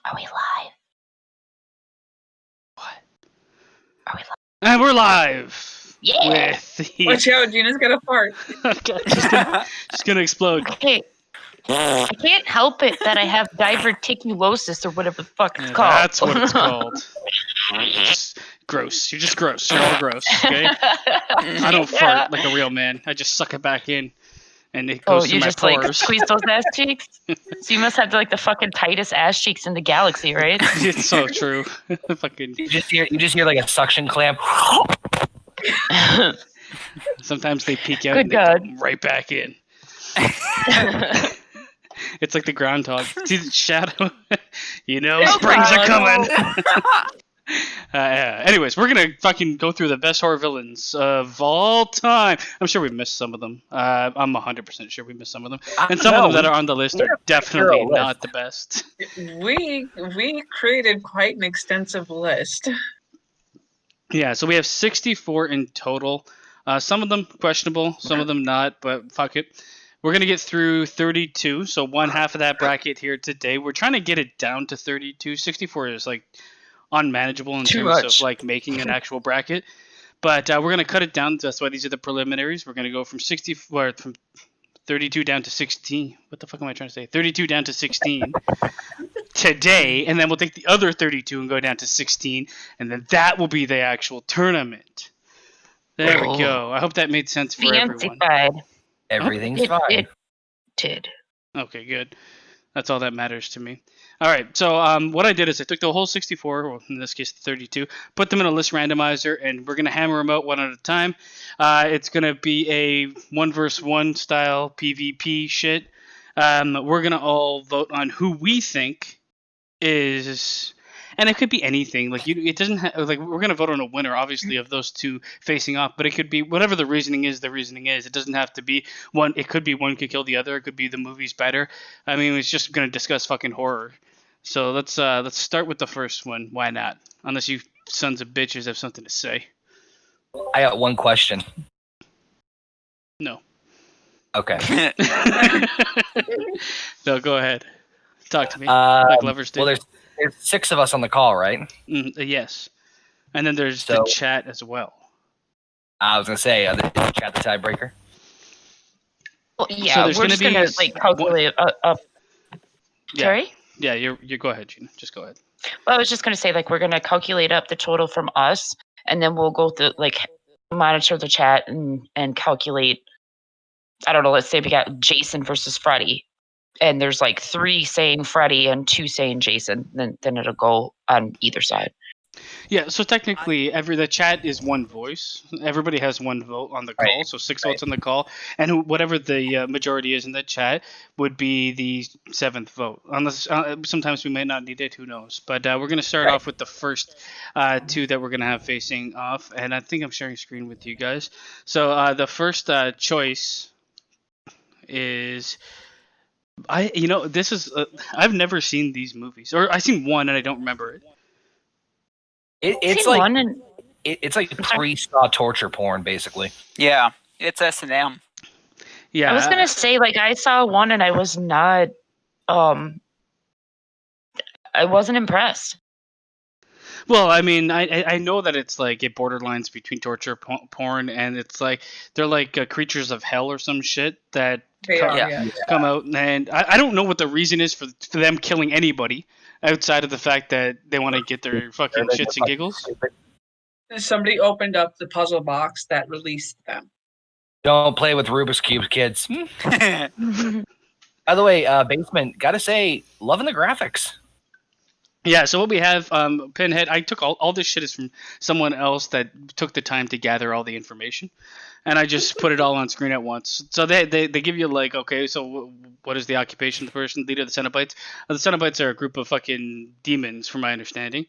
Are we live? What? Are we live? And we're live! Yeah! With the... Watch out, Gina's gonna fart. She's gonna explode. Okay. I can't help it that I have diverticulosis or whatever the fuck it's Yeah, called. that's what it's called. Just gross. You're just gross. You're all gross, okay? I don't fart like a real man. I just suck it back in. And it goes through you my just pores. like squeeze those ass cheeks? So you must have like the fucking tightest ass cheeks in the galaxy, right? It's so true. Fucking. You just hear like a suction clamp. Sometimes they peek out Good and they God. come right back in. It's like the groundhog. See the shadow? You know, springs are coming. Anyways, we're gonna fucking go through the best horror villains of all time. I'm sure we missed some of them. I'm 100% sure we missed some of them, and some of them that are on the list are definitely not the best. We created quite an extensive list. Yeah, so we have 64 in total. Some of them questionable, some of them not, but fuck it. We're going to get through 32, so one half of that bracket here today. We're trying to get it down to 32. 64 is like unmanageable in terms of like making an actual bracket. But we're going to cut it down. That's why these are the preliminaries. We're going to go from 32 down to 16. What the fuck am I trying to say? 32 down to 16 today, and then we'll take the other 32 and go down to 16, and then that will be the actual tournament. There we go. I hope that made sense for everyone. Fancified. Everything's fine. It did. Okay, good. That's all that matters to me. All right, so what I did is I took the whole 64, or in this case 32, put them in a list randomizer, and we're going to hammer them out one at a time. It's going to be a 1-versus-1 style PvP shit. We're going to all vote on who we think is... And it could be anything. Like it doesn't like we're gonna vote on a winner, obviously, of those two facing off. But it could be whatever the reasoning is. The reasoning is. It doesn't have to be one. It could be one could kill the other. It could be the movie's better. I mean, it's just gonna discuss fucking horror. So let's start with the first one. Why not? Unless you sons of bitches have something to say. I got one question. No. Okay. No, go ahead. Talk to me. Like lovers do. Well, there's 6 of us on the call, right? Yes. And then there's the chat as well. I was gonna say, is the chat the tiebreaker? Well, yeah, so we're just gonna like calculate up. Yeah. Sorry? Yeah, you go ahead, Gina. Just go ahead. Well, I was just gonna say like we're gonna calculate up the total from us, and then we'll go through like monitor the chat and calculate. I don't know. Let's say we got Jason versus Freddy. And there's like 3 saying Freddy and 2 saying Jason, then it'll go on either side. Yeah, so technically the chat is one voice. Everybody has one vote on the call, so 6 votes on the call, and whatever the majority is in the chat would be the 7th vote. Unless sometimes we might not need it, who knows? But we're gonna start off with the first 2 that we're gonna have facing off, and I think I'm sharing screen with you guys. So the first choice is. This is I've never seen these movies, or I've seen one and I don't remember it. It's like it's like pre-Saw torture porn, basically. Yeah, it's S&M. Yeah, I was gonna say like I saw one and I was not, I wasn't impressed. Well, I mean, I know that it's like it borderlines between torture porn, and it's like they're like creatures of hell or some shit that come out, and I don't know what the reason is for them killing anybody outside of the fact that they want to get their fucking shits and giggles. Somebody opened up the puzzle box that released them. Don't play with Rubik's Cube, kids. By the way, Basement, gotta say, loving the graphics. Yeah, so what we have, Pinhead, I took all this shit is from someone else that took the time to gather all the information, and I just put it all on screen at once. So they give you like, okay, so what is the occupation of the person, leader of the Cenobites? The Cenobites are a group of fucking demons, from my understanding,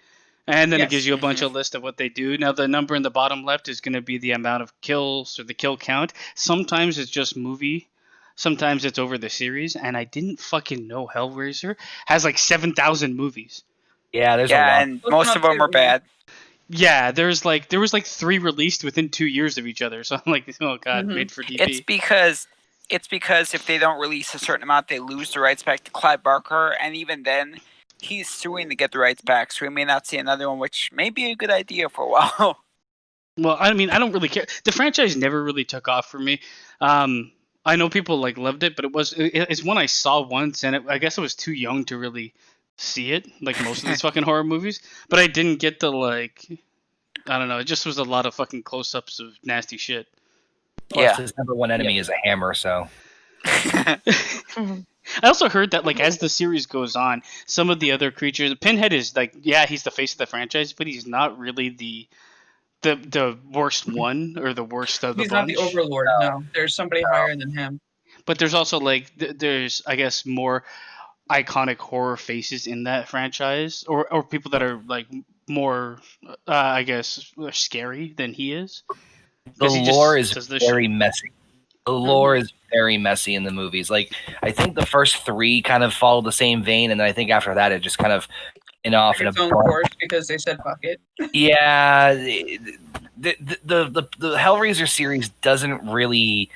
and then it gives you a bunch of list of what they do. Now the number in the bottom left is going to be the amount of kills or the kill count. Sometimes it's just movie. Sometimes it's over the series, and I didn't fucking know Hellraiser has like 7,000 movies. Yeah, there's a lot. And most of them are bad. Yeah, there was like 3 released within 2 years of each other. So I'm like, oh god, made for DP. It's because if they don't release a certain amount, they lose the rights back to Clive Barker, and even then, he's suing to get the rights back, so we may not see another one, which may be a good idea for a while. Well, I mean, I don't really care. The franchise never really took off for me. I know people like loved it, but it's one I saw once, and I guess I was too young to really see it, like most of these fucking horror movies. But I didn't get the like, I don't know. It just was a lot of fucking close-ups of nasty shit. Plus, his number one enemy is a hammer, so. I also heard that like as the series goes on, some of the other creatures, Pinhead is like, yeah, he's the face of the franchise, but he's not really the worst one or the worst of the He's bunch. not the overlord. No, there's somebody higher than him. But there's also like there's I guess more iconic horror faces in that franchise, or people that are like more I guess scary than he is. The 'Cause he just lore is says this very shit. messy. The lore is very messy in the movies. Like, I think the first three kind of follow the same vein, and then I think after that it just kind of went off in a Its own bunch. course because they said fuck it. Yeah, the Hellraiser series doesn't really.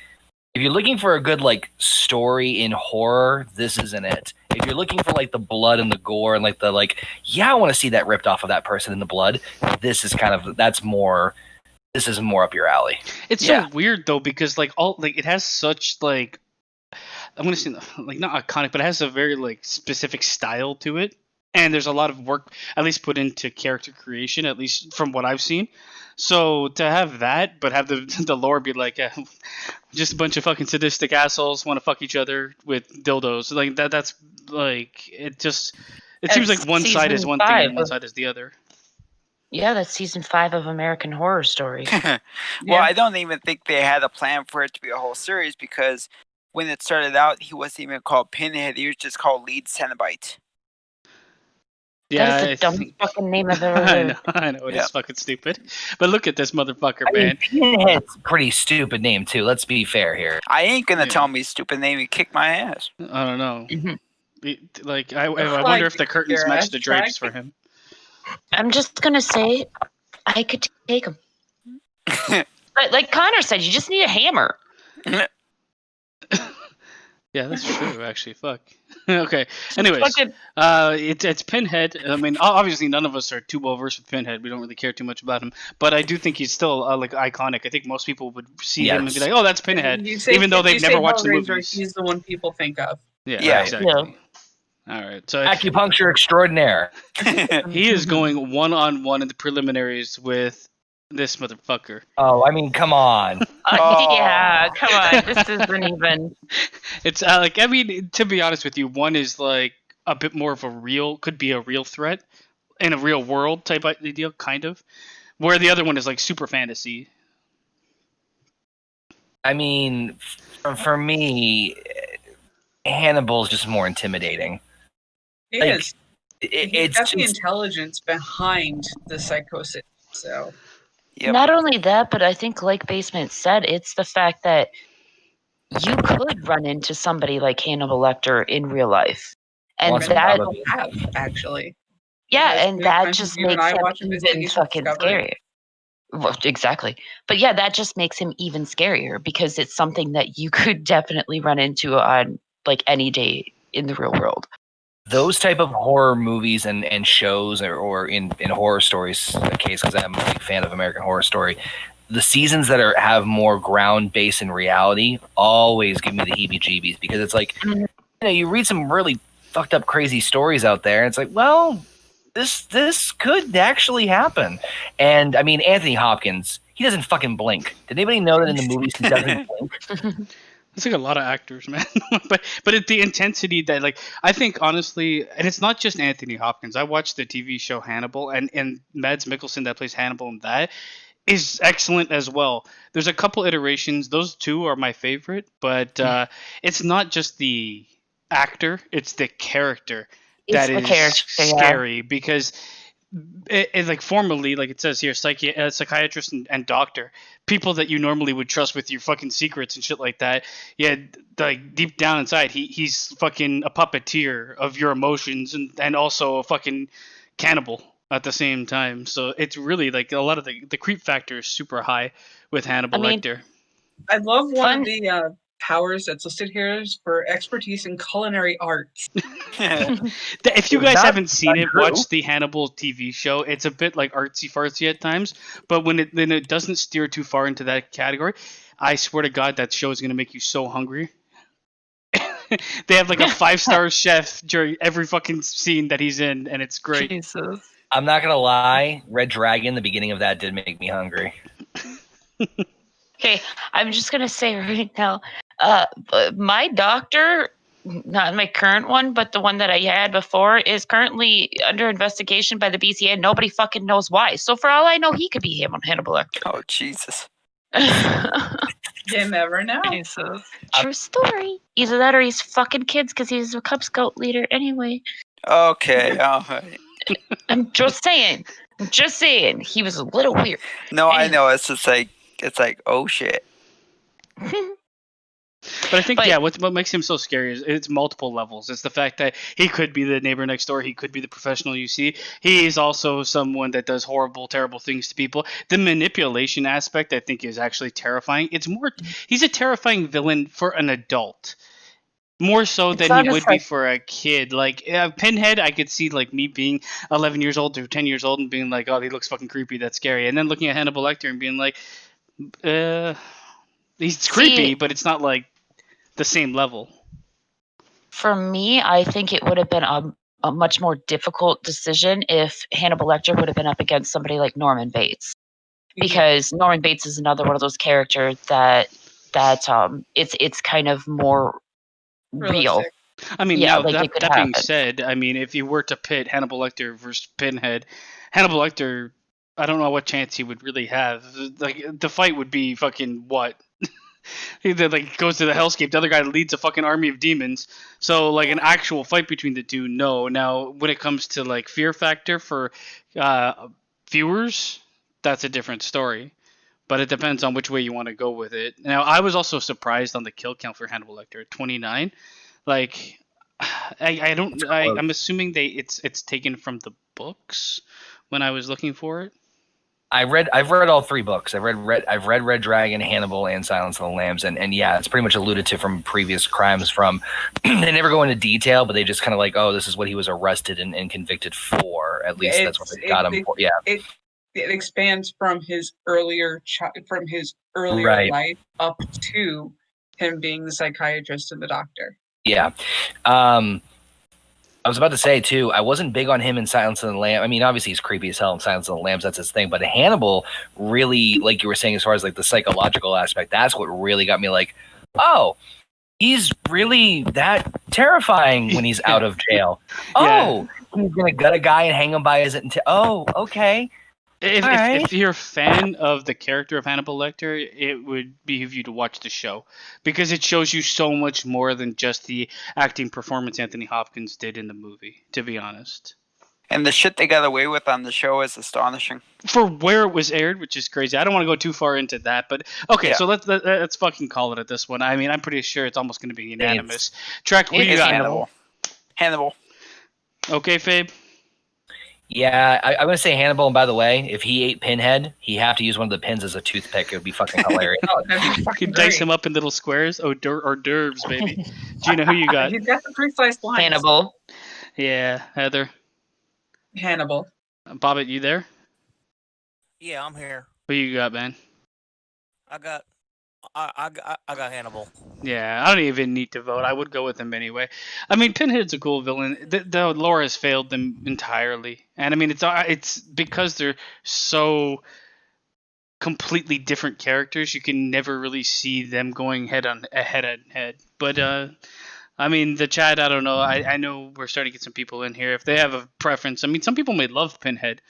If you're looking for a good like story in horror, this isn't it. If you're looking for like the blood and the gore and like the like, yeah, I want to see that ripped off of that person in the blood. This is kind of This is more up your alley. It's so weird though because like it has such like I'm gonna say like not iconic, but it has a very like specific style to it, and there's a lot of work at least put into character creation, at least from what I've seen. So to have that, but have the lore be like just a bunch of fucking sadistic assholes want to fuck each other with dildos, like that's like it seems like one side is one thing and one side is the other. Yeah, that's season 5 of American Horror Story. Well, I don't even think they had a plan for it to be a whole series because when it started out, he wasn't even called Pinhead. He was just called Lead Cenobite. Yeah, that is the dumbest fucking name I've ever heard. I know it is fucking stupid. But look at this motherfucker, I mean, man. Pinhead's a pretty stupid name too. Let's be fair here. I ain't gonna tell me his stupid name and kick my ass. I don't know. Like I Like, wonder if the curtains your match ass the drapes crack? for him. I'm just gonna say, I could take him. But like Connor said, you just need a hammer. Yeah, that's true. Actually, fuck. Okay. Anyways, Fucking- it's Pinhead. I mean, obviously, none of us are too well versed with Pinhead. We don't really care too much about him, but I do think he's still like iconic. I think most people would see him and be like, "Oh, that's Pinhead," even though they've never watched the movies. He's the one people think of. Yeah, exactly. Yeah. All right, so Acupuncture extraordinaire. he is going one-on-one in the preliminaries with this motherfucker. Oh, I mean, come on. Yeah, come on. This isn't even. It's like, I mean, to be honest with you, one is like a bit more of could be a real threat in a real world type of deal, kind of, where the other one is like super fantasy. I mean, for me, Hannibal's just more intimidating. He Like, is. It's That's the just, intelligence behind the psychosis. So Not only that, but I think, like Basement said, it's the fact that you could run into somebody like Hannibal Lecter in real life, and Once that, people have actually. yeah, Because and we that went just to you and makes I him watched even Investigation fucking Discovery. scarier. Well, exactly, but yeah, that just makes him even scarier because it's something that you could definitely run into on like any day in the real world. those type of horror movies and shows, or in horror stories case, because I'm a big fan of American Horror Story, the seasons that have more ground base in reality always give me the heebie-jeebies, because it's like, you read some really fucked up crazy stories out there and it's like, well, this could actually happen. And I mean, Anthony Hopkins, he doesn't fucking blink. Did anybody know that in the movies he doesn't blink? It's like a lot of actors, man. but the intensity that, like, I think honestly, and it's not just Anthony Hopkins. I watched the TV show Hannibal, and Mads Mikkelsen that plays Hannibal in that is excellent as well. There's a couple iterations. Those two are my favorite, but it's not just the actor; it's the character that is scary because. It like formally, like it says here, psychiatrist and doctor, people that you normally would trust with your fucking secrets and shit like that. Yeah, like deep down inside, he's fucking a puppeteer of your emotions and also a fucking cannibal at the same time. So it's really like a lot of the creep factor is super high with Hannibal Lecter. I love one of the powers that's listed here is for expertise in culinary arts. If you guys haven't seen it, watch the Hannibal TV show. It's a bit like artsy fartsy at times, but when it doesn't steer too far into that category, I swear to God, that show is gonna make you so hungry. They have like a 5-star chef during every fucking scene that he's in, and it's great. Jesus. I'm not gonna lie, Red Dragon, the beginning of that did make me hungry. Okay, I'm just gonna say right now, my doctor, not my current one, but the one that I had before, is currently under investigation by the BCA, and nobody fucking knows why. So for all I know, he could be Hannibal Lecter. Oh, Jesus. You never know. Jesus. True story. Either that or he's fucking kids because he's a Cub Scout leader anyway. Okay. All right. I'm just saying. He was a little weird. No, I know. It's just like, oh shit. But I think, what makes him so scary is it's multiple levels. It's the fact that he could be the neighbor next door. He could be the professional you see. He is also someone that does horrible, terrible things to people. The manipulation aspect, I think, is actually terrifying. He's a terrifying villain for an adult. More so than he would be for a kid. Like, Pinhead, I could see, like, me being 11 years old or 10 years old and being like, oh, he looks fucking creepy, that's scary. And then looking at Hannibal Lecter and being like, he's creepy, but it's not, like, the same level. For me, I think it would have been a much more difficult decision if Hannibal Lecter would have been up against somebody like Norman Bates, because Norman Bates is another one of those characters that it's kind of more real. I mean, yeah, now like that being said, I mean, if you were to pit Hannibal Lecter versus Pinhead, Hannibal Lecter, I don't know what chance he would really have. Like, the fight would be fucking what? He like goes to the hellscape. The other guy leads a fucking army of demons. So like an actual fight between the two, no. Now when it comes to like fear factor for viewers, that's a different story. But it depends on which way you want to go with it. Now I was also surprised on the kill count for Hannibal Lecter at 29. Like I'm assuming it's taken from the books when I was looking for it. I've read all 3 books. I've read Red Dragon, Hannibal, and Silence of the Lambs, and yeah, it's pretty much alluded to from previous crimes. From they never go into detail, but they just kind of like, oh, this is what he was arrested and convicted for. At least that's what they got him for. Yeah, it expands from his earlier life up to him being the psychiatrist and the doctor. Yeah. I was about to say, too, I wasn't big on him in Silence of the Lambs. I mean, obviously, he's creepy as hell in Silence of the Lambs. That's his thing. But Hannibal really, like you were saying, as far as like the psychological aspect, that's what really got me like, oh, he's really that terrifying when he's out of jail. Oh, he's going to gut a guy and hang him by his... Oh, okay. If you're a fan of the character of Hannibal Lecter, it would behoove you to watch the show, because it shows you so much more than just the acting performance Anthony Hopkins did in the movie, to be honest. And the shit they got away with on the show is astonishing. For where it was aired, which is crazy. I don't want to go too far into that, but okay, so let's fucking call it at this one. I mean, I'm pretty sure it's almost going to be unanimous. Trek, who you got? Hannibal. Okay, Fabe? Yeah, I'm going to say Hannibal, and by the way, if he ate Pinhead, he'd have to use one of the pins as a toothpick. It would be fucking hilarious. That'd be fucking dice him up in little squares? Hors d'oeuvres, baby. Gina, who you got? He's got the precise lines. Hannibal. Yeah, Heather. Hannibal. Bobbit, you there? Yeah, I'm here. Who you got, man? I got Hannibal. Yeah, I don't even need to vote. I would go with him anyway. I mean, Pinhead's a cool villain. The lore has failed them entirely, and I mean it's because they're so completely different characters. You can never really see them going head on head. But I mean, the chat. I don't know. I know we're starting to get some people in here. If they have a preference, I mean, some people may love Pinhead.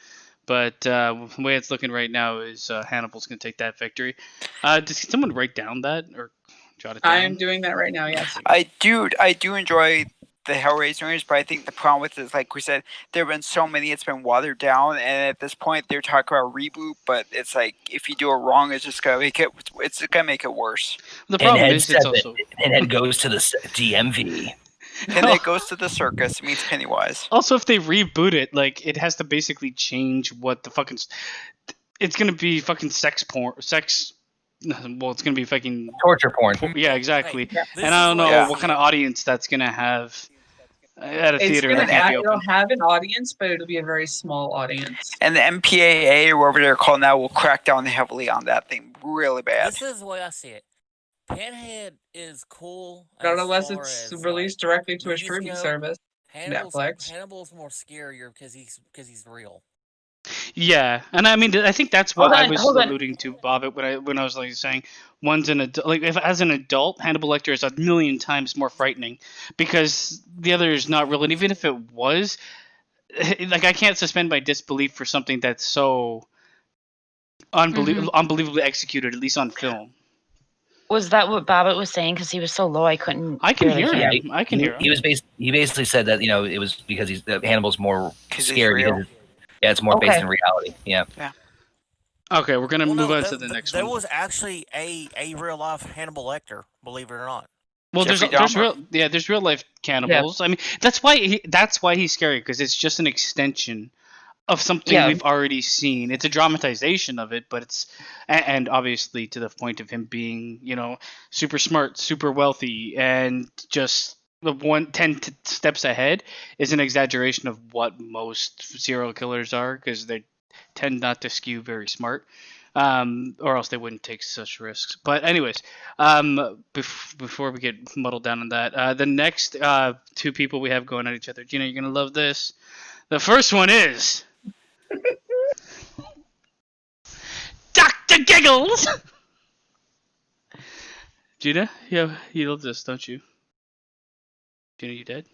But the way it's looking right now is Hannibal's going to take that victory. Does someone write down that or jot it down? I am doing that right now, yes. I do enjoy the Hellraiser movies, but I think the problem with it is, like we said, there have been so many, it's been watered down, and at this point they're talking about a reboot, but it's like, if you do it wrong, it's going to make it worse. The problem is it's also... Pinhead goes to the DMV. And it goes to the circus. It means Pennywise. Also, if they reboot it, like, it has to basically change what the fucking... It's going to be fucking sex well, it's gonna be fucking torture porn. Yeah, exactly. Yeah. This And I is don't what know Yeah. what kind of audience that's gonna have at a It's theater gonna that can't be it'll open. have an audience, but it'll be a very small audience. And the MPAA or whatever they're called now will crack down heavily on that thing really bad. This is the way I see it. Pinhead is cool. Not as unless far it's as, released directly to a movies streaming go. service. Hannibal's, Netflix. Hannibal's more scarier because he's real. Yeah, and I mean, I think that's what Hold I on, was hold on. alluding to, Bob, when I was like saying one's an adult. Like, if as an adult, Hannibal Lecter is a million times more frightening because the other is not real. And even if it was, like, I can't suspend my disbelief for something that's so unbelievably executed, at least on film. Was that what Bobbit was saying? Because he was so low, I couldn't. I can barely hear hear. him. I can hear him. He basically said that it was because Hannibal's more 'Cause he's scary. real. Because it's more based Okay. in reality. Yeah. Okay, we're gonna Well, move no, on there, to the next there one. was actually a real life Hannibal Lecter, believe it or not. Well, Jeffrey there's Dahmer. there's real life cannibals. I mean, that's why he's scary because it's just an extension of something Yeah. we've already seen. It's a dramatization of it, but it's and obviously to the point of him being, super smart, super wealthy, and just the 10 steps ahead is an exaggeration of what most serial killers are because they tend not to skew very smart. Or else they wouldn't take such risks. But anyways, before we get muddled down on that, the next two people we have going at each other, Gina, you're gonna love this. The first one is Dr. Giggles. Gina, yeah, you love this, don't you? Gina, you dead?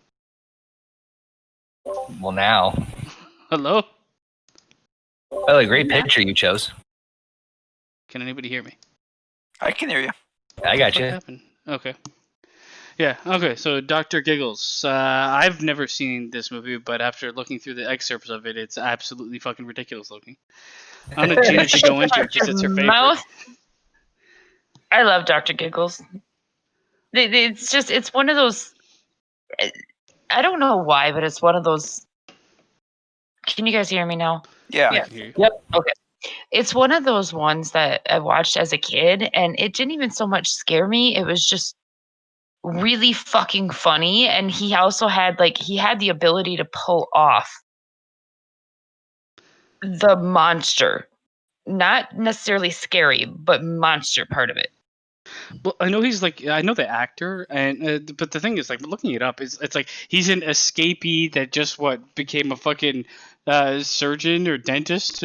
Well, now. Hello? Oh, a great picture you chose. Can anybody hear me? I can hear you. I got What you. happened? Okay. Yeah, okay, so Dr. Giggles. I've never seen this movie, but after looking through the excerpts of it, it's absolutely fucking ridiculous looking. I don't know Gina to go into because it's her favorite. Mouth. I love Dr. Giggles. It's one of those. I don't know why, but it's one of those. Can you guys hear me now? Yeah. I can hear you. Yep. Okay. It's one of those ones that I watched as a kid, and it didn't even so much scare me. It was just really fucking funny, and he also had the ability to pull off the monster, not necessarily scary, but monster part of it. Well, I know I know the actor, and but the thing is, like, looking it up, it's like he's an escapee that just became a fucking surgeon or dentist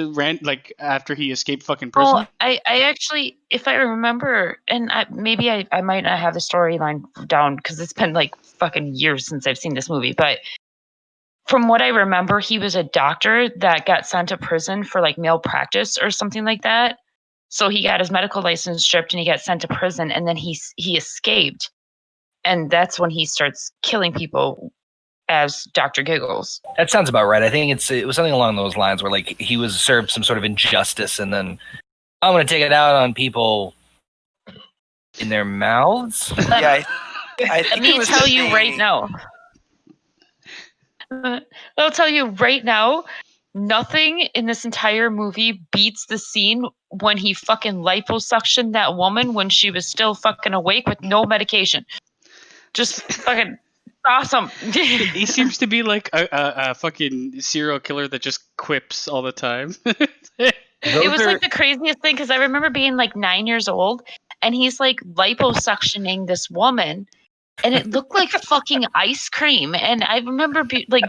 after he escaped fucking prison. Well, I actually, if I remember, and maybe I might not have the storyline down because it's been like fucking years since I've seen this movie, but from what I remember, he was a doctor that got sent to prison for like malpractice or something like that. So he got his medical license stripped and he got sent to prison, and then he escaped, and that's when he starts killing people as Dr. Giggles. That sounds about right. I think it was something along those lines where like he was served some sort of injustice, and then I'm going to take it out on people in their mouths. Yeah. I Let think me it was tell the you right thing- now. I'll tell you right now, nothing in this entire movie beats the scene when he fucking liposuctioned that woman when she was still fucking awake with no medication. Just fucking awesome. He seems to be like a fucking serial killer that just quips all the time. It was like the craziest thing because I remember being like 9 years old and he's like liposuctioning this woman and it looked like fucking ice cream. And I remember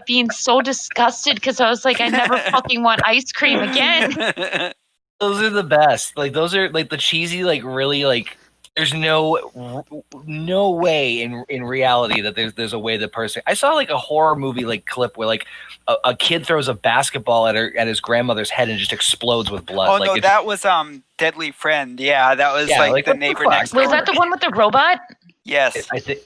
being so disgusted because I was like, I never fucking want ice cream again. Those are the best. Like those are like the cheesy, like really like. There's no way in reality that there's a way the person. I saw like a horror movie like clip where like a kid throws a basketball at his grandmother's head and just explodes with blood. Oh like, no, that was Deadly Friend. Yeah, that was Yeah, like like, the what the neighbor fuck? next Was door. that the one with the robot? Yes. I think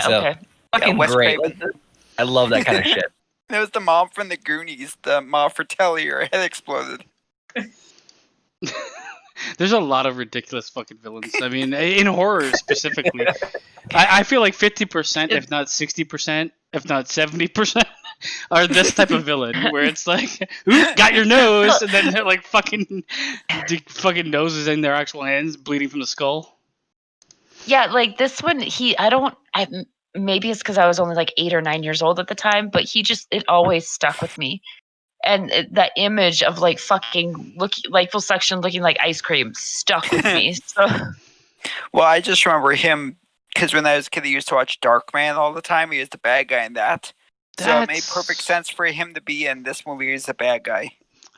so. Okay. Fucking Wes great. Craven. I love that kind of shit. It was the mom from the Goonies. The mom for Telly, her head exploded. There's a lot of ridiculous fucking villains. I mean, in horror specifically, I feel like 50%, if not 60%, if not 70%, are this type of villain where it's like, "Ooh, got your nose," and then they're like fucking noses in their actual hands, bleeding from the skull. Yeah, like this one, maybe it's because I was only like 8 or 9 years old at the time, but it always stuck with me. And that image of like fucking liposuction looking like ice cream stuck with me. So. Well, I just remember him because when I was a kid, I used to watch Darkman all the time. He was the bad guy in that. So it made perfect sense for him to be in this movie as the bad guy.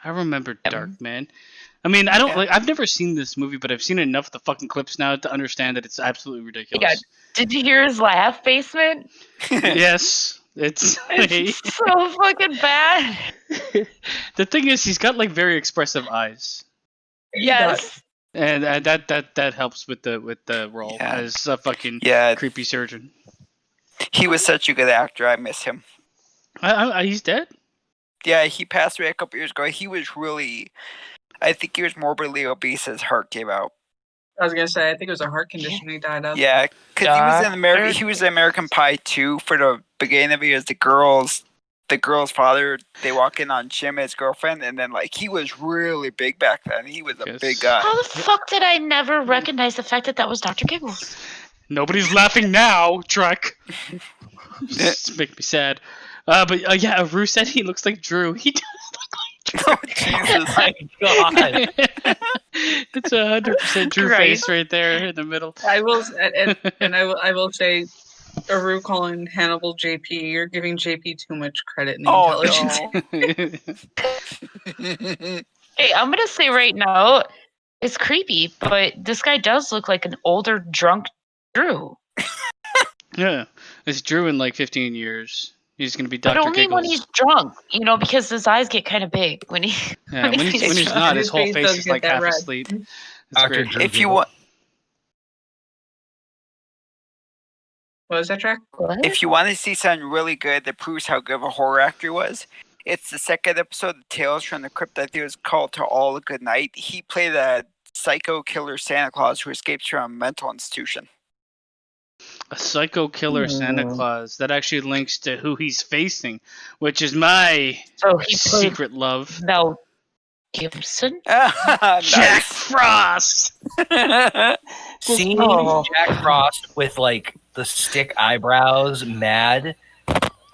I remember Darkman. I mean, I don't I've never seen this movie, but I've seen enough of the fucking clips now to understand that it's absolutely ridiculous. Yeah. Did you hear his laugh, Basement? Yes. It's so fucking bad. The thing is, he's got like very expressive eyes. Yes. And that helps with the role as a fucking creepy surgeon. He was such a good actor. I miss him. He's dead? Yeah, he passed away a couple years ago. He was I think he was morbidly obese as heart gave out. I was gonna say, I think it was a heart condition he died of. Yeah, because he was in American. He was in American Pie 2 for the beginning of it. As the girl's father. They walk in on Jim, his girlfriend, and then like he was really big back then. He was a big guy. How the fuck did I never recognize the fact that was Dr. Giggles? Nobody's laughing now, Trek. Just make me sad. But yeah, Rue said he looks like Drew. He does look like Drew. Oh Jesus! My God. It's 100% Drew face right there in the middle. I will say, Aru calling Hannibal JP, you're giving JP too much credit in the intelligence. No. Hey, I'm gonna say right now, it's creepy, but this guy does look like an older, drunk Drew. Yeah, it's Drew in like 15 years. He's gonna be Dr. But only Giggles. when he's drunk, because his eyes get kind of big when he. Yeah, when he's not, his whole face is like half asleep. Dr. Drew. If you want. What was that, track? What? If you want to see something really good that proves how good of a horror actor he was, it's the second episode of Tales from the Crypt. I think it was called To All a Good Night. He played a psycho killer Santa Claus who escapes from a mental institution. A psycho killer Santa Claus. That actually links to who he's facing, which is my secret love. Mel Gibson? Jack Frost! Seeing Jack Frost with like the stick eyebrows, mad,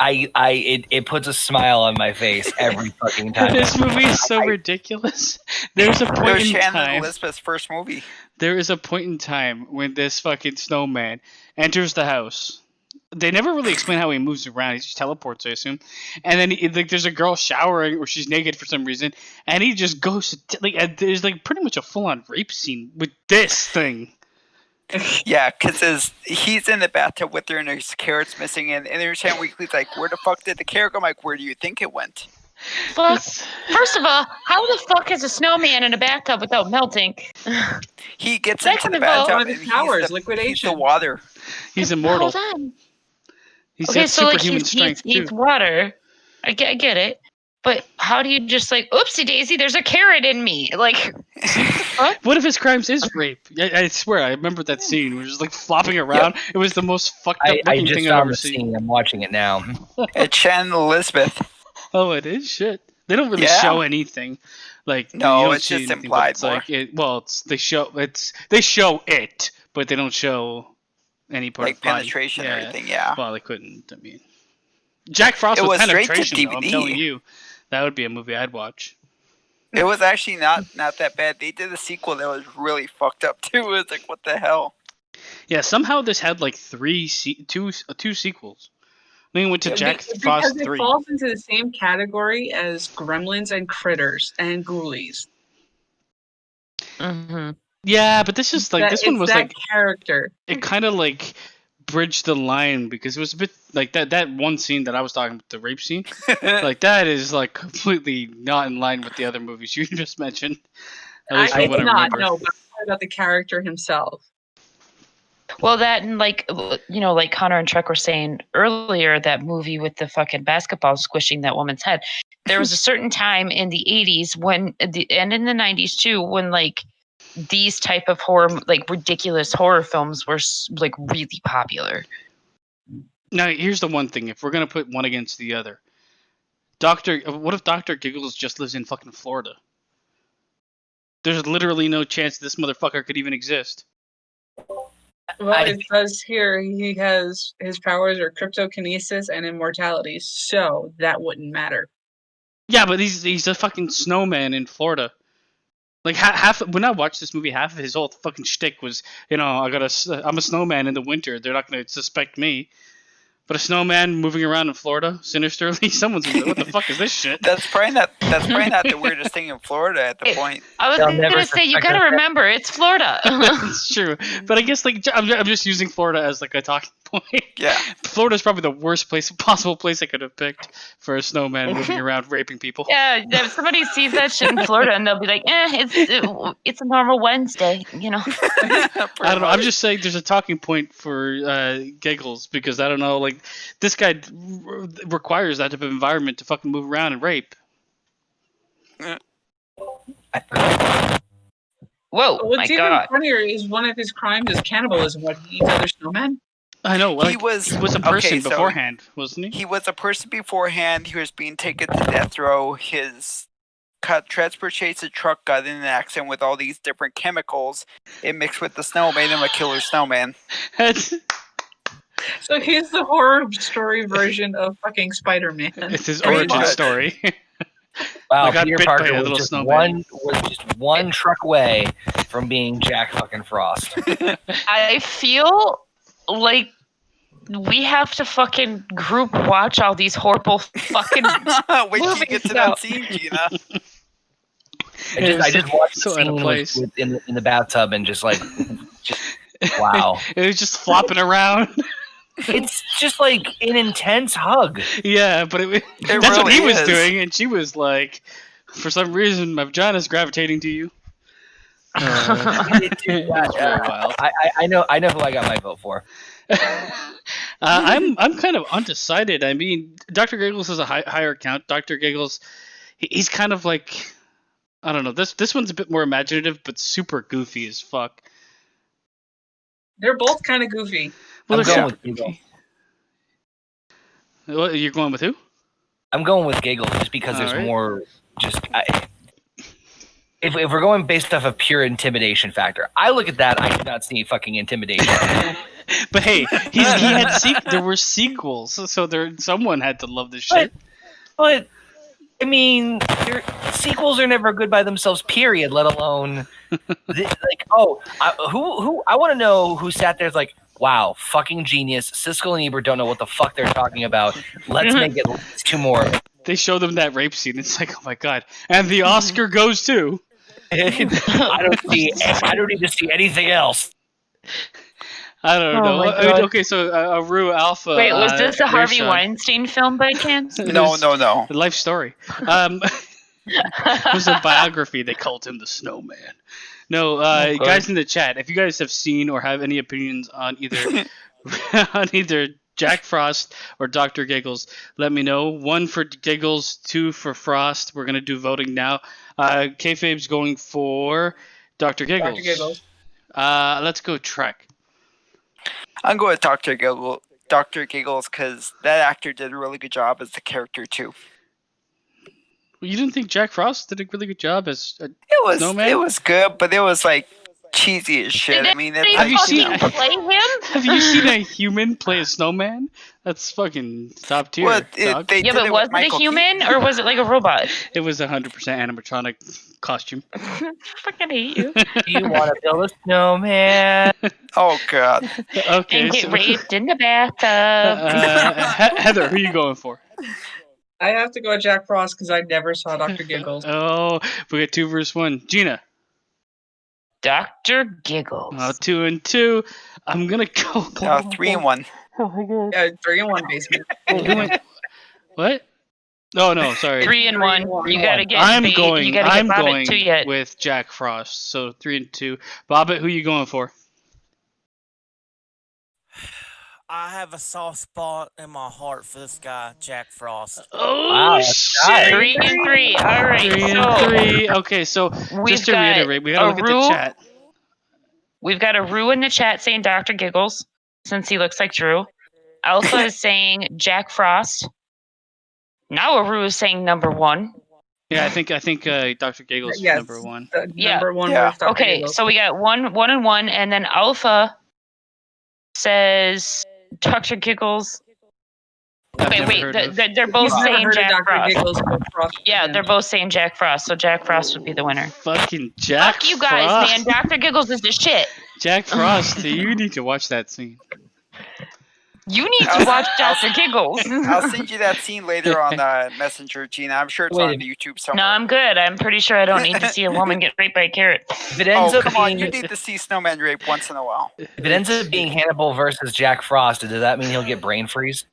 it puts a smile on my face every fucking time. This movie is so ridiculous. There's a point in time. Elizabeth's first movie. There is a point in time when this fucking snowman enters the house. They never really explain how he moves around. He just teleports, I assume. And then there's a girl showering, or she's naked for some reason, and he just goes there's like pretty much a full-on rape scene with this thing. Yeah, because he's in the bathtub with her and his carrot's missing, and Entertainment Weekly's like, where the fuck did the carrot go? I'm like, where do you think it went? Well, first of all, how the fuck is a snowman in a bathtub without melting? He gets into the bathtub and liquidation. He's the water. He's immortal. Hold on. He's superhuman strength he's water. I get it. But how do you just like, oopsie daisy, there's a carrot in me? Like, what if his crimes is rape? I swear, I remember that scene. We're just like flopping around. Yep. It was the most fucked up looking thing I've ever seen. I'm watching it now. It's Shannon Elizabeth. Oh, it is shit. They don't really show anything. Like no, it's just implied. It's like they show it, but they don't show any part like of penetration or anything. Yeah. Well, they couldn't. I mean, Jack Frost with penetration. Though, I'm telling you, that would be a movie I'd watch. It was actually not that bad. They did a sequel that was really fucked up too. It was like, what the hell? Yeah, somehow this had like two sequels. I think it went to Jack Frost 3. Because it falls into the same category as Gremlins and Critters and Ghoulies. Mm-hmm. Yeah, but this is like this one was like character. It kind of like bridged the line because it was a bit like that one scene that I was talking about, the rape scene. Like that is like completely not in line with the other movies you just mentioned. At least I remember. No, but I'm about the character himself. Well, that and like like Connor and Trek were saying earlier, that movie with the fucking basketball squishing that woman's head. There was a certain time in the 80s and in the 90s too, when like these type of horror, like ridiculous horror films were like really popular. Now, here's the one thing: if we're gonna put one against the other, What if Dr. Giggles just lives in fucking Florida? There's literally no chance this motherfucker could even exist. Well, it says here his powers are cryptokinesis and immortality, so that wouldn't matter. Yeah, but he's a fucking snowman in Florida. Like half when I watched this movie, half of his whole fucking shtick was, I'm a snowman in the winter. They're not gonna suspect me. But a snowman moving around in Florida, sinisterly, someone's gonna be like, what the fuck is this shit? That's probably not the weirdest thing in Florida at the point. I was gonna say, you gotta remember, it's Florida. It's true, but I guess I'm just using Florida as like a talking point. Yeah, Florida's probably the worst possible place I could have picked for a snowman moving around raping people. Yeah, if somebody sees that shit in Florida and they'll be like, it's a normal Wednesday, I don't know. I'm just saying there's a talking point for Giggles because I don't know, like this guy requires that type of environment to fucking move around and rape. Whoa, What's my even God. funnier is one of his crimes is cannibalism. What, he eats other snowmen? I know. Like, he was a person so beforehand, wasn't he? He was a person beforehand. He was being taken to death row. His transportation truck got in an accident with all these different chemicals. It mixed with the snow, made him a killer snowman. So he's the horror story version of fucking Spider-Man. It's his origin story. Wow, I got Peter bit by Parker a was little just snowman. one truck away from being Jack fucking Frost. I feel like we have to fucking group watch all these horrible fucking Wait till you get to that scene, Gina. I just watched so the out of scene place. in the bathtub and just wow. It was just flopping around. It's just like an intense hug. Yeah, but that's really what he was is. doing, and she was like, for some reason, my vagina's gravitating to you. It's very wild. I know who I got my vote for. I'm kind of undecided. I mean, Dr. Giggles has a higher count. Dr. Giggles, he's kind of like, I don't know. This one's a bit more imaginative, but super goofy as fuck. They're both kind of goofy. Well, I'm they're going super with goofy. What, you're going with who? I'm going with Giggles just because there's Alright. more. If we're going based off of pure intimidation factor, I look at that. I do not see fucking intimidation. But hey, he had there were sequels, so someone had to love this shit. But I mean, sequels are never good by themselves. Period. Let alone who I want to know who sat there's like, wow, fucking genius. Siskel and Ebert don't know what the fuck they're talking about. Let's make it two more. They show them that rape scene. It's like, oh my god! And the Oscar goes to. I don't need to see anything else. I don't know. Okay, so Rue Alpha. Wait, was this a Harvey Sean. Weinstein film by chance? No. A life story. It was a biography. They called him the Snowman. No, guys in the chat, if you guys have seen or have any opinions on either Jack Frost or Dr. Giggles, let me know. 1 for Giggles, 2 for Frost. We're gonna do voting now. Kayfabe's going for Dr. Giggles. Dr. Giggles. Let's go Trek. I'm going with Dr. Giggles because that actor did a really good job as the character too. Well, you didn't think Jack Frost did a really good job as a snowman? It was good, but it was like cheesy as shit. I mean, Have you seen play him? Have you seen a human play a snowman? That's fucking top tier. Well, dog. they Yeah, did but it was with it a Michael human or was it like a robot? It was 100% animatronic costume. Fucking hate you. You want to build a snowman? Oh god. Okay, And get so, raped in the bathtub. Heather, who are you going for? I have to go with Jack Frost because I never saw Dr. Giggles. Oh, we got 2 versus 1. Gina. Dr. Giggles. 2 and 2. I'm gonna go. 3-1. Oh my god. Yeah, 3-1 basement. What? Oh no, sorry. 3 and 1. You gotta get I'm bait. going. You gotta I'm get Bobbit going too yet. with Jack Frost. So 3 and 2. Bobbit, who you going for? I have a soft spot in my heart for this guy, Jack Frost. Oh Wow, shit! 3 and 3. All right. 3 So and 3. Okay, so we've just to got reiterate, we gotta look at the Aru. chat. we've got a Rue in the chat saying Dr. Giggles since he looks like Drew. Alpha is saying Jack Frost. Now Aru is saying number one. Yeah, I think Dr. Giggles is number one. Number one Yeah. was Dr. Okay, Giggles. so we got one and one, and then Alpha says Dr. Giggles. I've Okay, never wait, heard of. they're both He's never saying heard of Jack Dr. Frost. Giggles, but Frost Yeah, is they're him. both saying Jack Frost, so Jack Frost would be the winner. Fucking Jack Fuck you guys, Frost. man. Dr. Giggles is the shit. Jack Frost, you need to watch that scene. You need to watch Dr. Giggles. I'll send you that scene later on Messenger, Gina. I'm sure it's on YouTube No, somewhere. I'm good. I'm pretty sure I don't need to see a woman get raped by a carrot. If it ends Oh, up come on. being, You need to see Snowman rape once in a while. if it ends up being Hannibal versus Jack Frost, does that mean he'll get brain freeze?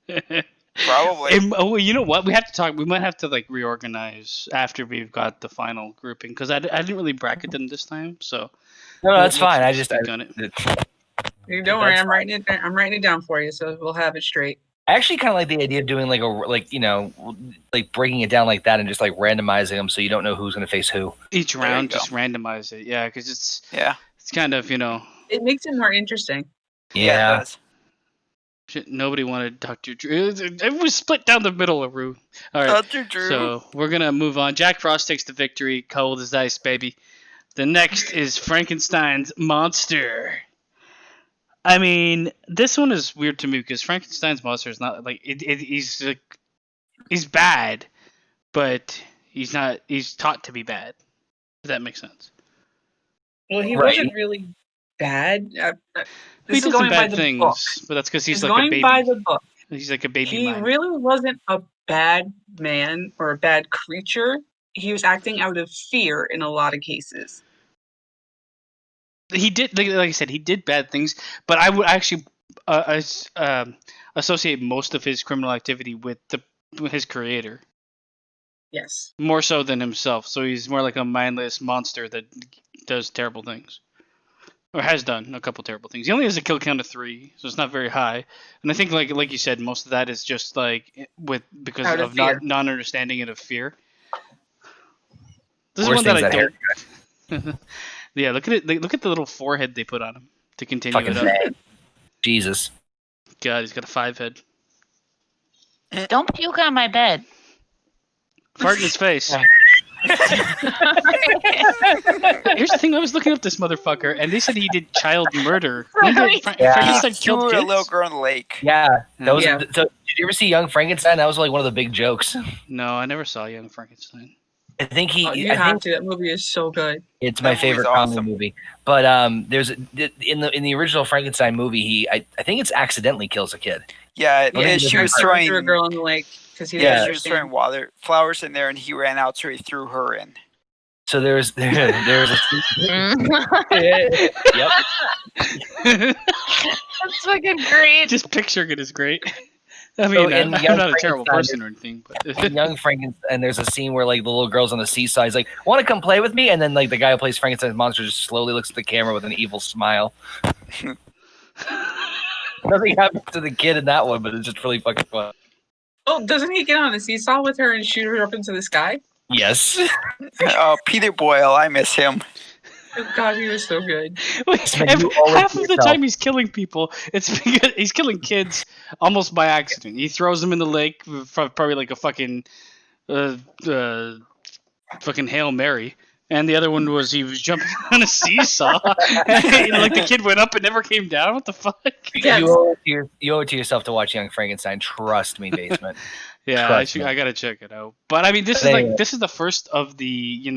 Probably. Oh, you know what? We have to talk. We might have to like reorganize after we've got the final grouping because I didn't really bracket them this time. So No, that's fine. I just stick on it. Don't worry, I'm writing it down for you, so we'll have it straight. I actually kind of like the idea of doing like breaking it down like that and just like randomizing them so you don't know who's going to face who. Each There you round, go. just randomize it. Yeah, because it's kind of It makes it more interesting. It Yeah. does. shit, nobody wanted Dr. Drew. It was split down the middle of Rue. All right, Dr. Drew. so we're gonna move on. Jack Frost takes the victory. Cold as ice, baby. The next is Frankenstein's monster. I mean, this one is weird to me because Frankenstein's monster is not like he's bad, but he's not. He's taught to be bad. If that makes sense. Well, he Right. wasn't really bad. He This is did some going by bad the things, book. but that's because he's He's like a going baby. by the book. He's like a baby. He mind. really wasn't a bad man or a bad creature. He was acting out of fear in a lot of cases. He did, like I said, he did bad things, but I would actually associate most of his criminal activity with his creator, Yes. more so than himself. So he's more like a mindless monster that does terrible things, or has done a couple terrible things. He only has a kill count of 3, so it's not very high. And I think, like you said, most of that is just like because Out of of fear. non-understanding and of fear. This is Worst one that I things don't. Yeah, look at it. Look at the little forehead they put on him to continue Fucking it up. bad. Jesus. God, he's got a 5 head. Don't puke on my bed. Fart in his face. Here's the thing. I was looking up this motherfucker, and they said he did child murder. When did Yeah. Frankenstein He killed threw a kids? little girl in the lake. Yeah. That was. Yeah. So, did you ever see Young Frankenstein? That was like one of the big jokes. No, I never saw Young Frankenstein. I think he. Oh, you I have think to. That movie is so good. it's That my movie's favorite awesome. comedy movie. But there's in the original Frankenstein movie, I think it's accidentally kills a kid. Yeah, Yeah, she was Threw throwing. a girl in the lake because he Yeah. didn't She was understand. throwing flowers in there, and he ran out, so he threw her in. So there's a yep. That's fucking great. Just picturing it is great. I So mean, in I'm Young not a terrible Frankenstein, person or anything, In but Young Frankenstein, and there's a scene where like the little girl's on the seaside. He's like, "Want to come play with me?" And then like the guy who plays Frankenstein's monster just slowly looks at the camera with an evil smile. Nothing happens to the kid in that one, but it's just really fucking fun. Oh, doesn't he get on a seesaw with her and shoot her up into the sky? Yes. Oh, Peter Boyle, I miss him. Oh, God, he was so good. Just make you owe it half to of the yourself. time he's killing people, it's because he's killing kids almost by accident. He throws them in the lake, probably like a fucking fucking Hail Mary. And the other one was he was jumping on a seesaw. And, like the kid went up and never came down. What the fuck? Yes. You owe it to yourself to watch Young Frankenstein. Trust me, Basement. Yeah, Trust me. I gotta check it out. But I mean, this is the first of the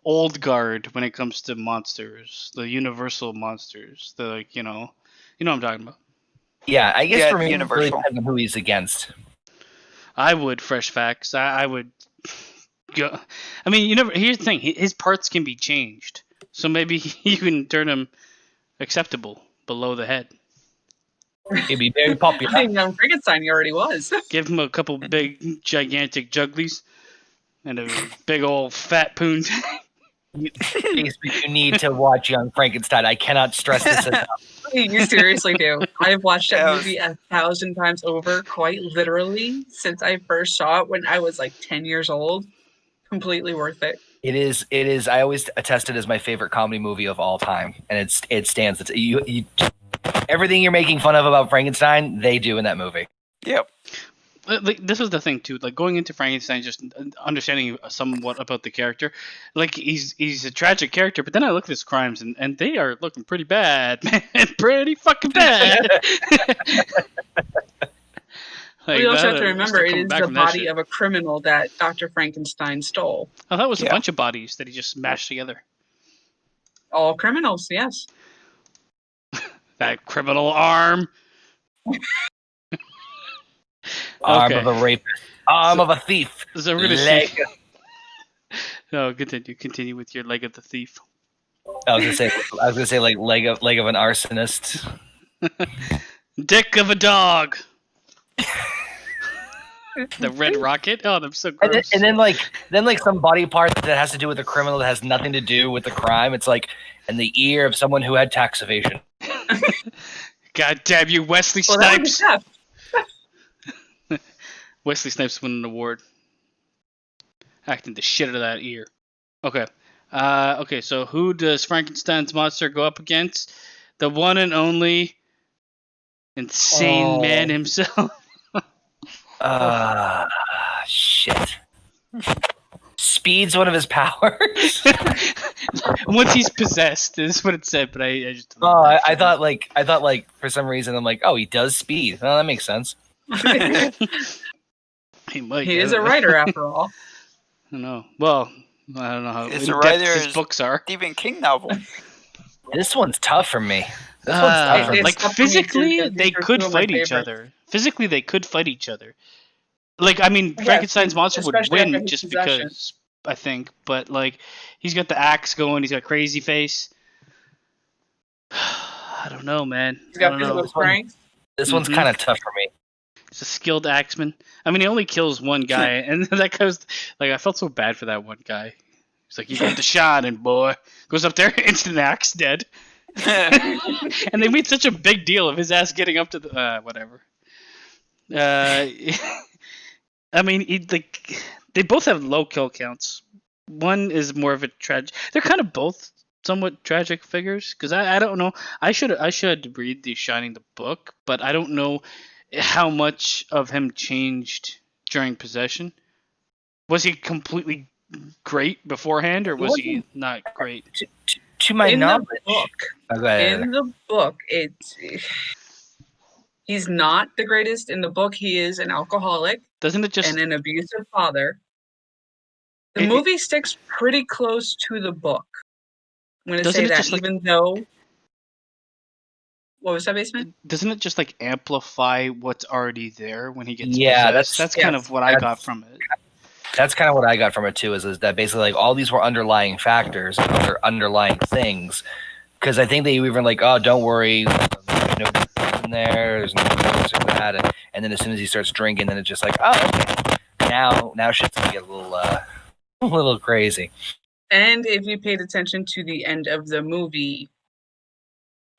old guard when it comes to monsters, the universal monsters. The what I'm talking about. Yeah, I guess Yeah, for me, it really Universal. depends on who he's against. I would fresh facts. I would go. I mean, here's the thing. His parts can be changed, so maybe you can turn him acceptable below the head. He'd be very popular. In Young Frankenstein, he already was. Give him a couple big, gigantic jugglies and a big old fat poon. Basement, you need to watch Young Frankenstein. I cannot stress this enough. You seriously do. I've watched that Yeah. movie 1,000 times over, quite literally, since I first saw it when I was like 10 years old. Completely worth it. It is. I always attest it as my favorite comedy movie of all time, and it stands. You everything you're making fun of about Frankenstein, they do in that movie. Yep. like, this is the thing too. Like going into Frankenstein, just understanding somewhat about the character. Like he's a tragic character, but then I look at his crimes and they are looking pretty bad, man, pretty fucking bad. Like, We also have to I'm remember still it coming is back the from that body shit. of a criminal that Dr. Frankenstein stole. Oh, that was a Yeah. bunch of bodies that he just mashed together. All criminals, yes. That criminal arm. Arm Okay. of a rapist. Arm of a thief. So we're gonna Leg. see. No, continue with your leg of the thief. I was gonna say like leg of an arsonist. Dick of a dog. The red rocket. Oh, that's so gross. And then like some body part that has to do with a criminal that has nothing to do with the crime. It's like in the ear of someone who had tax evasion. God damn you, Wesley Well, that was Snipes. theft. Wesley Snipes won an award. Acting the shit out of that ear. Okay. Okay, so who does Frankenstein's monster go up against? The one and only insane man himself. Shit. Speed's one of his powers. Once he's possessed is what it said, but I just I thought like for some reason I'm like, oh, he does speed. Oh, that makes sense. he might. He is a writer, after all. I don't know. Well, I don't know how He's in a depth writer his is- books are. Stephen King novel. This one's tough for me. This one's tough for me. It's Like tough for me too, physically, because they these are could two of my fight each favorites. other. Physically, they could fight each other. Like, I mean, Yes, Frankenstein's monster would especially after win his just possession. because, I think. But like, he's got the axe going. He's got crazy face. I don't know, man. He's I got don't know. physical strength. This one's Mhm. kind of tough for me. He's a skilled axeman. I mean, he only kills one guy, and that goes like I felt so bad for that one guy. He's like, "You got the shining, boy." Goes up there, instant axe, dead. And they made such a big deal of his ass getting up to the whatever. I mean, they both have low kill counts. One is more of a tragic. They're kind of both somewhat tragic figures because I don't know. I should read the Shining the book, but I don't know how much of him changed during possession. Was he completely great beforehand, or was he not great? To my In knowledge, the book, okay. in the book, he's not the greatest. In the book, he is an alcoholic Doesn't it just and an abusive father. The It- movie sticks pretty close to the book. I'm going to Doesn't say it that, just, like- even though. What was that, Basement? doesn't it just like amplify what's already there when he gets Yeah, possessed? That's kind yes, of what I got from it. That's kind of what I got from it too. Is that basically like all these were underlying factors, or underlying things? Because I think they even like, oh, don't worry, there's no in there, there's no this or that, and then as soon as he starts drinking, then it's just like, oh, okay, now shit's gonna get a little crazy. And if you paid attention to the end of the movie,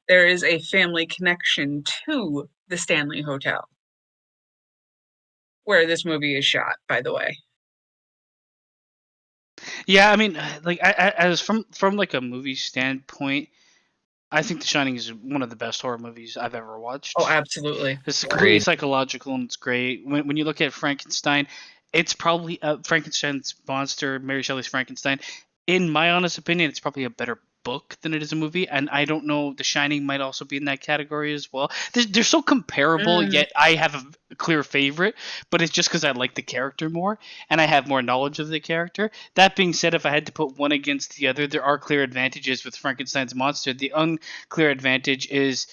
there is a family connection to the Stanley Hotel, where this movie is shot, by the way. Yeah, I mean, like I as from like a movie standpoint, I think The Shining is one of the best horror movies I've ever watched. Oh, absolutely. It's completely Agreed. psychological and it's great. When you look at Frankenstein, it's probably Frankenstein's monster, Mary Shelley's Frankenstein. In my honest opinion, it's probably a better book than it is a movie, and I don't know. The Shining might also be in that category as well. They're so comparable, yet I have a clear favorite, but it's just because I like the character more and I have more knowledge of the character. That being said, if I had to put one against the other, there are clear advantages with Frankenstein's monster. The unclear advantage is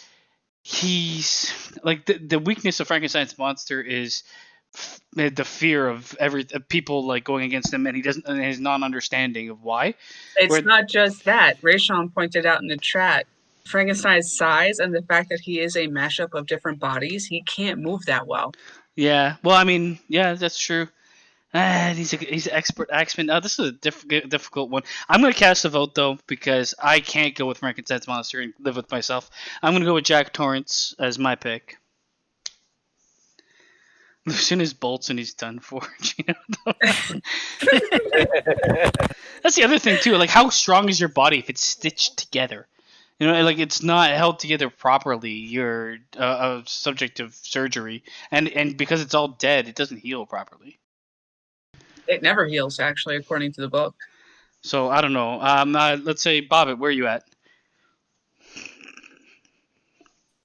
he's like the weakness of Frankenstein's monster is the fear of people like going against him, and he doesn't, and his non-understanding of why. It's Where- not just that. Rayshon pointed out in the chat, Frankenstein's size and the fact that he is a mashup of different bodies, he can't move that well. Yeah, well, I mean, yeah, that's true. He's an expert axeman. This is a difficult one. I'm gonna cast a vote though because I can't go with Frankenstein's monster and live with myself. I'm gonna go with Jack Torrance as my pick. As soon as bolts and he's done for. You know? That's the other thing too. Like, how strong is your body if it's stitched together? You know, like it's not held together properly. You're a subject of surgery, and because it's all dead, it doesn't heal properly. It never heals, actually, according to the book. So I don't know. Let's say Bobbit, where are you at?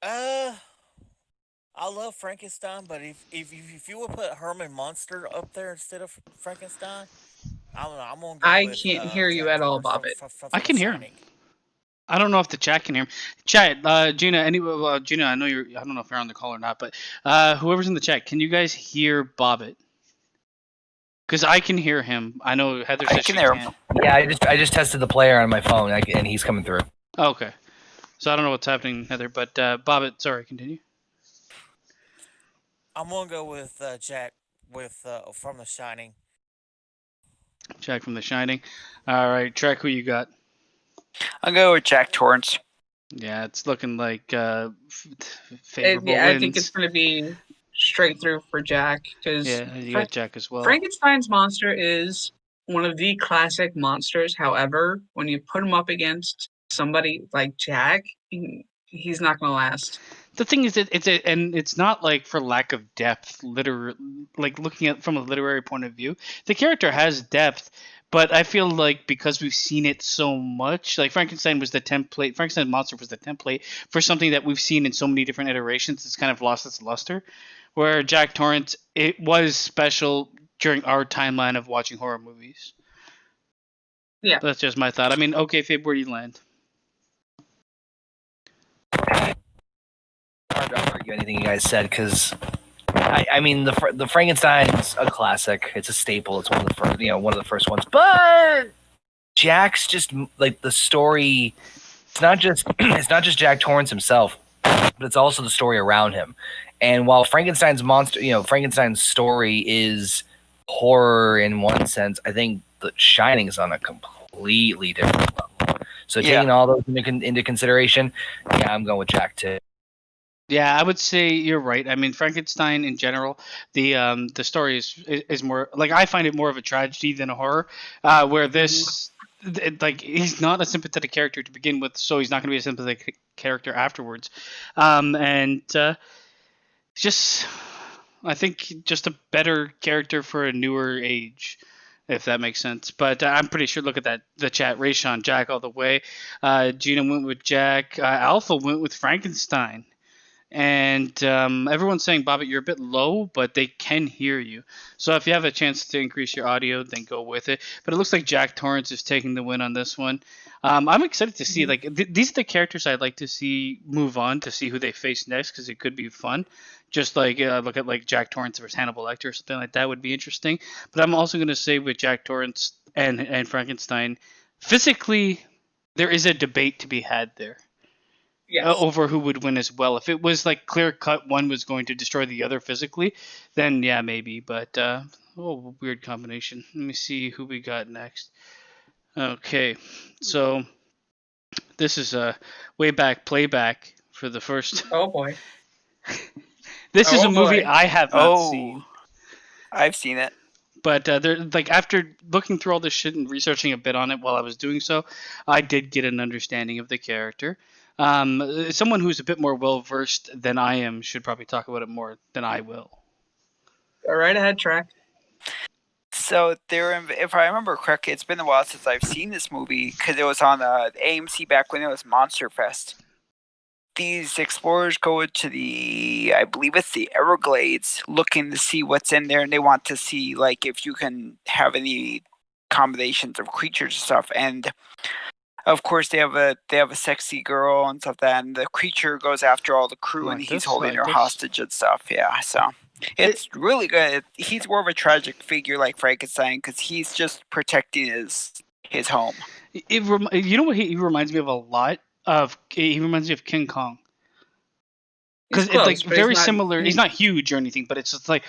I love Frankenstein, but if you would put Herman Munster up there instead of Frankenstein, I'm gonna go I with can't hear you Jack at all, Torrance Bobbit. from I The can hear him. Shining. I don't know if the chat can hear him. Chat, Gina, Gina, I know you're. I don't know if you're on the call or not, but whoever's in the chat, can you guys hear Bobbit? Because I can hear him. I know Heather says she can't. Yeah, I just tested the player on my phone, and he's coming through. Oh, okay. So I don't know what's happening, Heather, but Bobbit, sorry, continue. I'm gonna go with Jack from The Shining. Jack from The Shining. All right, Trek, who you got? I'll go with Jack Torrance. Yeah, it's looking like favorable wins. I think it's going to be straight through for Jack because you got Jack as well. Frankenstein's monster is one of the classic monsters. However, when you put him up against somebody like Jack, he's not going to last. The thing is, it's not like for lack of depth. Like looking at from a literary point of view, the character has depth. But I feel like because we've seen it so much, like Frankenstein was the template, Frankenstein's monster was the template for something that we've seen in so many different iterations, it's kind of lost its luster. Where Jack Torrance, it was special during our timeline of watching horror movies. Yeah. That's just my thought. I mean, okay, Fabe, where do you land? Hard to argue anything you guys said, because I mean, the Frankenstein's a classic. It's a staple. It's one of the first ones. But Jack's just like the story. It's not just Jack Torrance himself, but it's also the story around him. And while Frankenstein's story is horror in one sense, I think The Shining is on a completely different level. So taking all those into consideration, yeah, I'm going with Jack too. Yeah, I would say you're right. I mean, Frankenstein in general, the story is more like I find it more of a tragedy than a horror. Where this, like, he's not a sympathetic character to begin with, so he's not going to be a sympathetic character afterwards. Just I think just a better character for a newer age, if that makes sense. But I'm pretty sure. Look at the chat. Rayshawn, Jack all the way. Gina went with Jack. Alpha went with Frankenstein. And everyone's saying, Bobbit, you're a bit low, but they can hear you. So if you have a chance to increase your audio, then go with it. But it looks like Jack Torrance is taking the win on this one. I'm excited to see, like, these are the characters I'd like to see move on to see who they face next, because it could be fun. Just like look at like Jack Torrance versus Hannibal Lecter or something like that would be interesting. But I'm also going to say with Jack Torrance and Frankenstein, physically, there is a debate to be had there. Yes. Over who would win as well. If it was like clear cut, one was going to destroy the other physically, then yeah, maybe. But weird combination. Let me see who we got next. Okay, so this is a way back playback for the first. Oh boy. This is a movie I have not seen. I've seen it. But they're like, after looking through all this shit and researching a bit on it while I was doing so, I did get an understanding of the character. Someone who's a bit more well versed than I am should probably talk about it more than I will. Go right ahead, Trek. So if I remember correctly, it's been a while since I've seen this movie because it was on AMC back when it was Monster Fest. These explorers go to I believe it's the Everglades, looking to see what's in there, and they want to see like if you can have any combinations of creatures and stuff. And of course, they have a sexy girl and stuff. And the creature goes after all the crew, and he's holding her hostage and stuff. Yeah, so it's really good. He's more of a tragic figure like Frankenstein because he's just protecting his home. You know what he reminds me of a lot of? He reminds me of King Kong. Because it's like very similar. He's not huge or anything, but it's just like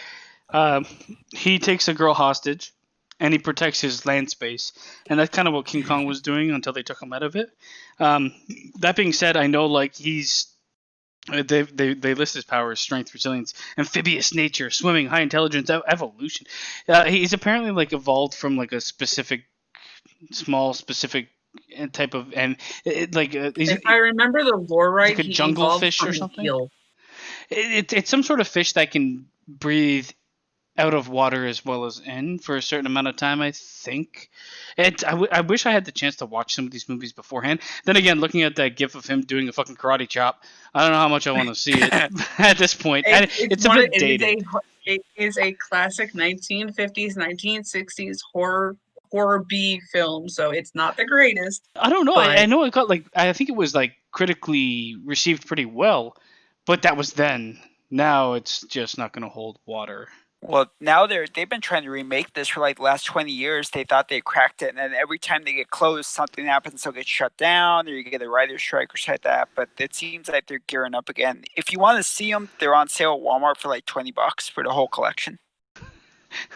he takes a girl hostage. And he protects his land space. And that's kind of what King Kong was doing until they took him out of it. That being said, I know like they list his powers: strength, resilience, amphibious nature, swimming, high intelligence, evolution. He's apparently like evolved from like a specific type of If I remember the lore right, like a he jungle evolved fish from or an something? eel. It's some sort of fish that can breathe out of water as well as in for a certain amount of time, I think. I wish I had the chance to watch some of these movies beforehand. Then again, looking at that gif of him doing a fucking karate chop, I don't know how much I want to see it at this point. It's a bit dated. It is a classic 1950s, 1960s horror B film, so it's not the greatest. I don't know. But I know it got I think it was critically received pretty well, but that was then. Now it's just not going to hold water. Well, now they've been trying to remake this for the last 20 years. They thought they cracked it, and then every time they get close, something happens. They'll get shut down, or you get a writer's strike or shit like that. But it seems like they're gearing up again. If you want to see them, they're on sale at Walmart for $20 for the whole collection.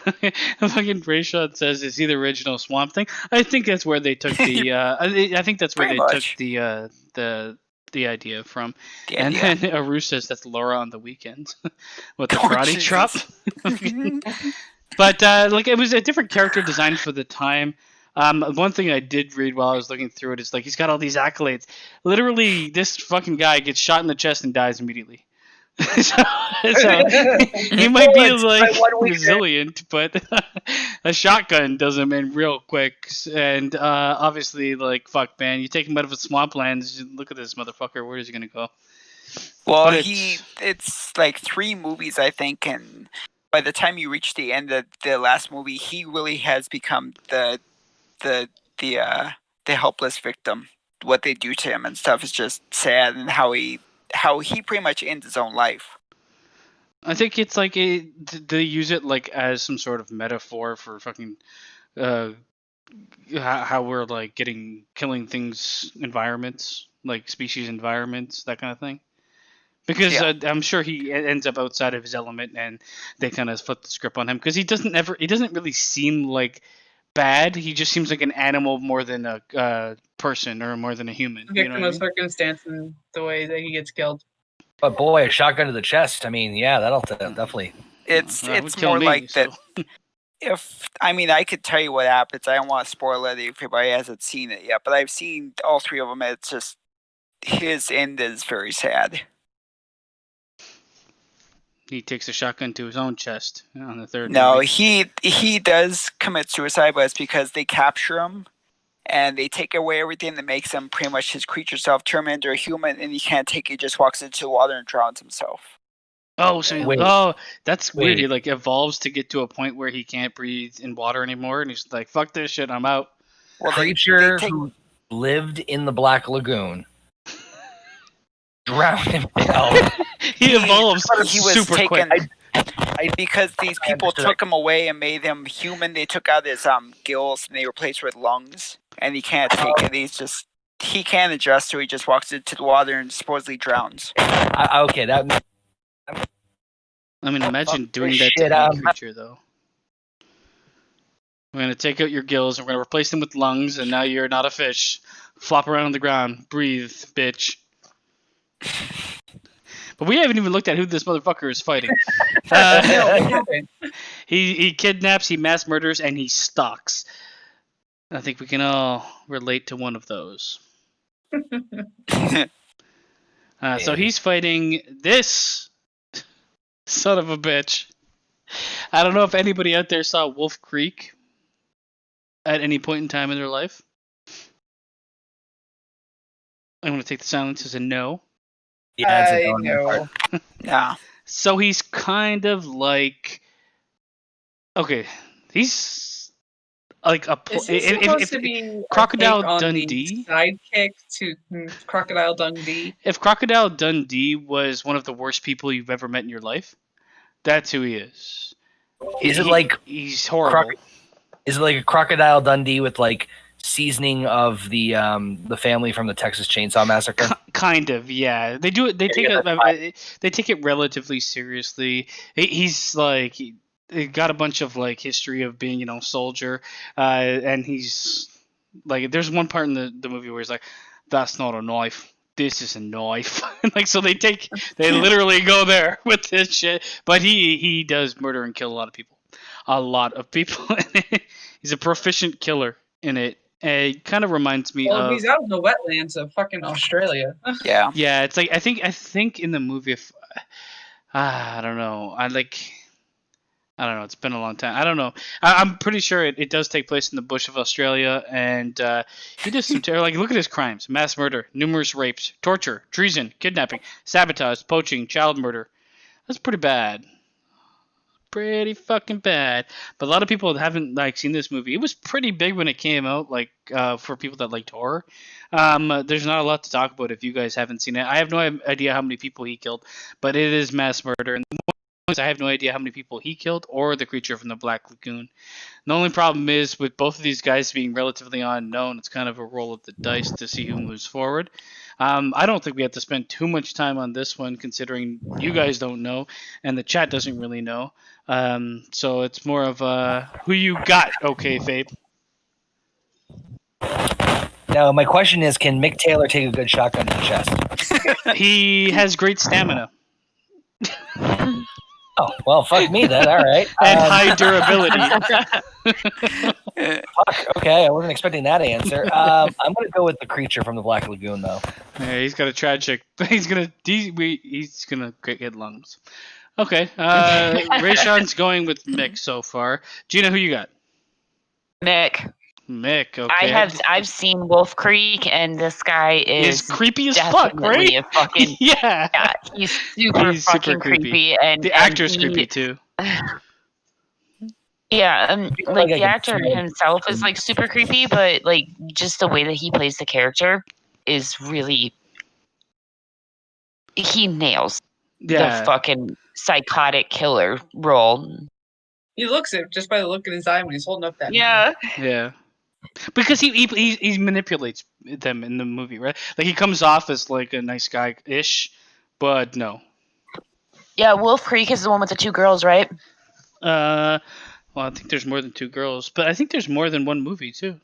Fucking Rayshot says, "Is he the original Swamp Thing?" I think that's where they took the. I think that's where Pretty they much. took the idea from. The And idea. then Aru says that's Laura on the weekends with the Oh, karate Jesus. chop. But it was a different character design for the time. One thing I did read while I was looking through it is he's got all these accolades. Literally, this fucking guy gets shot in the chest and dies immediately. so he might be resilient, but a shotgun does him in real quick. And obviously, fuck, man, you take him out of a swampland. Look at this motherfucker. Where is he gonna go? Well, But it's 3 movies, I think, and by the time you reach the end of the last movie, he really has become the helpless victim. What they do to him and stuff is just sad, and how he pretty much ends his own life. I think it's they use it as some sort of metaphor for fucking how we're killing things, environments, species environments, that kind of thing. Because Yeah. I'm sure he ends up outside of his element, and they kind of flip the script on him because he doesn't really seem bad. He just seems like an animal more than a person or more than a human. You know victim what I of mean? circumstance and the way that he gets killed. But boy, a shotgun to the chest. I mean, yeah, that'll definitely. It's That would it's kill more me, like so. that. I could tell you what happens. I don't want to spoil it if anybody hasn't seen it yet, but I've seen all 3 of them. It's just his end is very sad. He takes a shotgun to his own chest on the third No, movie. he does commit suicide, but it's because they capture him and they take away everything that makes him pretty much his creature self, turn him into a human, and he can't take it. He just walks into the water and drowns himself. Oh, so Wait. that's weird. He Wait. evolves to get to a point where he can't breathe in water anymore, and he's like, "Fuck this shit, I'm out." Well, Creature they take, who lived in the Black Lagoon drowned himself. He evolves he was super taken quick. because these people understood. took him away and made him human. They took out his gills and they replaced with lungs, and he can't take it. He can't adjust, so he just walks into the water and supposedly drowns. Okay, that. I mean, imagine Fuck doing this that to shit, any creature, though. We're gonna take out your gills, and we're gonna replace them with lungs, and now you're not a fish. Flop around on the ground, breathe, bitch. But we haven't even looked at who this motherfucker is fighting. He kidnaps, he mass murders, and he stalks. I think we can all relate to one of those. So he's fighting this son of a bitch. I don't know if anybody out there saw Wolf Creek at any point in time in their life. I'm going to take the silence as a no. Yeah, it's a I dominant know. part. Yeah. So he's kind of okay, he's like a Is he supposed to be a Crocodile take on Dundee? the sidekick to Crocodile Dundee? If Crocodile Dundee was one of the worst people you've ever met in your life, that's who he is. Is it like he's horrible? Is it like a Crocodile Dundee with seasoning of the family from the Texas Chainsaw Massacre? Kind of, yeah. They do it. They take it relatively seriously. He's he got a bunch of history of being soldier, and he's there's one part in the movie where he's like, "That's not a knife. This is a knife." So they literally go there with this shit. But he does murder and kill a lot of people. He's a proficient killer in it. It kind of reminds me Well, of. he's out in the wetlands of fucking Australia. Yeah. Yeah, it's like I think in the movie, if I don't know, I don't know. It's been a long time. I don't know. I'm pretty sure it does take place in the bush of Australia, and he does some like look at his crimes: mass murder, numerous rapes, torture, treason, kidnapping, sabotage, poaching, child murder. That's pretty bad. Pretty fucking bad. But a lot of people haven't seen this movie. It was pretty big when it came out, for people that liked horror. There's not a lot to talk about if you guys haven't seen it. I have no idea how many people he killed, but it is mass murder. And I have no idea how many people he killed or the creature from the Black Lagoon. The only problem is with both of these guys being relatively unknown, it's kind of a roll of the dice to see who moves forward. I don't think we have to spend too much time on this one, considering you guys don't know and the chat doesn't really know. So it's more of who you got, okay, Fabe? Now, my question is, can Mick Taylor take a good shotgun to the chest? He has great stamina. Oh, well, fuck me then. All right. And high durability. Fuck, okay, I wasn't expecting that answer. I'm going to go with the creature from the Black Lagoon, though. Yeah, he's got a tragic. He's gonna get lungs. Okay. Rayshawn's going with Mick so far. Gina, who you got? Mick. Mick. Okay. I've seen Wolf Creek, and this guy is creepy as fuck, right? A fucking, yeah. Yeah, he's super creepy, and the actor's creepy too. Yeah, like the actor himself is super creepy, but just the way that he plays the character is really, he nails the fucking psychotic killer role. He looks it just by the look in his eye when he's holding up that. Yeah. Yeah. Because he manipulates them in the movie, right? Like he comes off as like a nice guy-ish, but no. Yeah, Wolf Creek is the one with the two girls, right? Well, I think there's more than two girls, but I think there's more than one movie too.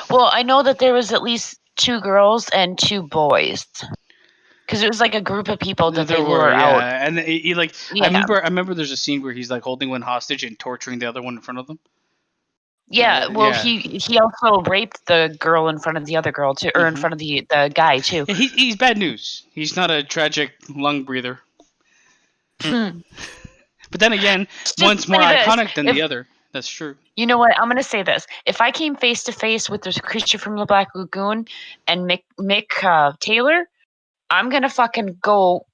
Well, I know that there was at least two girls and two boys, because it was like a group of people that they were out. And he I remember there's a scene where he's like holding one hostage and torturing the other one in front of them. Yeah, well, he also raped the girl in front of the other girl too, or in front of the guy too. Yeah, he's bad news. He's not a tragic lung breather. But then again, one's more iconic than the other. That's true. You know what? I'm gonna say this: if I came face to face with this creature from the Black Lagoon and Mick Taylor, I'm gonna fucking go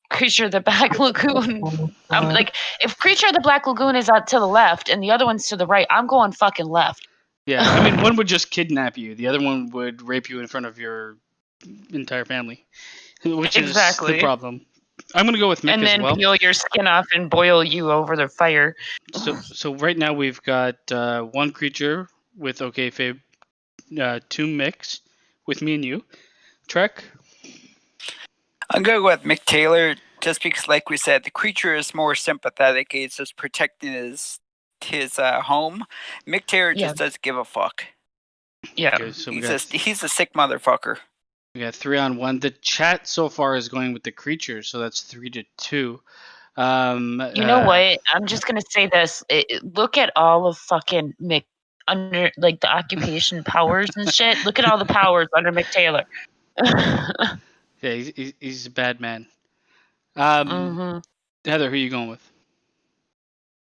Creature of the Black Lagoon. I'm like, if Creature of the Black Lagoon is out to the left and the other one's to the right, I'm going fucking left. Yeah, I mean, one would just kidnap you. The other one would rape you in front of your entire family, which is the problem. I'm gonna go with Mick and as well. And then peel your skin off and boil you over the fire. So right now we've got one creature with Fabe, two Micks with me and you. Trek? I'm going to go with Mick Taylor just because, like we said, the creature is more sympathetic. He's just protecting his home. Mick Taylor just doesn't give a fuck. Yeah. Okay, so he's a sick motherfucker. We got 3-on-1. The chat so far is going with the creature, so that's 3-2. You know what? I'm just going to say this. Look at all of fucking Mick under, like, the occupation powers and shit. Look at all the powers under Mick Taylor. Yeah, he's a bad man. Heather, who are you going with?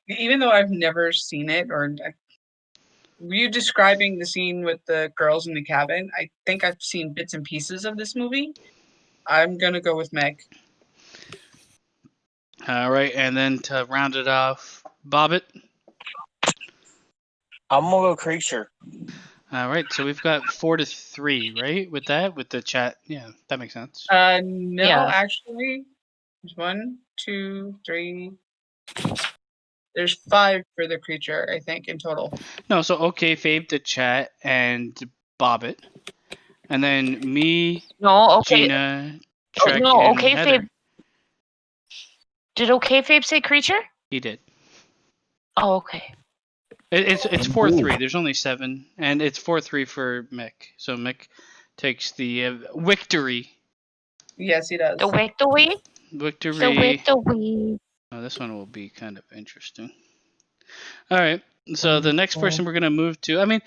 Even though I've never seen it, were you describing the scene with the girls in the cabin? I think I've seen bits and pieces of this movie. I'm going to go with Meg. All right, and then to round it off, Bobbit? I'm going to go Creature. All right, so we've got 4-3, right? With the chat. Yeah, that makes sense. No, actually. There's 1, 2, 3. There's 5 for the creature, I think, in total. No, so Fabe, the chat, and Bobbit. And then me, Gina, Trek, and Heather. Fabe. Did Fabe say creature? He did. Oh, okay. It's 4-3. There's only 7, and it's 4-3 for Mick. So Mick takes the victory. Yes, he does. The victory. Oh, this one will be kind of interesting. All right. So the next person we're gonna move to. I mean,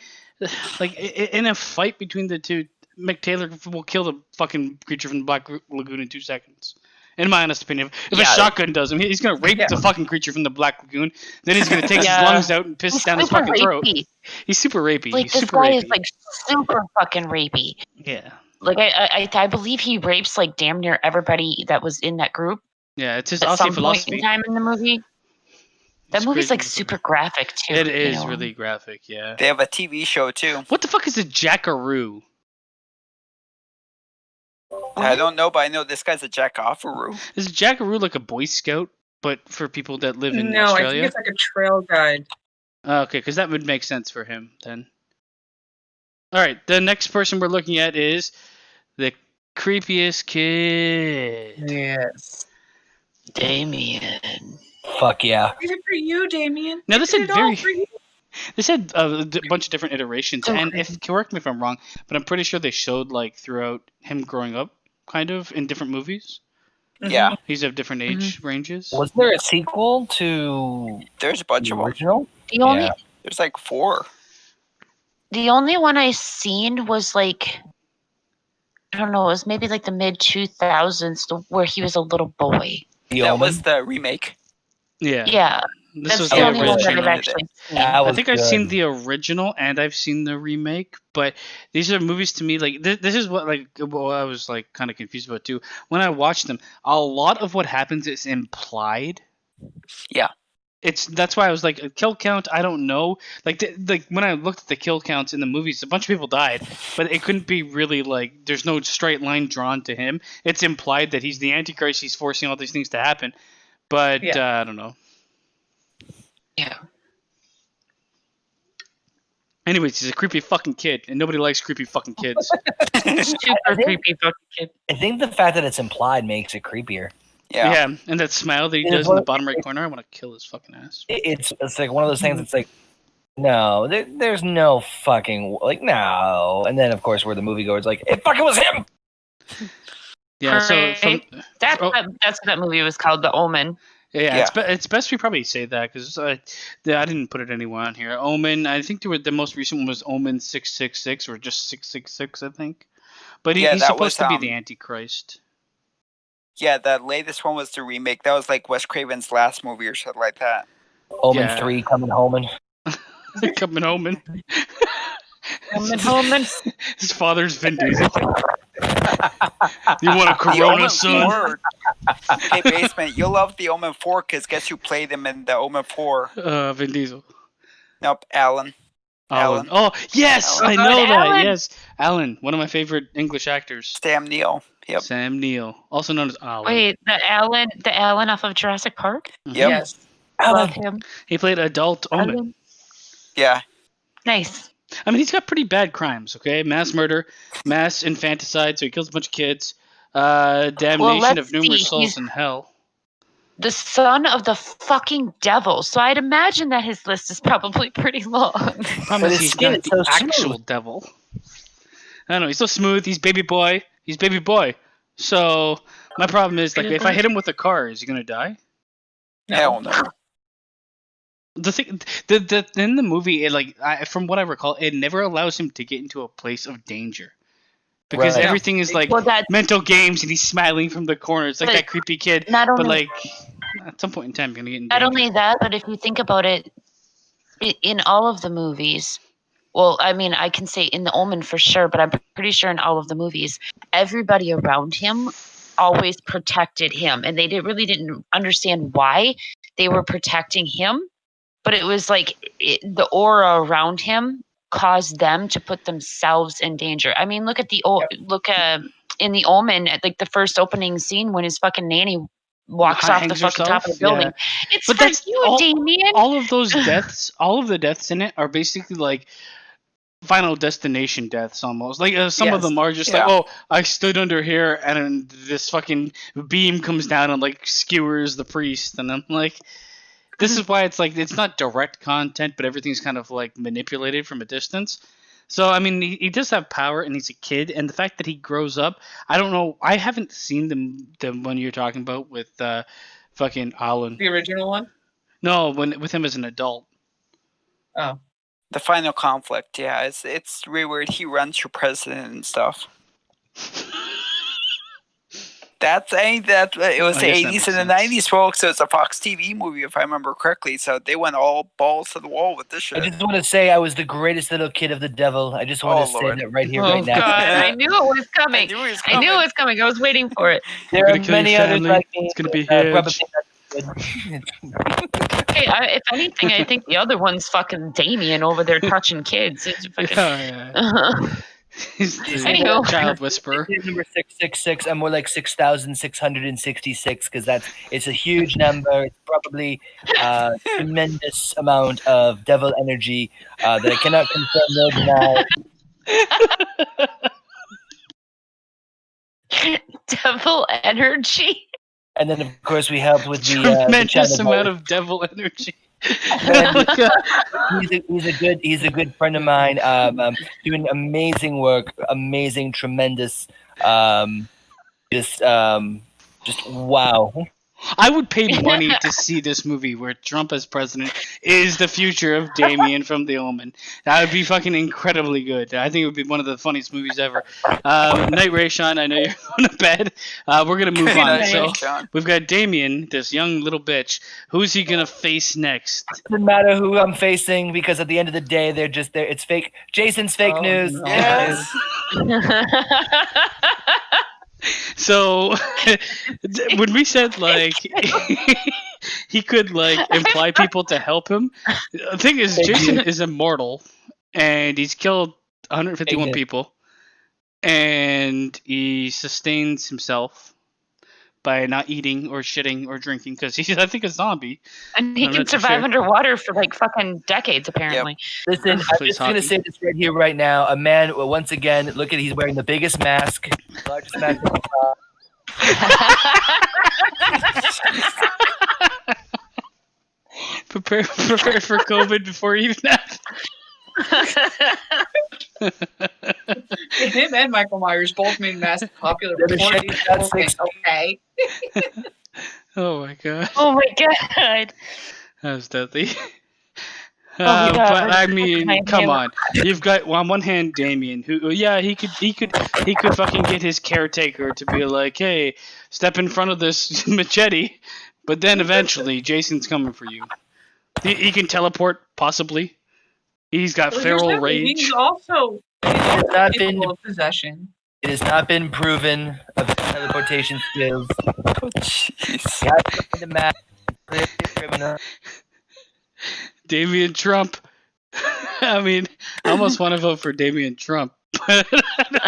like in a fight between the two, Mick Taylor will kill the fucking creature from the Black Lagoon in 2 seconds. In my honest opinion, if a shotgun does him, he's gonna rape the fucking creature from the Black Lagoon. Then he's gonna take his lungs out and piss He's down his super fucking throat. rapey. He's super rapey. Like He's this super guy rapey. is like super fucking rapey. Yeah. Like I believe he rapes like damn near everybody that was in that group Yeah, it's his at Aussie some point philosophy. in time in the movie. That It's movie's crazy like motherfucker. super graphic too. It you is know? really graphic, yeah. They have a TV show too. What the fuck is a jackaroo? I don't know, but I know this guy's a jack-offaroo. Is a jackaroo like a Boy Scout, but for people that live in No, I think Australia? it's like a trail guide. Okay, because that would make sense for him then. All right, the next person we're looking at is the creepiest kid. Yes. Damien. Fuck yeah. Is it for you, Damien? Now this Is had it all for you? this had a bunch of different iterations, So and creepy. if correct me if I'm wrong, but I'm pretty sure they showed like throughout him growing up, kind of in different movies. Yeah, He's of different age ranges. Was there a sequel to there's a bunch the of them. original? The only Yeah. There's like 4. the only one I seen was like I don't know, it was maybe like the mid 2000s where he was a little boy. The That Omen? was the remake. Yeah. Yeah, This that's was the the only one that original. I've actually seen. That I was think I've good. seen the original and I've seen the remake, but these are movies to me like this is what like what I was like kind of confused about too. When I watched them, a lot of what happens is implied. Yeah. That's why I was like a kill count. I don't know. Like when I looked at the kill counts in the movies, a bunch of people died, but it couldn't be really like there's no straight line drawn to him. It's implied that he's the Antichrist. He's forcing all these things to happen, but I don't know. Yeah. Anyways, he's a creepy fucking kid, and nobody likes creepy fucking kids. Super think- creepy fucking kid. I think the fact that it's implied makes it creepier. Yeah. And that smile that he It does is in the what- bottom right corner, I want to kill his fucking ass. It's like one of those things. It's like, no, there's no fucking like no. And then of course where the moviegoer's like, it fucking was him. Yeah, so from, That's oh. what that movie was called, The Omen. yeah. It's best we probably say that because I didn't put it anywhere on here. Omen, I think the most recent one was Omen 666 or just 666, I think. But Yeah, he's that supposed was, to be the Antichrist. Yeah, the latest one was the remake. That was like Wes Craven's last movie or something like that. Omen Yeah. 3 coming home. Coming Omen. Omen. His father's Vin Diesel. You want a The Corona, Omen son? 4. Hey, Basement, you'll love the Omen 4 because guess who played him in the Omen 4? Vin Diesel. Nope, Alan. Alan. Oh, yes! Alan. I know that, Alan. yes. Alan, one of my favorite English actors. Sam Neill. Yep. Sam Neill, also known as Alan. Wait, the Alan off of Jurassic Park? Mhm. Yep. Yes. Love him. He played adult Omen. Alan. Yeah. Nice. I mean, he's got pretty bad crimes, okay? Mass murder, mass infanticide, so he kills a bunch of kids, damnation let's of numerous see, souls he's- in hell. The son of the fucking devil. So I'd imagine that his list is probably pretty long. Problem But is his he's skin not is the so actual smooth. devil. I don't know, he's so smooth, he's baby boy. He's baby boy. So, my problem is, like, if I hit him with a car, is he gonna die? Hell no. The thing, in the movie, from what I recall, it never allows him to get into a place of danger. Because Right. everything is like Well, that's mental games, and he's smiling from the corner. It's like But that creepy kid. not But only like, at some point in time, you're gonna get in not danger. only that, but if you think about it, in all of the movies, well, I mean, I can say in The Omen for sure, but I'm pretty sure in all of the movies, everybody around him always protected him, and they didn't understand why they were protecting him, but it was like the aura around him caused them to put themselves in danger. I mean, look at in The Omen at like the first opening scene when his fucking nanny walks off the Hangs fucking top of the herself? building. Yeah. It's But for that's you, all- Damien. All of those deaths, all of the deaths in it are basically like Final Destination deaths almost. Like some of Yes. them are just Yeah. like, oh, I stood under here and this fucking beam comes down and like skewers the priest, and I'm like, this is why it's like it's not direct content, but everything's kind of like manipulated from a distance. So I mean, he does have power, and he's a kid, and the fact that he grows up, I don't know. I haven't seen the one you're talking about with fucking Alan. The original one? No, with him as an adult. Oh. The final conflict, yeah, it's really weird. He runs for president and stuff. It was I the guess that 80s makes and the sense. 90s, folks. So it's a Fox TV movie, if I remember correctly. So they went all balls to the wall with this I shit. just want to say I was the greatest little kid of the devil. I just want Oh, to say Lord. that right here, Oh right now. God, I knew it was I coming. knew it was I knew it coming. was coming. I was waiting for it. There You're are gonna kill your many others family. like me. It's gonna be probably huge. not good. Hey, if anything, I think the other one's fucking Damien over there touching kids. It's fucking. Yeah. He's the Anywho. child whisperer. This is number 666. I'm more like 6,666 because it's a huge number. It's probably a tremendous amount of devil energy that I cannot confirm nor deny. Devil energy. And then, of course, we helped with the Tremendous China amount Boy. of devil energy. He's a good friend of mine. Doing amazing work, amazing, tremendous. Just wow. I would pay money to see this movie where Trump as president is the future of Damien from The Omen. That would be fucking incredibly good. I think it would be one of the funniest movies ever. Night Ray, Sean, I know you're going to bed. We're going to move Good on. night, So Sean. we've got Damien, this young little bitch. Who's he going to face next? Doesn't matter who I'm facing because at the end of the day, they're just there. It's fake. Jason's fake Oh, news. no. Yes. So when we said like he could like imply people to help him, the thing is Jason is immortal and he's killed 151 people and he sustains himself by not eating or shitting or drinking because he's I think a zombie. And he I'm can not too survive sure. underwater for like fucking decades, apparently. Listen, I'm Plays just gonna hockey. say this right here, right now. A man, once again, look at he's wearing the biggest mask, largest mask. Prepare for COVID before you even have. Him and Michael Myers both made masks popular They're the before shit these that's people think, okay. Oh my god, Oh my god. that was deadly. my God, But I we're mean, fucking come hammer. on. You've got on one hand Damien, who he could fucking get his caretaker to be like, hey, step in front of this machete, but then eventually Jason's coming for you. He can teleport possibly. He's got Well, feral here's the thing, rage. He's also not been- capable of possession. It has not been proven of his teleportation skills. Jeez. He has to find a mask. Clearly a criminal. Damien Trump. I mean, I almost want to vote for Damien Trump. But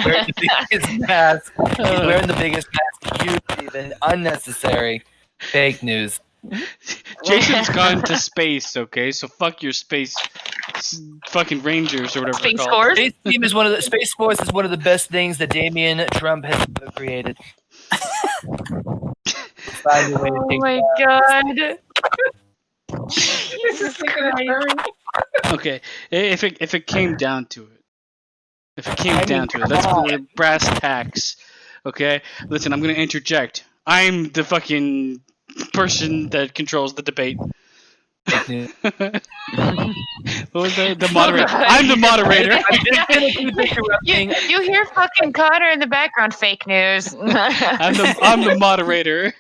Wearing the biggest mask. He's wearing the biggest mask. Huge, even unnecessary. Fake news. Jason's gone to space, okay? So fuck your space fucking Rangers or whatever Space they're called. Force. Space Team is Space Force is one of the best things that Damien Trump has created. Find a way to Oh take my that. god. This is taking a turn. Okay, if it came down to it, let's come put the brass tacks. Okay, listen, I'm gonna interject. I'm the fucking person that controls the debate. Fake news. What was the moderator? I'm the moderator. I'm just gonna keep interrupting. You hear fucking Connor in the background, fake news. I'm the moderator.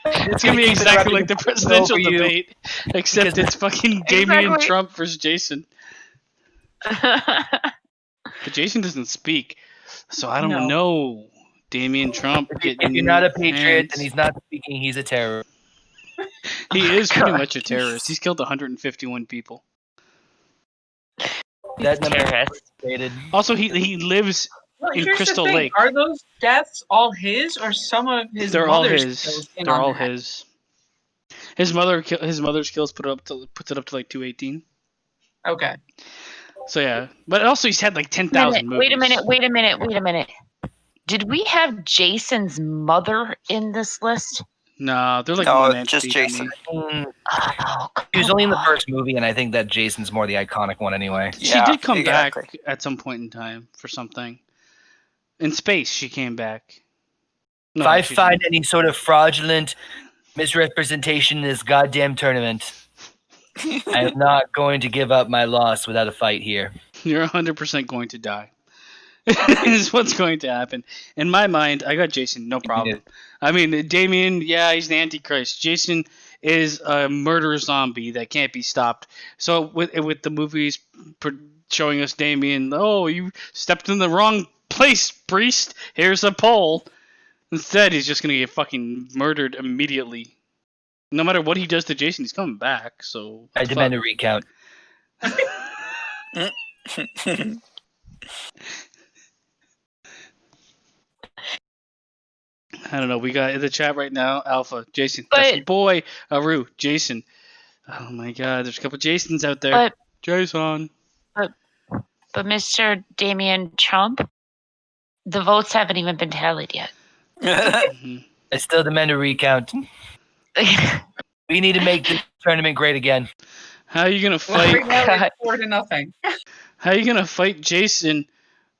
It's gonna be exactly like the presidential over you. debate, except Because- it's fucking Damien Exactly. Trump versus Jason. But Jason doesn't speak, so I don't No. know. Damien Trump. If you're not a patriot, hands. then he's not speaking. He's a terrorist. He is pretty God. much a terrorist. He's killed 151 people. That number is Terrorist. stated. Also, he lives. Well, In here's Crystal the thing. Lake. Are those deaths all his or some of his They're all mother's his. kills in They're on all that? his. His mother's kills puts it up to like 218. Okay. So yeah, but also he's had like 10,000 movies. Wait a minute. Did we have Jason's mother in this list? No, they're like No, one just entity to Jason. me. Oh, He was only in the come first movie, and I think that Jason's more the iconic one anyway. She Yeah, did come exactly. back at some point in time for something. In space, she came back. No, If I she find didn't. any sort of fraudulent misrepresentation in this goddamn tournament, I am not going to give up my loss without a fight here. You're 100% going to die. Is what's going to happen. In my mind, I got Jason, no problem. I mean, Damien, yeah, he's the Antichrist. Jason is a murder zombie that can't be stopped. So with the movies showing us Damien, oh, you stepped in the wrong place, priest. Here's a pole. Instead, he's just gonna get fucking murdered immediately. No matter what he does to Jason, he's coming back. So I demand a recount. I don't know. We got in the chat right now. Alpha, Jason, that's your boy. Aru, Jason. Oh my God, there's a couple Jasons out there. Jason. But Mr. Damien Trump, the votes haven't even been tallied yet. I still demand a recount. We need to make this tournament great again. How are you gonna fight? Right now it's 4-0. How are you gonna fight Jason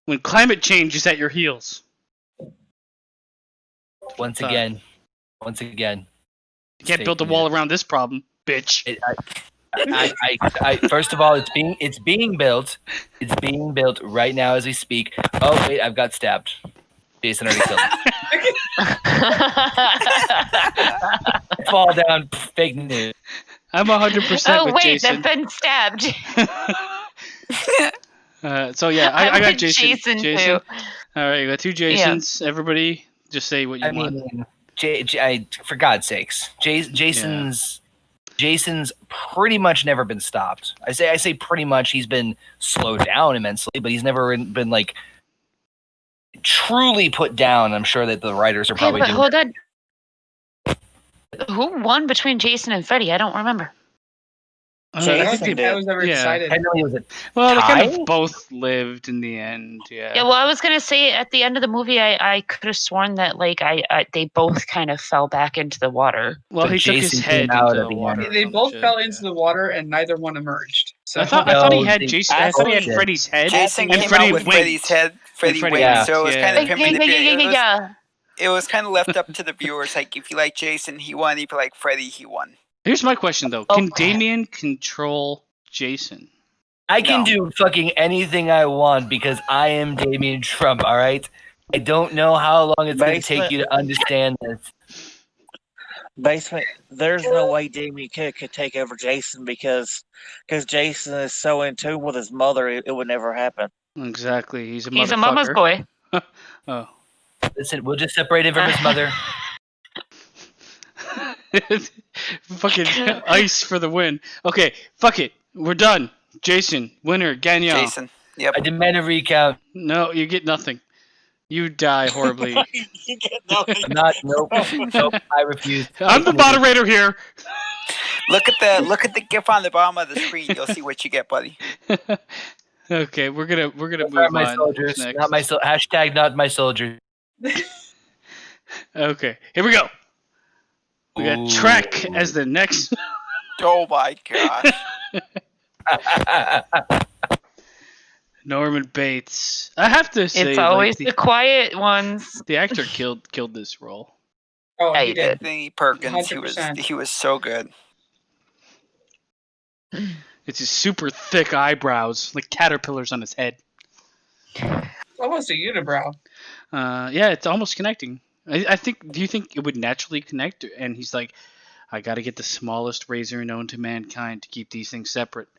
when climate change is at your heels? Once again. You can't build a wall around this problem, bitch. First of all, it's being built. It's being built right now as we speak. Oh wait, I've got stabbed. Jason already killed me. Fall down, fake news. I'm 100% with Jason. They've been stabbed. So yeah, I got Jason. Jason too. All right, you got two Jasons. Yeah. Everybody, just say what you want. Mean, for God's sakes, Jason's pretty much never been stopped. I say pretty much. He's been slowed down immensely, but he's never been like truly put down. I'm sure that the writers are probably doing. Hold on. Who won between Jason and Freddy? I don't remember. I don't think I was ever excited. I know he was a well, they tie? kind of both lived in the end. Yeah. Yeah. Well, I was gonna say at the end of the movie, I could have sworn that like they both kind of fell back into the water. Well, But he took his Jason head came out into of the the water. water. They both fell into the water, and neither one emerged. So I thought he had No, Jason. I thought he had Freddy's head. Jason and came Freddy out with winked. Freddy's head. Freddy Freddy winked, winked, so it was kind of him manipulating. Yeah. It was kind of left up to the viewers. Like, if you like Jason, he won. If you like Freddy, he won. Here's my question though: Can Damien control Jason? I can do fucking anything I want because I am Damien Trump, all right? I don't know how long it's going to take you to understand this. Basement, there's no way Damien could take over Jason because Jason is so in tune with his mother, it would never happen. Exactly. He's a mama's boy. Oh. Listen, we'll just separate him from his mother. Fucking ice for the win. Okay, fuck it. We're done. Jason, winner, Gagnon. Jason. Yep. I demand a recount. No, you get nothing. You die horribly. You get nothing. Nope, I refuse. I'm the moderator here. Look at the GIF on the bottom of the screen. You'll see what you get, buddy. Okay, we're gonna move Not my on. soldiers. Next. Not my hashtag. Not my soldiers. Okay, here we go. We got Trek as the next. Oh my gosh. Norman Bates. I have to say, It's always the quiet ones. The actor killed this role. Oh, Yeah, he you did. Anthony Perkins. 100%. He was so good. It's his super thick eyebrows, like caterpillars on his head. Almost a unibrow. Yeah, it's almost connecting. I think. Do you think it would naturally connect? And he's like, I got to get the smallest razor known to mankind to keep these things separate.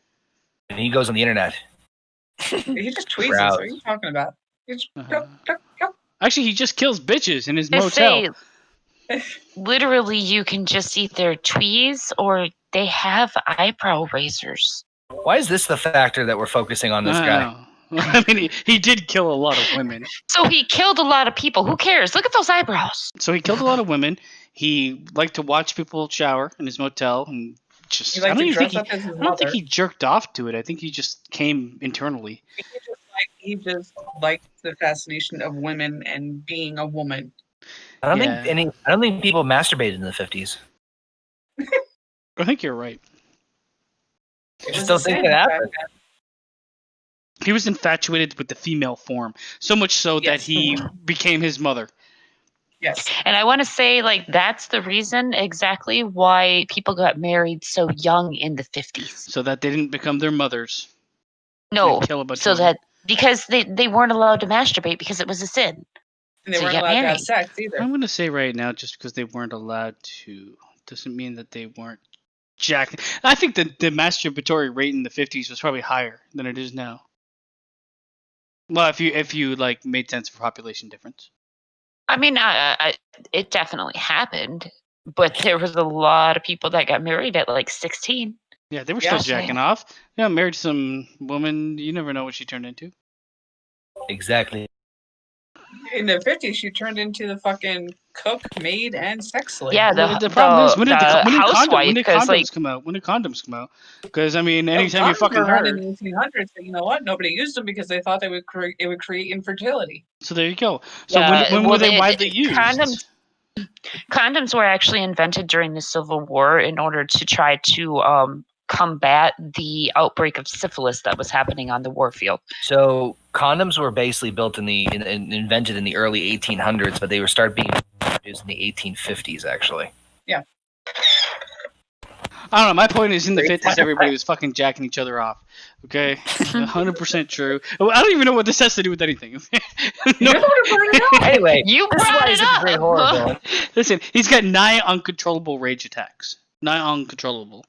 And he goes on the internet. He just tweets us. Proud. What are you talking about? He just, Actually, he just kills bitches in his They motel. say, literally, you can just either tweeze or they have eyebrow razors. Why is this the factor that we're focusing on this I guy? know. I mean, he did kill a lot of women. So he killed a lot of people. Who cares? Look at those eyebrows. So he killed a lot of women. He liked to watch people shower in his motel and just. He liked to dress up as his I don't think mother. he jerked off to it. I think he just came internally. He just liked the fascination of women and being a woman. I don't Yeah. think people masturbated in the 50s. I think you're right. It Just was don't the think same it back happened. then. He was infatuated with the female form, so much so that Yes. he became his mother. Yes. And I want to say, like, that's the reason exactly why people got married so young in the 50s. So that they didn't become their mothers. No, And kill a bunch so of women. that because they weren't allowed to masturbate because it was a sin. And they So weren't you get allowed to have married. sex either. I'm gonna say right now, just because they weren't allowed to, doesn't mean that they weren't jacking. I think the masturbatory rate in the 50s was probably higher than it is now. Well, if you like made sense for population difference. I mean, it definitely happened, but there was a lot of people that got married at like 16. Yeah, they were Yeah. still jacking off. Yeah, married some woman. You never know what she turned into. Exactly. In the 50s, she turned into the fucking cook, maid, and sex slave. Yeah, Well, the problem is when did housewife, because like condoms come out? When did condoms come out? Because I mean, Well, anytime you condoms fucking were around in heard. the 1800s, but you know what? Nobody used them because they thought they would it would create infertility. So there you go. So Yeah, when well, were they they- widely used? condoms were actually invented during the Civil War in order to try to combat the outbreak of syphilis that was happening on the warfield. So condoms were basically built invented in the early 1800s, but they were started being introduced in the 1850s, actually. Yeah. I don't know. My point is, in the 50s, everybody was fucking jacking each other off. Okay, 100% true. Well, I don't even know what this has to do with anything. You're the one who brought it up. Anyway, You this is brought why it he's such a great up. horror villain. Listen, he's got nigh uncontrollable rage attacks. Nigh uncontrollable.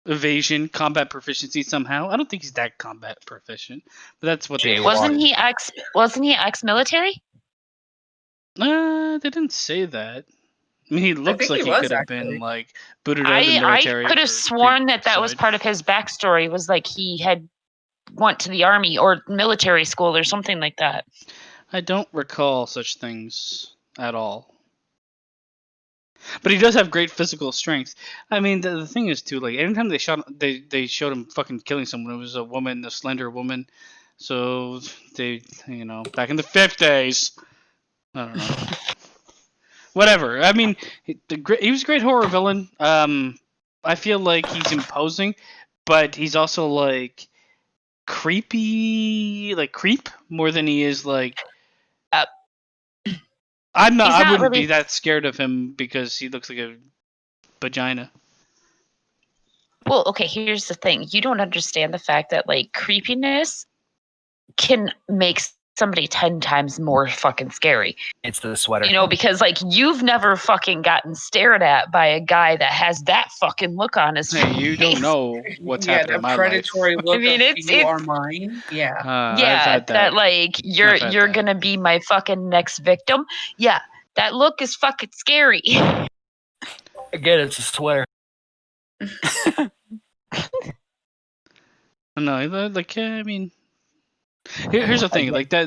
Evasion, combat proficiency somehow. I don't think he's that combat proficient, but that's what they Jaywalking. Wasn't he ex-military? They didn't say that. I mean, he looks think like he he was, could have actually. been like booted out of the I military. could have for sworn that was suicide. part of his backstory. Was like he had went to the army or military school or something like that. I don't recall such things at all. But he does have great physical strength. I mean, the thing is too, like anytime they showed him fucking killing someone, it was a woman, a slender woman. So they, back in the 50s, I don't know. Whatever. I mean, he was a great horror villain. I feel like he's imposing, but he's also like creepy, like creep more than he is like. I wouldn't be that scared of him because he looks like a vagina. Well, okay, here's the thing. You don't understand the fact that like creepiness can make somebody 10 times more fucking scary. It's the sweater. Because like you've never fucking gotten stared at by a guy that has that fucking look on his face. Hey, you don't know what's happening in my predatory life. look. I mean, of it's- you are mine. Yeah. I've Yeah, had that like I've you're had that. gonna be my fucking next victim. Yeah, that look is fucking scary. Again, it's a sweater. No, like I mean, here's the thing. Like the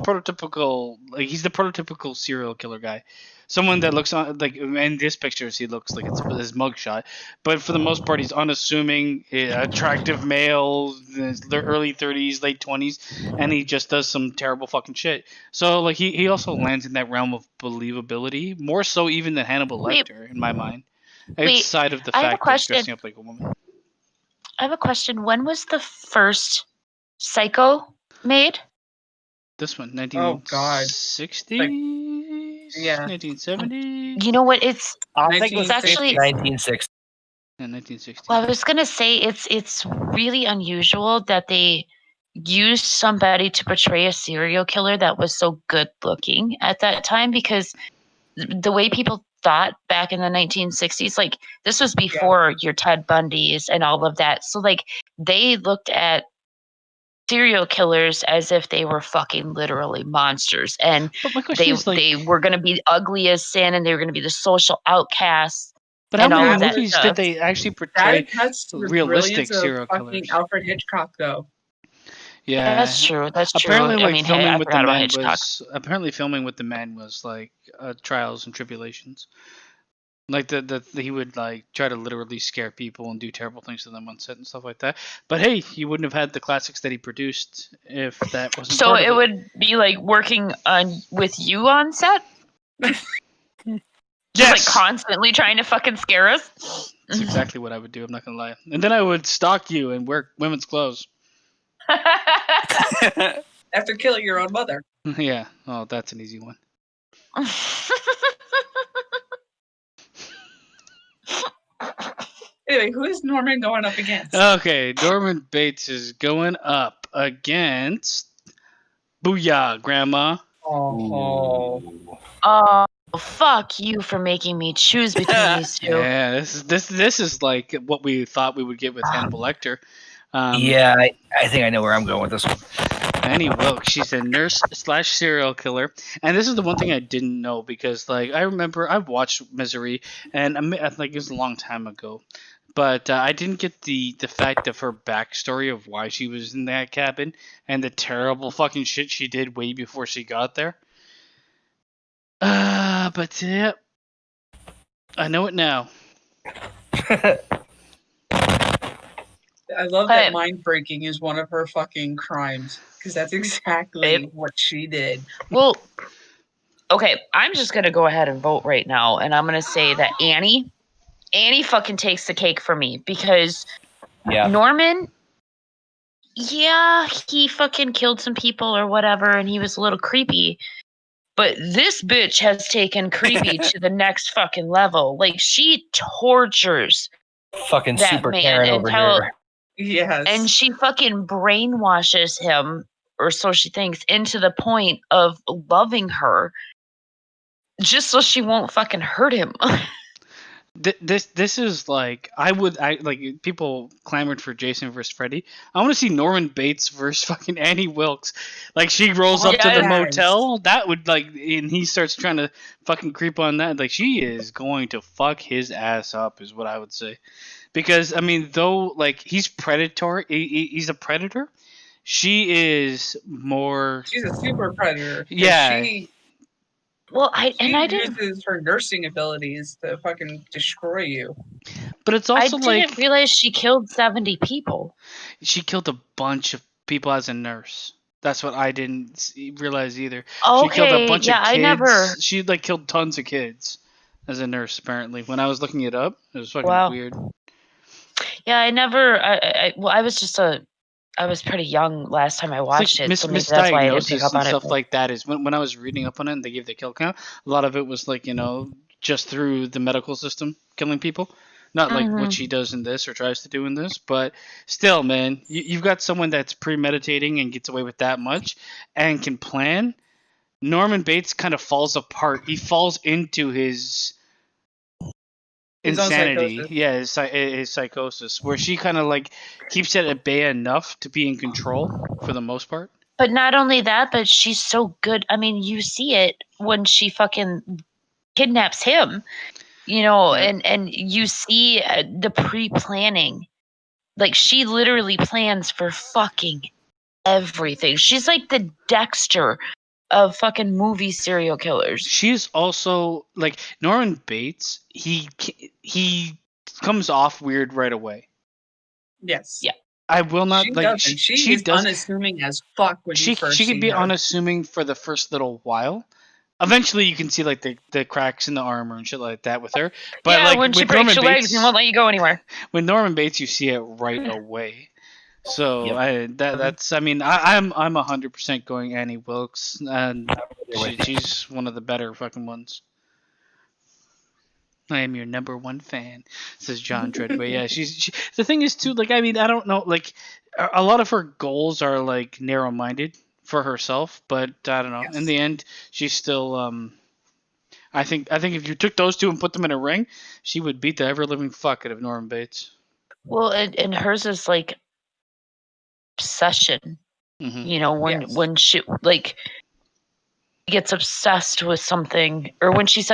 prototypical, like he's the prototypical serial killer guy. Someone that looks on, like in this pictures, he looks like it's his mugshot. But for the most part, he's unassuming, attractive male, in his early 30s, late 20s, and he just does some terrible fucking shit. So like he also lands in that realm of believability, more so even than Hannibal Lecter, in my mind. Outside of the I have a fact that he's question. dressing up like a woman. I have a question. When was the first Psycho made? This one, Oh, God. 1960s? Yeah. 1970s? You know what? It's I think it's actually 1960. Yeah, 1960s. well, I was gonna say it's really unusual that they used somebody to portray a serial killer that was so good looking at that time, because the way people thought back in the 1960s, like this was before your Ted Bundys and all of that. So like they looked at serial killers as if they were fucking literally monsters, and But my question is, like, they were going to be ugly as sin, and they were going to be the social outcasts. but how and all many of that movies stuff. did they actually That portray attests to the realistic brilliance of serial fucking killers? Alfred Hitchcock, though. Yeah, That's true. That's true. Apparently, I like mean, hey, filming I with the forgot about man Hitchcock. was like trials and tribulations. Like he would like try to literally scare people and do terrible things to them on set and stuff like that. But hey, you wouldn't have had the classics that he produced if that wasn't. So part of it would be like working on with you on set, just like constantly trying to fucking scare us. That's exactly what I would do. I'm not gonna lie. And then I would stalk you and wear women's clothes. After killing your own mother. Yeah. Oh, that's an easy one. Anyway, who is Norman going up against? Okay, Norman Bates is going up against Booyah, Grandma. Oh. Oh, fuck you for making me choose between these two. Yeah, this is like what we thought we would get with Hannibal Lecter. Yeah, I think I know where I'm going with this one. Annie Wilkes, she's a nurse / serial killer, and this is the one thing I didn't know because, like, I remember I've watched Misery, and like it was a long time ago, but I didn't get the fact of her backstory of why she was in that cabin and the terrible fucking shit she did way before she got there. But yeah, I know it now. I love that mind breaking is one of her fucking crimes because that's exactly what she did. Well, okay, I'm just gonna go ahead and vote right now, and I'm gonna say that Annie fucking takes the cake for me because Norman, yeah, he fucking killed some people or whatever, and he was a little creepy. But this bitch has taken creepy to the next fucking level. Like, she tortures fucking that super man Karen over here. Yes. And she fucking brainwashes him, or so she thinks, into the point of loving her just so she won't fucking hurt him. This is like I like people clamored for Jason versus Freddy. I want to see Norman Bates versus fucking Annie Wilkes. Like she rolls up to the motel, that would like, and he starts trying to fucking creep on that. Like she is going to fuck his ass up, is what I would say. Because I mean, though, like he's predatory, he's a predator. She is more. She's a super predator. Yeah. She didn't uses her nursing abilities to fucking destroy you. But it's also I didn't realize she killed 70 people. She killed a bunch of people as a nurse. That's what I didn't realize either. Okay, she killed a bunch of kids. I She like killed tons of kids as a nurse. Apparently, when I was looking it up, it was fucking weird. Yeah, I was pretty young last time I watched it, so maybe that's why I didn't pick up on it. Stuff like that is when I was reading up on it and they gave the kill count, a lot of it was like, just through the medical system killing people. Not like what she does in this or tries to do in this, but still, man, you've got someone that's premeditating and gets away with that much and can plan. Norman Bates kind of falls apart. He falls into his insanity, his psychosis, where she kind of like keeps it at bay enough to be in control for the most part. But not only that, but she's so good. I mean, you see it when she fucking kidnaps him, and you see the pre-planning. Like, she literally plans for fucking everything. She's like the Dexter of fucking movie serial killers. She's also like Norman Bates. He comes off weird right away. Yes. Yeah. I will not she is unassuming as fuck when you first she see can be her. unassuming for the first little while. Eventually, you can see like the cracks in the armor and shit like that with her. But yeah, like when she breaks your legs and won't let you go anywhere. With Norman Bates, you see it right away. So I'm 100% going Annie Wilkes, and she's one of the better fucking ones. I am your number one fan, says John Treadway. Yeah, she the thing is too, like, I mean, I don't know, like, a lot of her goals are like narrow-minded for herself, but I don't know. Yes. In the end, she's still. I think if you took those two and put them in a ring, she would beat the ever living fuck out of Norman Bates. Well, and hers is like obsession. Mm-hmm. When she like gets obsessed with something, or when she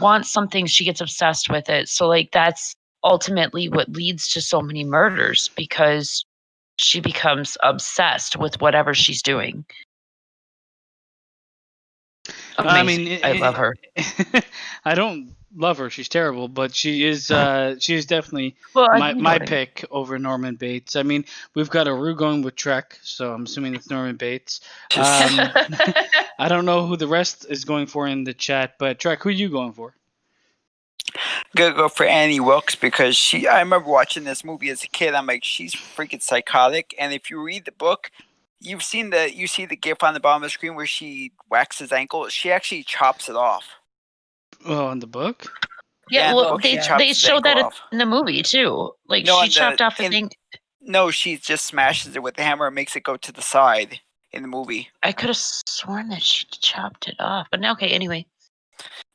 wants something, she gets obsessed with it. So like that's ultimately what leads to so many murders, because she becomes obsessed with whatever she's doing. Amazing. I love her. I don't love her. She's terrible, but she is definitely my pick over Norman Bates. I mean, we've got a Rue going with Trek, so I'm assuming it's Norman Bates. I don't know who the rest is going for in the chat, but Trek, who are you going for? I'm gonna go for Annie Wilkes because I remember watching this movie as a kid. I'm like, she's freaking psychotic, and if you read the book, you see the gif on the bottom of the screen where she whacks his ankle. She actually chops it off. Oh, in the book? Yeah, Yeah, in the well, book, she they chops his showed that ankle off. in the movie too. Like No, she in the- chopped off the in- thing. No, she just smashes it with the hammer and makes it go to the side in the movie. I could have sworn that she chopped it off, but no, okay. Anyway,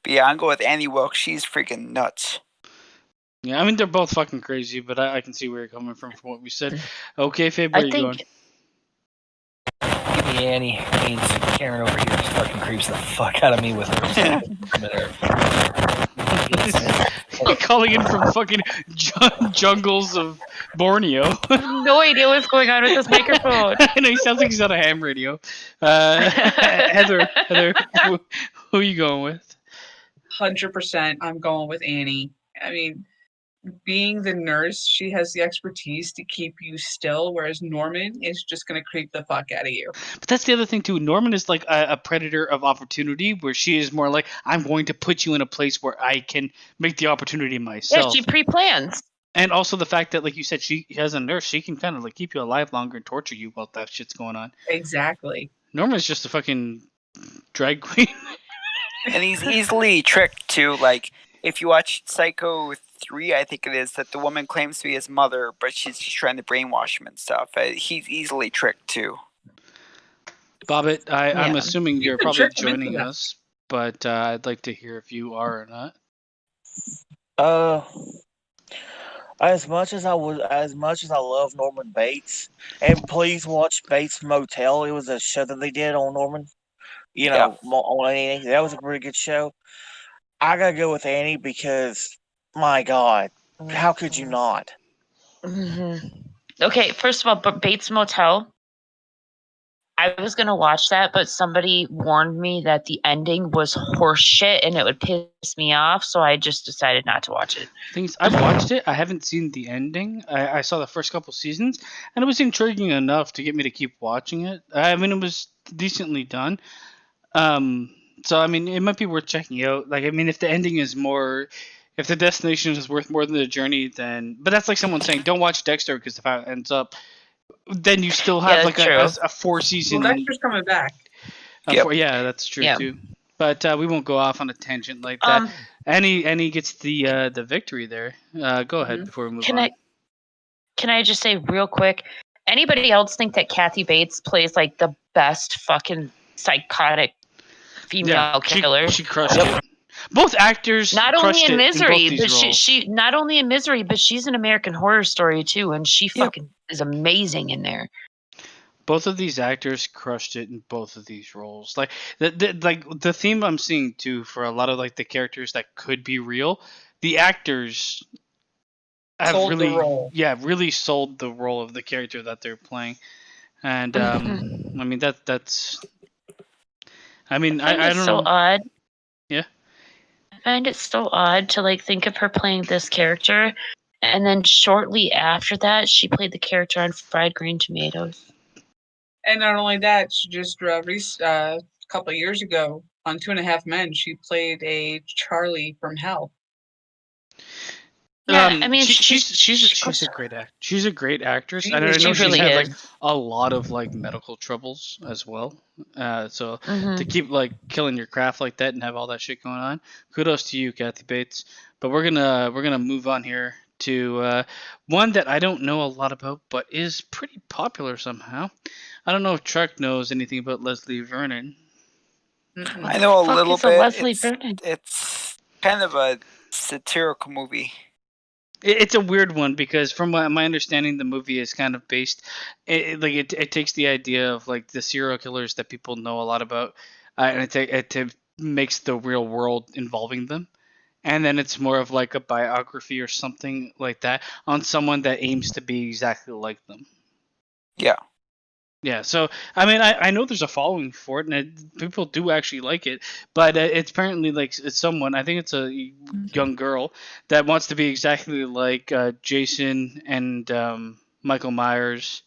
But yeah, I'm going with Annie Wilkes. She's freaking nuts. Yeah, I mean, they're both fucking crazy, but I can see where you're coming from what we said. Okay, Fabe, where I you going? think Give me Annie. Means Karen over here just fucking creeps the fuck out of me with her. Calling in from fucking jungles of Borneo. I have no idea what's going on with this microphone. I know, he sounds like he's on a ham radio. Heather, who are you going with? 100%, I'm going with Annie. I mean, being the nurse, she has the expertise to keep you still, whereas Norman is just going to creep the fuck out of you. But that's the other thing too. Norman is like a predator of opportunity, where she is more like, I'm going to put you in a place where I can make the opportunity Yeah, myself. she pre-plans. And also the fact that, like you said, she as a nurse, she can kind of like keep you alive longer and torture you while that shit's going on. Exactly. Norman's just a fucking drag queen. And he's easily tricked too. Like, if you watch Psycho 3, I think it is, that the woman claims to be his mother, but she's just trying to brainwash him and stuff. He's easily tricked too. Bobbit, I'm Yeah. assuming you're can probably trick him into joining that. us, but I'd like to hear if you are or not. As much as I love Norman Bates, and please watch Bates Motel. It was a show that they did on Norman. You know, on Annie. That was a pretty good show. I gotta go with Annie because, my God, how could you not? Okay, first of all, but Bates Motel. I was gonna watch that, but somebody warned me that the ending was horseshit and it would piss me off, so I just decided not to watch it. Things I've watched it. I haven't seen the ending. I saw the first couple seasons, and it was intriguing enough to get me to keep watching it. I mean, it was decently done. So I mean, it might be worth checking out. Like, I mean, if the ending is more, if the destination is worth more than the journey, then. But that's like someone saying, "Don't watch Dexter," because if it ends up, then you still have Yeah, like that's a 4-season. Well, Dexter's coming back. Yeah, that's true Yeah. too. But we won't go off on a tangent like that. Annie gets the victory there. Go ahead before we move on. Can I just say real quick? Anybody else think that Kathy Bates plays like the best fucking psychotic female killer? She crushed it. Both actors Not crushed only in it Misery, in both but these roles. she not only in Misery, but she's an American Horror Story too, and she fucking is amazing in there. Both of these actors crushed it in both of these roles. Like the theme I'm seeing too for a lot of like the characters that could be real, the actors have Sold the really role. really sold the role of the character that they're playing. And I mean that's I mean I don't so know. odd. Yeah. I find it so odd to like think of her playing this character, and then shortly after that, she played the character on Fried Green Tomatoes. And not only that, she just a couple of years ago on 2.5 Men, she played a Charlie from Hell. Yeah, I mean, she's a great act. She's a great actress. She I know is. she's She really had like is. a lot of like medical troubles as well. So Mhm. to keep like killing your craft like that and have all that shit going on, kudos to you, Kathy Bates. But we're gonna move on here to one that I don't know a lot about, but is pretty popular somehow. I don't know if Truck knows anything about Leslie Vernon. Mm-mm. I know a Fuck little is a bit. Leslie Vernon? It's kind of a satirical movie. It's a weird one because from my understanding, the movie is kind of based. It takes the idea of like the serial killers that people know a lot about, and it makes the real world involving them, and then it's more of like a biography or something like that on someone that aims to be exactly like them. Yeah. Yeah, so I mean, I know there's a following for it, and people do actually like it, but it's apparently like it's someone. I think it's a young girl that wants to be exactly like Jason and Michael Myers,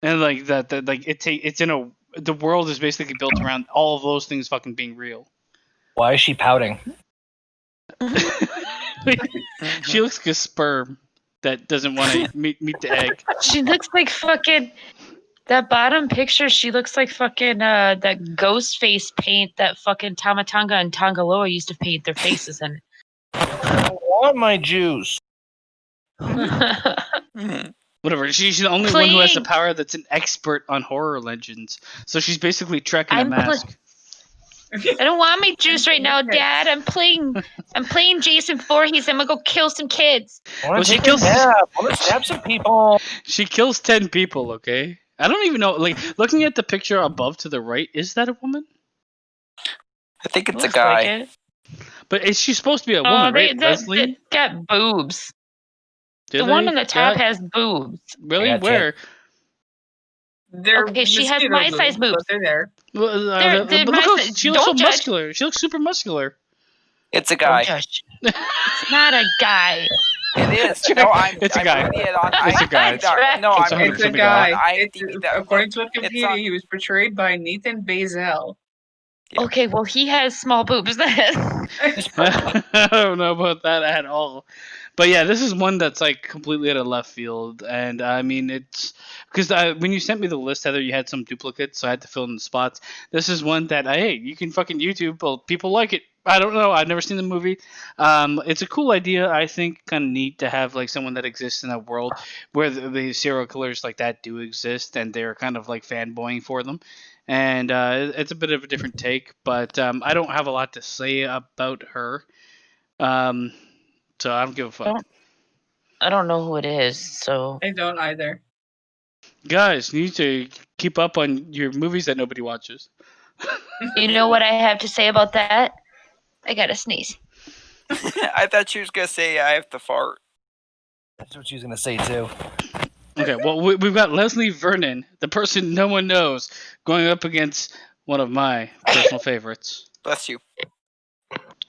and like that like it's in a the world is basically built around all of those things fucking being real. Why is she pouting? She looks like a sperm that doesn't want to meet the egg. She looks like fucking That bottom picture, she looks like fucking that ghost face paint that fucking Tamatanga and Tangaloa used to paint their faces in. I want my juice. Whatever. She's the only one who has the power that's an expert on horror legends. So she's basically Trek in a mask. I don't want my juice right now, Dad. I'm playing Jason Voorhees. I'm gonna go kill some kids. Well, she kills. I want to stab some people. She kills 10 people. Okay. I don't even know. Like looking at the picture above to the right, is that a woman? I think it's a guy. Like but is she supposed to be a woman, right? Leslie? They got boobs. Do the they? one on the top has boobs. Really? Where? Okay, she has my size boobs. They're there. But she looks so muscular. She looks super muscular. It's a guy. It's not a guy. It is. No, it's a guy. It's a guy. No, it's a guy. According According to Wikipedia, he was portrayed by Nathan Bazel. Yeah. Okay, well, he has small boobs then. I don't know about that at all. But yeah, this is one that's like completely out of left field. And I mean, it's because when you sent me the list, Heather, you had some duplicates, so I had to fill in the spots. This is one that, hey, you can fucking YouTube. Well, people like it. I don't know. I've never seen the movie. It's a cool idea. I think kind of neat to have like someone that exists in that world where the serial killers like that do exist, and they're kind of like fanboying for them. And it's a bit of a different take, but I don't have a lot to say about her. So I don't give a fuck. I don't know who it is, so... I don't either. Guys, you need to keep up on your movies that nobody watches. You know what I have to say about that? I gotta sneeze. I thought she was going to say I have to fart. That's what she was going to say, too. Okay, well, we've got Leslie Vernon, the person no one knows, going up against one of my personal favorites. Bless you.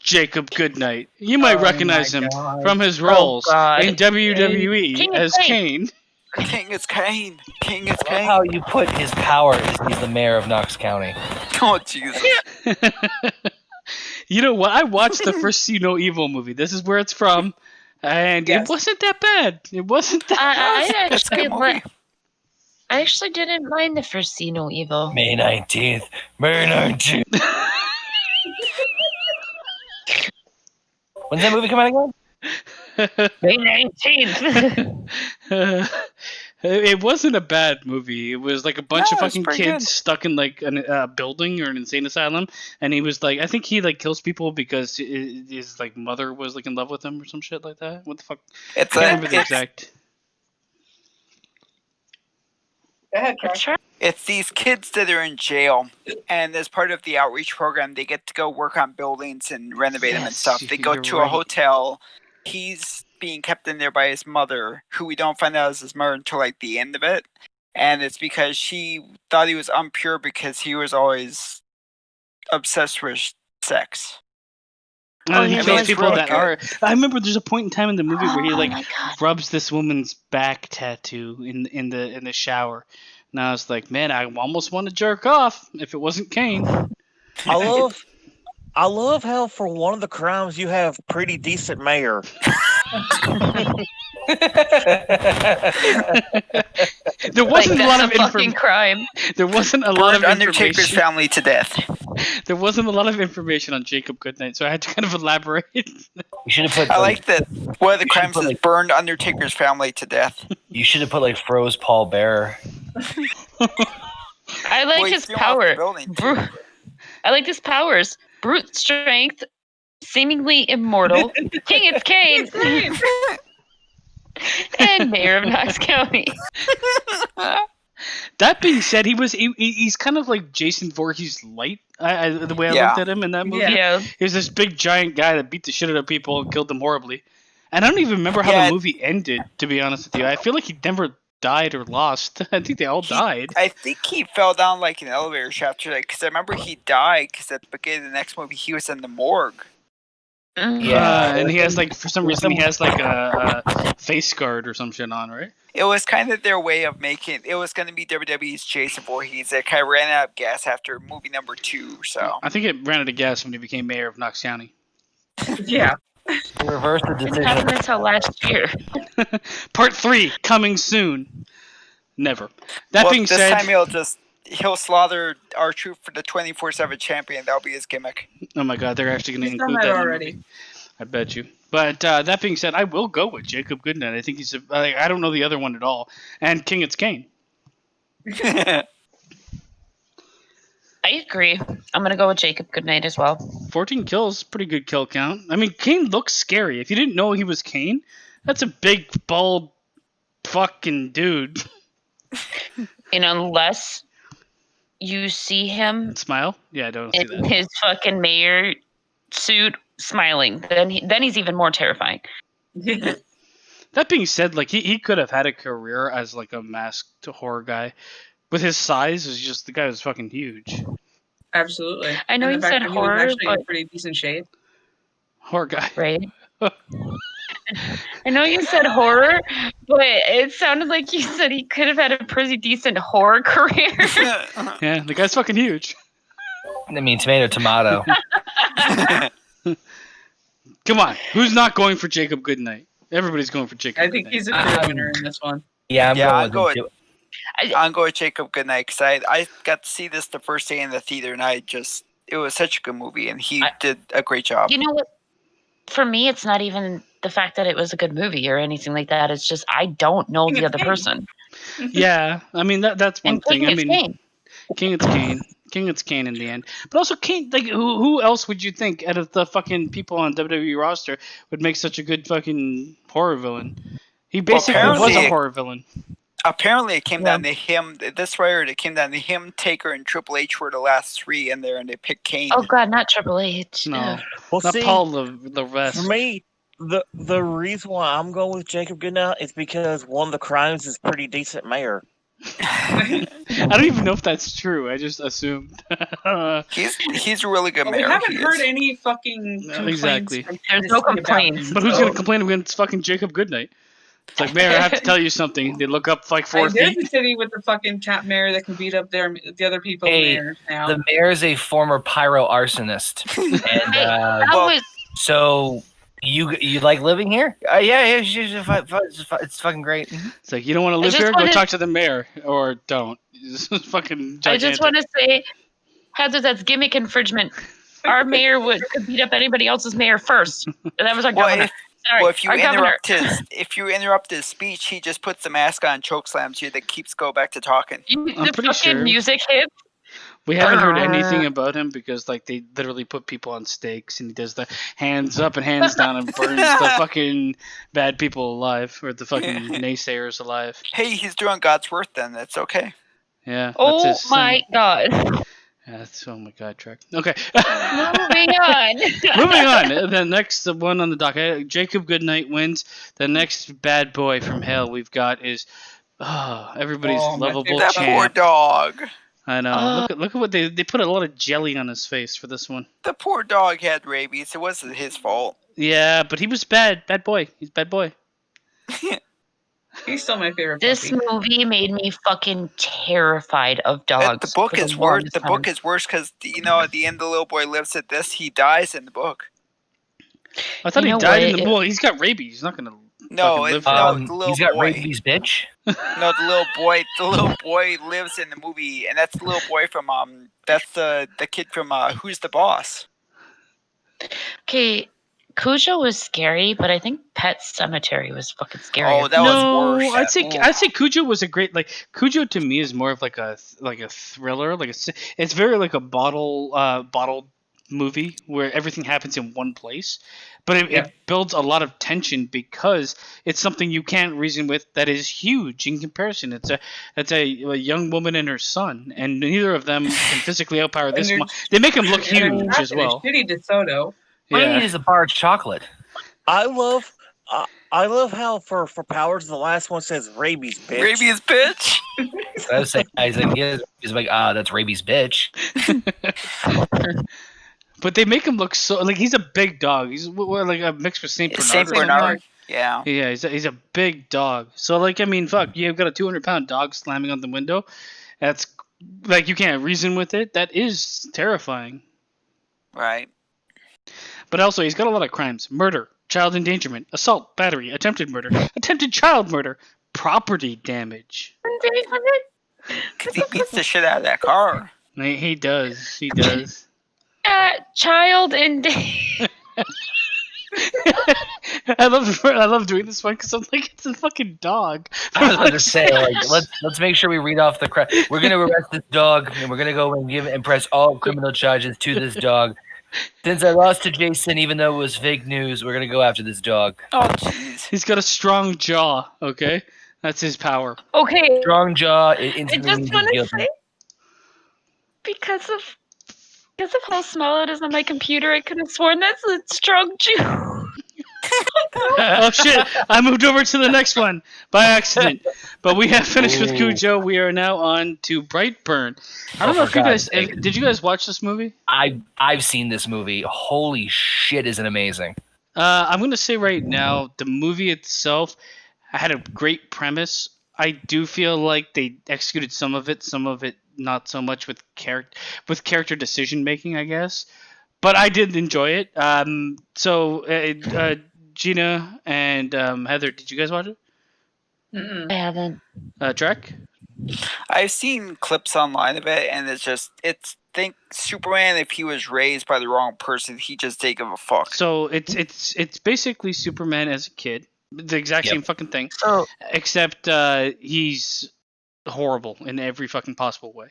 Jacob Goodnight. You might recognize him from his roles in WWE as Kane. King is Kane. King is I Kane. love how you put his power is he's the mayor of Knox County. Oh, Jesus. You know what? I watched the first See No Evil movie. This is where it's from. And it wasn't that bad. It wasn't that bad. I actually didn't mind the first See No Evil. May 19th. May 19th. When's that movie come out again? May 19th. It wasn't a bad movie. It was like a bunch of fucking kids stuck in like a building or an insane asylum, and he was like, I think he like kills people because his like mother was like in love with him or some shit like that. What the fuck? I can't remember the exact. Go ahead, Charles. It's these kids that are in jail, and as part of the outreach program, they get to go work on buildings and renovate them and stuff. They go to a hotel. He's being kept in there by his mother, who we don't find out is his mother until like the end of it. And it's because she thought he was impure because he was always obsessed with sex. He kills people that are. I remember there's a point in time in the movie where he like rubs this woman's back tattoo in the shower. And I was like, man, I almost want to jerk off if it wasn't Kane. I love how for one of the crimes you have pretty decent mayor. There wasn't a lot of information. Crime. There wasn't a lot of Undertaker's family to death. There wasn't a lot of information on Jacob Goodnight, so I had to kind of elaborate. You should have put. I like that. One of the crimes is burned Undertaker's family to death. You should have put like froze Paul Bearer. I like his power. I like his powers. Brute strength, seemingly immortal. King is Kane. And mayor of Knox County. That being said, he's kind of like Jason Voorhees light. The way I looked at him in that movie, he was this big giant guy that beat the shit out of people and killed them horribly. And I don't even remember how the movie ended. To be honest with you, I feel like he never died or lost. I think they all died. I think he fell down like an elevator shaft, because I remember he died because at the beginning of the next movie he was in the morgue. Yeah, and he has like for some reason he has like a face guard or some shit on, right? It was kind of their way of making it was going to be WWE's Jason Voorhees. It kind of ran out of gas after movie number 2. So I think it ran out of gas when he became mayor of Knox County. Yeah. Reverse the decision. It happened until last year. Part 3 coming soon. Never. That Well, being this said, time he'll slaughter our truth for the 24/7 champion. That'll be his gimmick. oh my god, they're actually going to He's done include that that in the already. movie. I bet you. But that being said, I will go with Jacob Goodnight. I think I don't know the other one at all. And King It's Kane. I agree. I'm gonna go with Jacob Goodnight as well. 14 kills, pretty good kill count. I mean, Kane looks scary. If you didn't know he was Kane, that's a big, bald, fucking dude. And unless you see him Smile? Yeah, I don't see in that. his fucking mayor suit smiling, then he's even more terrifying. That being said, like he could have had a career as like a masked horror guy. With his size, is just the guy was fucking huge. Absolutely. I know And you the fact said that he horror, was actually in but pretty decent shape. Horror guy. right? I know you said horror, but it sounded like you said he could have had a pretty decent horror career. Yeah, the guy's fucking huge. I mean, tomato. Come on, who's not going for Jacob Goodnight? Everybody's going for Jacob. I think he's a clear winner in this one. Yeah, I'll going go with Jacob Goodnight because I got to see this the first day in the theater, and it was such a good movie, and he did a great job. You know what? For me, it's not even the fact that it was a good movie or anything like that. It's just I don't know the other person. Yeah, I mean that's one And thing. I King is mean, Kane. King it's Kane. King it's Kane in the end. But also Kane, like who else would you think out of the fucking people on WWE roster would make such a good fucking horror villain? He basically was a horror villain. Apparently, it came down to him. This record, it came down to him, Taker, and Triple H were the last three in there, and they picked Kane. Oh God, not Triple H. No, Well, not see, Paul the rest. for me, the reason why I'm going with Jacob Goodnight is because one of the crimes is pretty decent mayor. I don't even know if that's true. I just assumed. He's a really good But mayor. we haven't He heard is. any fucking complaints. Exactly. from There's no Tennessee about complaints. him, But who's so- gonna complain against fucking Jacob Goodnight? It's like, Mayor, I have to tell you something. They look up like 4 There's feet. a city with the fucking tap mayor that can beat up the other people's Hey, mayors now. The mayor is a former pyro arsonist, and That was so you like living here? Yeah, it's fucking great. It's like, you don't want to live just here? Go wanna- talk to the mayor, or don't. This is fucking gigantic. I just want to say, Heather, that's gimmick infringement. Our mayor could beat up anybody else's mayor first. And that was our governor. Sorry, Well, if you our governor. interrupt his speech, he just puts the mask on, choke slams you, that keeps go back to talking. I'm The pretty fucking sure. music hits. We haven't heard anything about him because like they literally put people on stakes and he does the hands up and hands down and burns the fucking bad people alive or the fucking naysayers alive. Hey, he's doing God's work then. That's okay. Yeah. Oh that's his my thing. God. Yeah, oh my god, Trek. Okay. Moving on. Moving on. The next one on the docket, Jacob Goodnight wins. The next bad boy from hell we've got is everybody's Oh, my lovable favorite That champ. poor dog. I know. Look at what they put a lot of jelly on his face for this one. The poor dog had rabies. It wasn't his fault. Yeah, but he was bad boy. He's bad boy. He's still my favorite. This puppy. movie made me fucking terrified of dogs. The book for is worse. longest The time. book is worse because at the end the little boy lives at this. He dies in the book. I thought You he know died in what? the well. He's got rabies. He's not gonna. No, fucking it's live the little He's got boy. rabies, bitch. No, the little boy. The little boy lives in the movie, and that's the little boy from That's the kid from Who's the Boss. Okay, Cujo was scary, but I think Pet Cemetery was fucking scary. Oh, that was worse. I'd say Cujo was a great Cujo to me is more of like a thriller, it's very like a bottle movie where everything happens in one place, but it builds a lot of tension because it's something you can't reason with that is huge in comparison. It's a young woman and her son, and neither of them can physically outpower this one. They make him look huge as well. Shitty DeSoto. All you need is a bar of chocolate. I love how for Powers the last one says rabies, bitch. Rabies, bitch. I was saying, he's like, that's rabies, bitch. But they make him look so he's a big dog. He's like a mix with Saint Bernard. Saint or something. Bernard. Yeah. Yeah, he's a big dog. So fuck, you've got a 200-pound dog slamming on the window. That's you can't reason with it. That is terrifying. Right. But also, he's got a lot of crimes: murder, child endangerment, assault, battery, attempted murder, attempted child murder, property damage. Because he beats the shit out of that car. He does. He does. Child and I love doing this one because I'm like, it's a fucking dog. I was about to say, like, let's make sure we read off the crap. We're gonna arrest this dog, and we're gonna go and press all criminal charges to this dog. Since I lost to Jason, even though it was fake news, we're gonna go after this dog. Oh, jeez. He's got a strong jaw. Okay, that's his power. okay. Strong jaw. I just want to say, because of how small it is on my computer, I could have sworn that's a strong Jew. Oh shit! I moved over to the next one by accident. But we have finished with Cujo. We are now on to Brightburn. I don't know if you guys did. You guys watch this movie? I've seen this movie. Holy shit, is it amazing? I'm gonna say right now, the movie itself had a great premise. I do feel like they executed some of it not so much with character decision making, I guess. But I did enjoy it. So Gina and Heather, did you guys watch it? I haven't. Trek? I've seen clips online of it, and it's think Superman, if he was raised by the wrong person, he just didn't give a fuck. So it's basically Superman as a kid. The exact same fucking thing. Oh. Except he's horrible in every fucking possible way.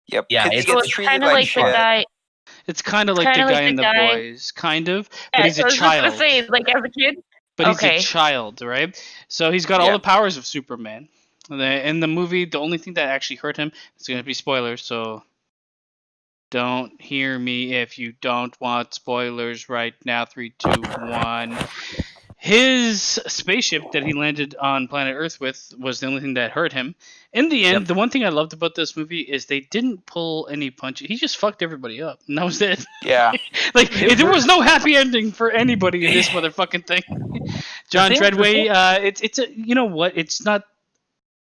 Yep. Yeah, He it's gets It's treated kind of like the shit. guy. It's kind of like the guy in The Boys, kind of, but he's I a was child. just gonna say, like as a kid. But he's Okay. a child, right? So he's got all the powers of Superman. In the movie, the only thing that actually hurt him is going to be spoilers, so don't hear me if you don't want spoilers right now. 3, 2, 1. His spaceship that he landed on planet Earth with was the only thing that hurt him. In the end, the one thing I loved about this movie is they didn't pull any punches. He just fucked everybody up, and that was it. Yeah. Like, there was no happy ending for anybody in this motherfucking thing. John Treadway, it's a, you know what? It's not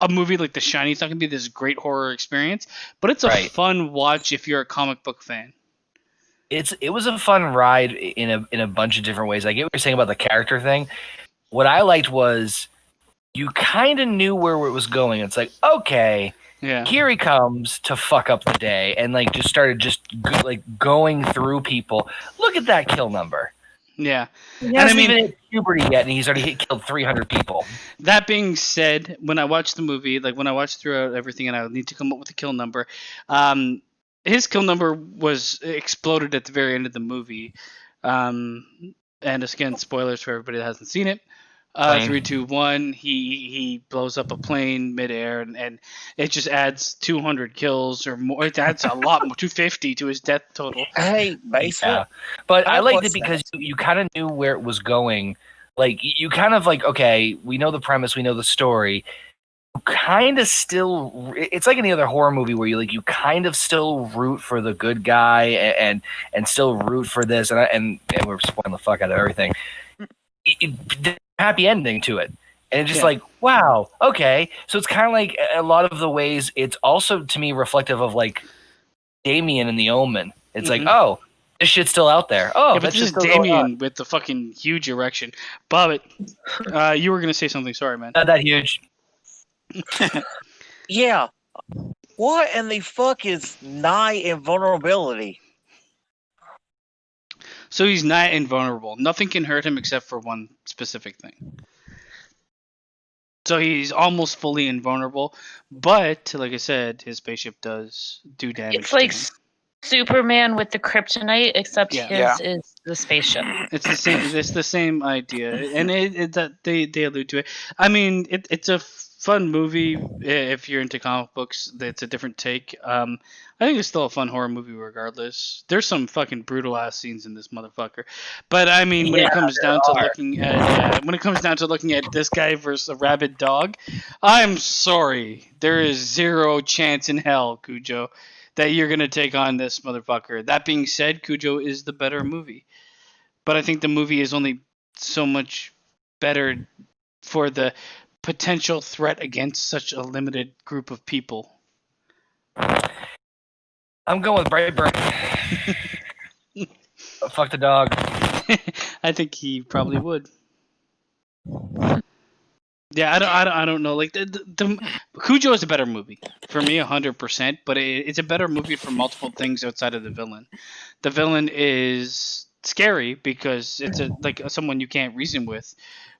a movie like The Shining. It's not gonna be this great horror experience, but it's a fun watch if you're a comic book fan. It was a fun ride in a bunch of different ways. I get what you're saying about the character thing. What I liked was you kind of knew where it was going. It's like, okay, here he comes to fuck up the day, and like just started going through people. Look at that kill number. Yeah, and I mean, even hit puberty yet, and he's already killed 300 people. That being said, when I watched the movie, like when I watched throughout everything, and I need to come up with a kill number, his kill number was exploded at the very end of the movie. And again, spoilers for everybody that hasn't seen it. 3, 2, 1. He blows up a plane midair, and it just adds 200 kills or more. It adds a lot more, 250 to his death total. Hey, basically. Yeah. But I liked it because you kind of knew where it was going. Like, you kind of like, okay, we know the premise, we know the story. Kind of still, it's like any other horror movie where you kind of still root for the good guy and still root for this, and we're spoiling the fuck out of everything. Happy ending to it, and it's just like, wow, okay. So it's kind of like a lot of the ways. It's also to me reflective of like Damien in the Omen. It's like, oh, this shit's still out there. Oh, but this is Damien with the fucking huge erection. Bobbit, you were gonna say something. Sorry, man. Not that huge. Yeah. What in the fuck is nigh invulnerability? So he's not invulnerable. Nothing can hurt him except for one specific thing. So he's almost fully invulnerable, but like I said, his spaceship does do damage. It's like Superman with the kryptonite, except his is the spaceship. It's the same. It's the same idea, and they allude to it. I mean, it's a fun movie if you're into comic books. It's a different take. I think it's still a fun horror movie regardless. There's some fucking brutal ass scenes in this motherfucker, but I mean, when it comes down to looking at this guy versus a rabid dog, I'm sorry, there is zero chance in hell, Cujo, that you're gonna take on this motherfucker. That being said, Cujo is the better movie, but I think the movie is only so much better for the potential threat against such a limited group of people. I'm going with Brightburn. Fuck the dog. I think he probably would. Yeah, I don't know. Like the Cujo is a better movie for me, 100%. But it's a better movie for multiple things outside of the villain. The villain is scary because it's like someone you can't reason with,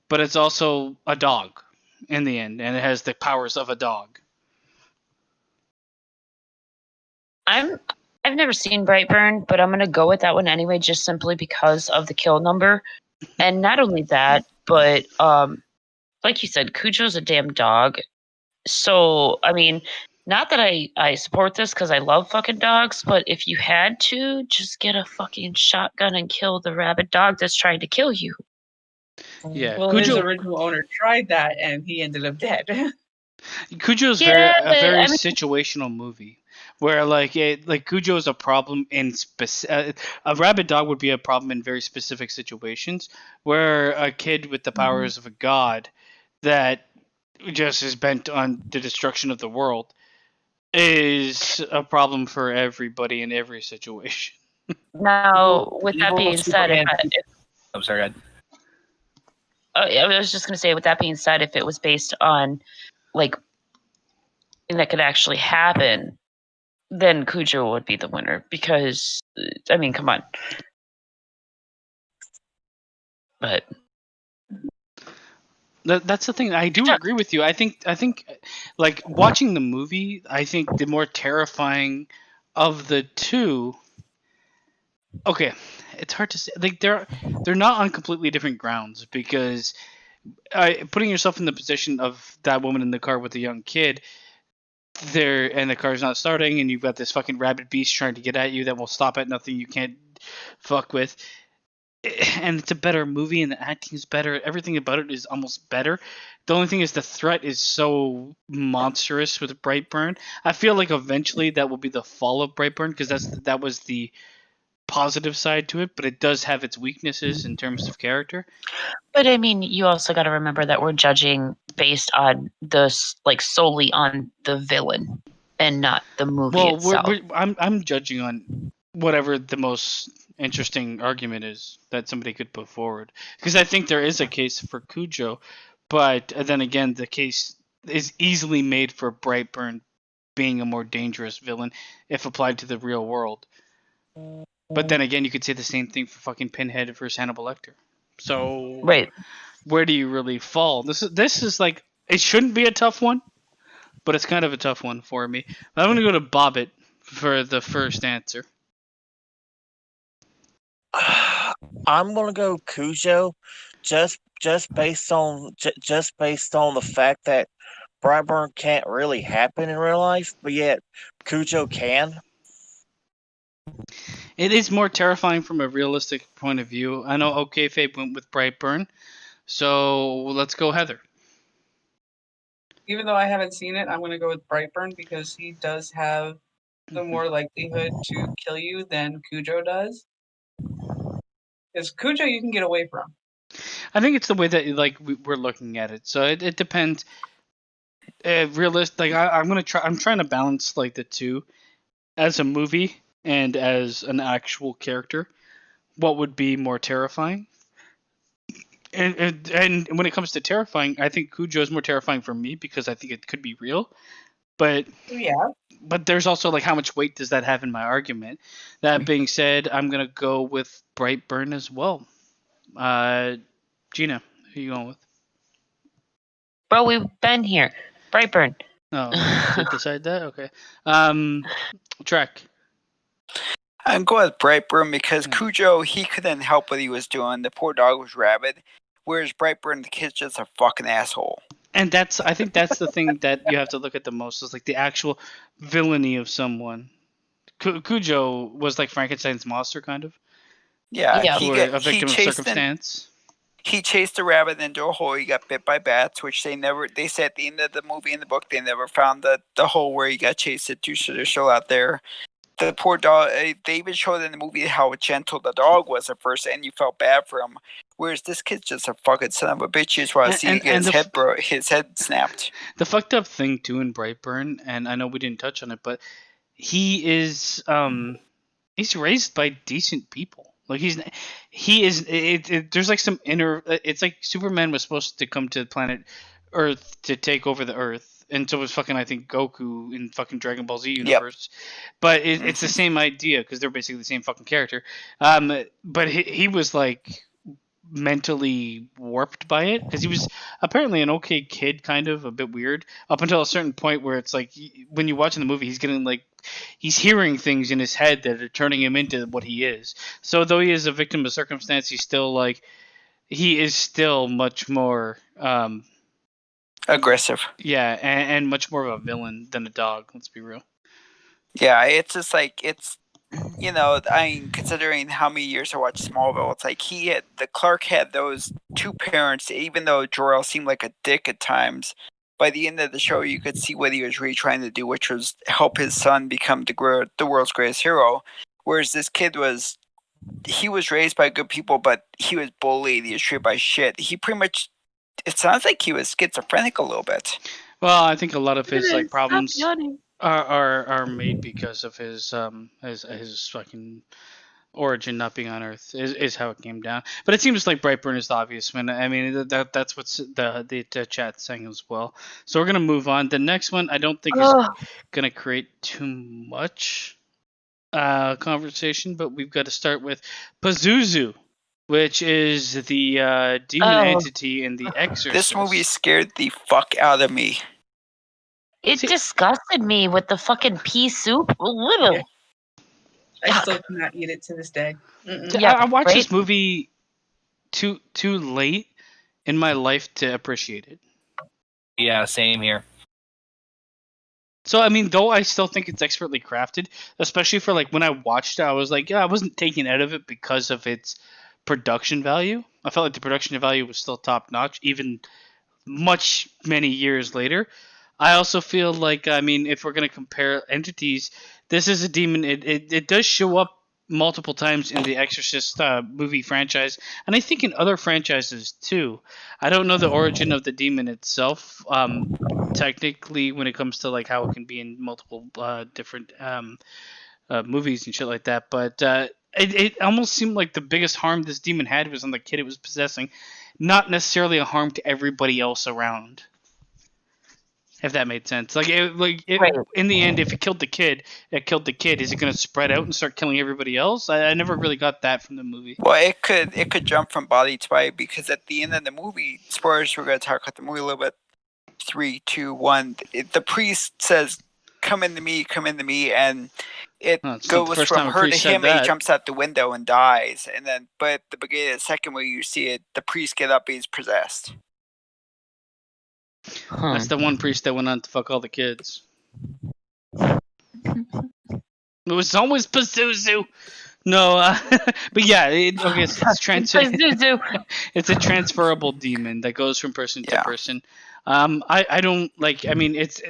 but it's also a dog in the end, and it has the powers of a dog. I've never seen Brightburn, but I'm gonna go with that one anyway, just simply because of the kill number. And not only that, but like you said, Cujo's a damn dog. So I mean, not that I support this because I love fucking dogs, but if you had to, just get a fucking shotgun and kill the rabid dog that's trying to kill you. Yeah, Well, his Cujo. original owner tried that, and he ended up dead. Cujo's Yeah, a but, very I mean- situational movie where like Cujo is a problem in a rabid dog would be a problem in very specific situations where a kid with the powers of a god that just is bent on the destruction of the world is a problem for everybody in every situation. Now, with that Evil being said, Superman. I'm sorry. Go ahead. I was just gonna say, with that being said, if it was based on like and that could actually happen, then Cujo would be the winner because I mean, come on. But That's the thing. I do agree with you. I think like watching the movie, I think the more terrifying of the two. Okay, it's hard to say. Like they're not on completely different grounds because putting yourself in the position of that woman in the car with the young kid, there and the car's not starting, and you've got this fucking rabid beast trying to get at you that will stop at nothing you can't fuck with. And it's a better movie, and the acting is better. Everything about it is almost better. The only thing is the threat is so monstrous with Brightburn. I feel like eventually that will be the fall of Brightburn because that was the positive side to it, but it does have its weaknesses in terms of character. But I mean, you also got to remember that we're judging based on solely on the villain and not the movie itself. I'm judging on whatever the most interesting argument is that somebody could put forward because I think there is a case for Cujo, but then again, the case is easily made for Brightburn being a more dangerous villain if applied to the real world. But then again, you could say the same thing for fucking Pinhead versus Hannibal Lecter. So Right. Where do you really fall? This is like it shouldn't be a tough one, but it's kind of a tough one for me. I'm gonna go to Bobbit for the first answer. I'm gonna go Cujo, just based on the fact that Brightburn can't really happen in real life, but yet Cujo can. It is more terrifying from a realistic point of view. I know OK Fabe went with Brightburn, so let's go Heather. Even though I haven't seen it, I'm going to go with Brightburn because he does have the more likelihood to kill you than Cujo does. Because Cujo you can get away from. I think it's the way that we're looking at it. So it depends. Realistic. I'm trying to balance like the two, as a movie and as an actual character. What would be more terrifying? And when it comes to terrifying, I think Cujo is more terrifying for me because I think it could be real. But yeah. But there's also like how much weight does that have in my argument? That being said, I'm gonna go with Brightburn as well. Gina, who are you going with? Bro, we've been here. Brightburn. Oh, did decide that? Okay. Trek. I'm going with Brightburn because Cujo, he couldn't help what he was doing. The poor dog was rabid. Whereas Brightburn, the kid's just a fucking asshole. And I think that's the thing that you have to look at the most is like the actual villainy of someone. Cujo was like Frankenstein's monster, kind of. Yeah, a victim of circumstance. He chased the rabbit into a hole. He got bit by bats, which they said at the end of the movie and the book, they never found the hole where he got chased into, so they're still out there. The poor dog, they even showed in the movie how gentle the dog was at first, and you felt bad for him. Whereas this kid's just a fucking son of a bitch. You just want to see his head snapped. The fucked up thing too in Brightburn, and I know we didn't touch on it, but he is he's raised by decent people. Like he is. There's like some inner. It's like Superman was supposed to come to the planet Earth to take over the Earth, and so was fucking I think Goku in fucking Dragon Ball Z universe. But it's the same idea because they're basically the same fucking character. But he was like mentally warped by it because he was apparently an okay kid, kind of a bit weird up until a certain point where it's like when you watch in the movie, he's getting like he's hearing things in his head that are turning him into what he is. So though he is a victim of circumstance, he's still like he is still much more aggressive. yeah, and much more of a villain than a dog. Let's be real. Yeah, it's just like it's I mean, considering how many years I watched Smallville, it's like the Clark had those two parents. Even though Jor-El seemed like a dick at times, by the end of the show, you could see what he was really trying to do, which was help his son become the world's greatest hero. Whereas this kid was raised by good people, but he was bullied. He was treated by shit. He pretty much. It sounds like he was schizophrenic a little bit. Well, I think a lot of his like problems are made because of his fucking origin not being on Earth is how it came down. But it seems like Brightburn is the obvious one. I mean that's what's the chat saying as well. So we're gonna move on. The next one I don't think is gonna create too much conversation, but we've got to start with Pazuzu, which is the demon entity in The Exorcist. This movie scared the fuck out of me. It disgusted me with the fucking pea soup. I still cannot eat it to this day. Yeah, I watched right? this movie too late in my life to appreciate it. Yeah, same here. So I mean, though I still think it's expertly crafted, especially for like when I watched it, I was like, yeah, I wasn't taken out of it because of its production value. I felt like the production value was still top notch, even many years later. I also feel like, I mean, if we're going to compare entities, this is a demon. It does show up multiple times in the Exorcist movie franchise, and I think in other franchises too. I don't know the origin of the demon itself, technically, when it comes to like how it can be in multiple different movies and shit like that. But it almost seemed like the biggest harm this demon had was on the kid it was possessing, not necessarily a harm to everybody else around. If that made sense. Right. In the end, if it killed the kid, it killed the kid. Is it going to spread out and start killing everybody else? I never really got that from the movie. Well, it could jump from body to body because at the end of the movie, spoilers, we're going to talk about the movie a little bit. 3, 2, 1. The priest says, come into me, and it goes from her to him, and he jumps out the window and dies. And then, but at the beginning of the second movie, you see it, the priest get up, he's possessed. That's the one priest that went on to fuck all the kids. It was always Pazuzu. No, but yeah, it's it's a transferable demon that goes from person to person. I don't like. I mean, this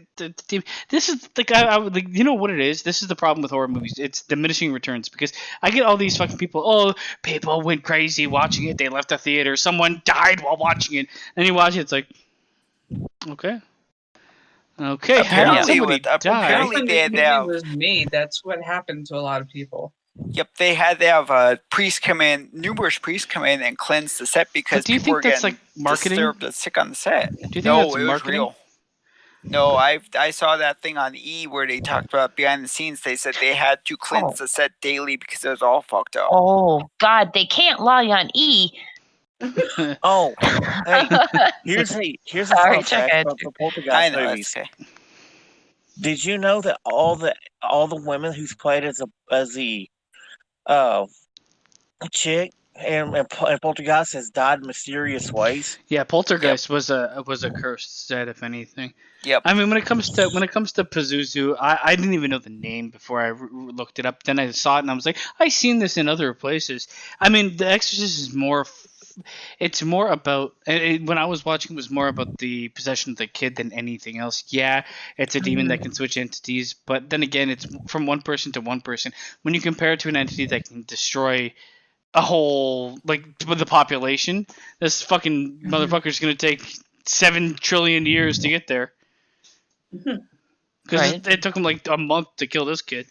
is like I would like. You know what it is? This is the problem with horror movies. It's diminishing returns because I get all these fucking people. Oh, people went crazy watching it. They left the theater. Someone died while watching it. And you watch it. It's like, okay. Apparently, apparently the movie was made. That's what happened to a lot of people. Yep, they had to have numerous priests come in and cleanse the set because people were getting disturbed and sick on the set. Do you think that's marketing? Was real. No, I saw that thing on E where they talked about behind the scenes. They said they had to cleanse the set daily because it was all fucked up. Oh God, they can't lie on E. Oh, hey, here's a fun fact about the Poltergeist movies. Okay. Did you know that all the women who's played as the chick and Poltergeist has died in mysterious ways? Yeah, Poltergeist was a cursed set, if anything. Yep. I mean, when it comes to Pazuzu, I didn't even know the name before I looked it up. Then I saw it and I was like, I've seen this in other places. I mean, The Exorcist is more. It's more about when I was watching, it was more about the possession of the kid than anything else. Yeah, it's a demon that can switch entities, but then again, it's from one person to one person. When you compare it to an entity that can destroy a whole the population, this fucking motherfucker is gonna take 7 trillion years to get there. Because it took him like a month to kill this kid.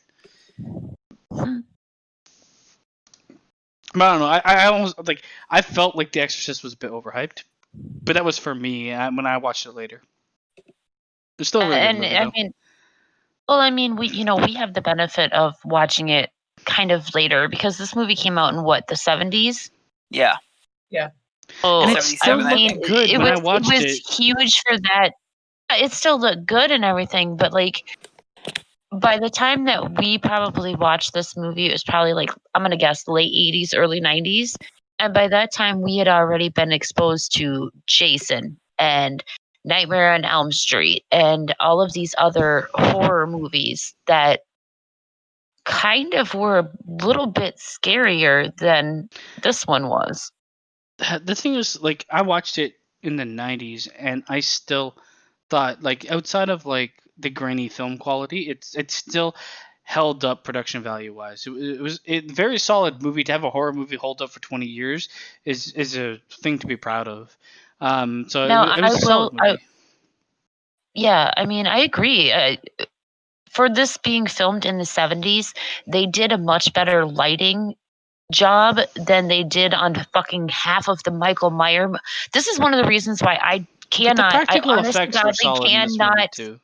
But I don't know. I almost I felt like The Exorcist was a bit overhyped But that was for me when I watched it later. It's still a really good movie, though. I mean, we have the benefit of watching it kind of later because this movie came out in what, the 70s? Yeah. Oh, And it still looked good when I watched it it. was huge for that. It still looked good and everything, but like by the time that we probably watched this movie, it was probably like, I'm gonna guess, late 80s, early 90s. And by that time, we had already been exposed to Jason and Nightmare on Elm Street and all of these other horror movies that kind of were a little bit scarier than this one was. The thing is, like, I watched it in the 90s, and I still thought, like, outside of like the grainy film quality, it's still held up production value wise. It was a very solid movie. To have a horror movie hold up for 20 years is a thing to be proud of. So Now, it was a solid movie. Yeah, I mean, I agree. For this being filmed in the 70s, they did a much better lighting job than they did on fucking half of the Michael Myers. This is one of the reasons why I cannot. But the practical I honestly effects were solid in this movie too.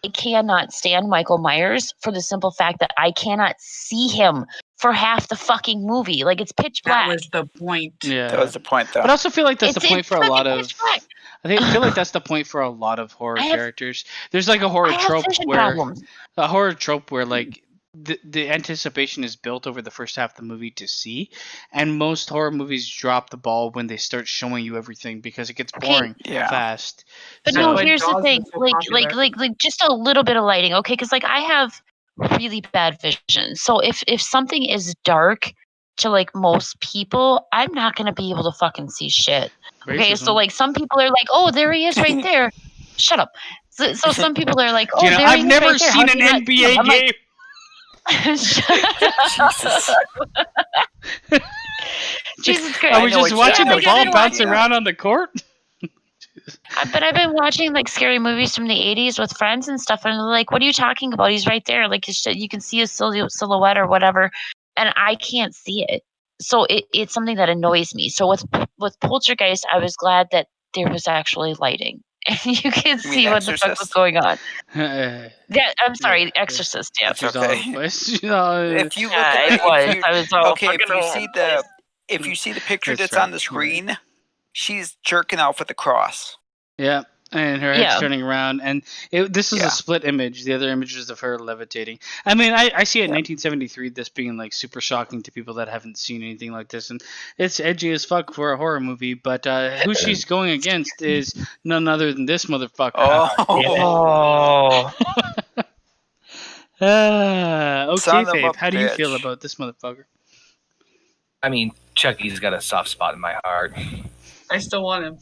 I cannot stand Michael Myers for the simple fact that I cannot see him for half the fucking movie. Like, it's pitch black. That was the point. Yeah, That was the point, though. But I also feel like that's the point for a lot of. pitch black. I feel like that's the point for a lot of horror characters. There's like a horror trope where like the anticipation is built over the first half of the movie to see, and most horror movies drop the ball when they start showing you everything because it gets boring fast. But So- no, here's the thing, like just a little bit of lighting, okay? Because like I have really bad vision, so if something is dark to like most people, I'm not gonna be able to fucking see shit. Okay, so like some people are like, oh, there he is right there. Shut up. So some people are like, oh, You know, there I've he is never right there. How seen do an you not see him? NBA I'm like, game. Jesus Christ. I was just watching the ball bounce yeah. around on the court. But I've been watching like scary movies from the 80s with friends and stuff, and they're like, what are you talking about? He's right there. Like, you can see his silhouette or whatever, and I can't see it. So it's something that annoys me. So with Poltergeist, I was glad that there was actually lighting. And you can see what the fuck was going on. Yeah, I'm sorry, Exorcist. Yeah, That's okay. You know, If you look at it was. I was all okay, if you see the picture That's that's right. on the screen, she's jerking off with the cross. Yeah, and her head's Yeah. turning around, and this is Yeah. a split image. The other image is of her levitating. I mean, I see it in 1973, this being like super shocking to people that haven't seen anything like this, and it's edgy as fuck for a horror movie. But who she's going against is none other than this motherfucker. Oh, Okay, Son of a Fabe, how do you feel bitch. about this motherfucker? I mean, Chucky's got a soft spot in my heart. I still want him.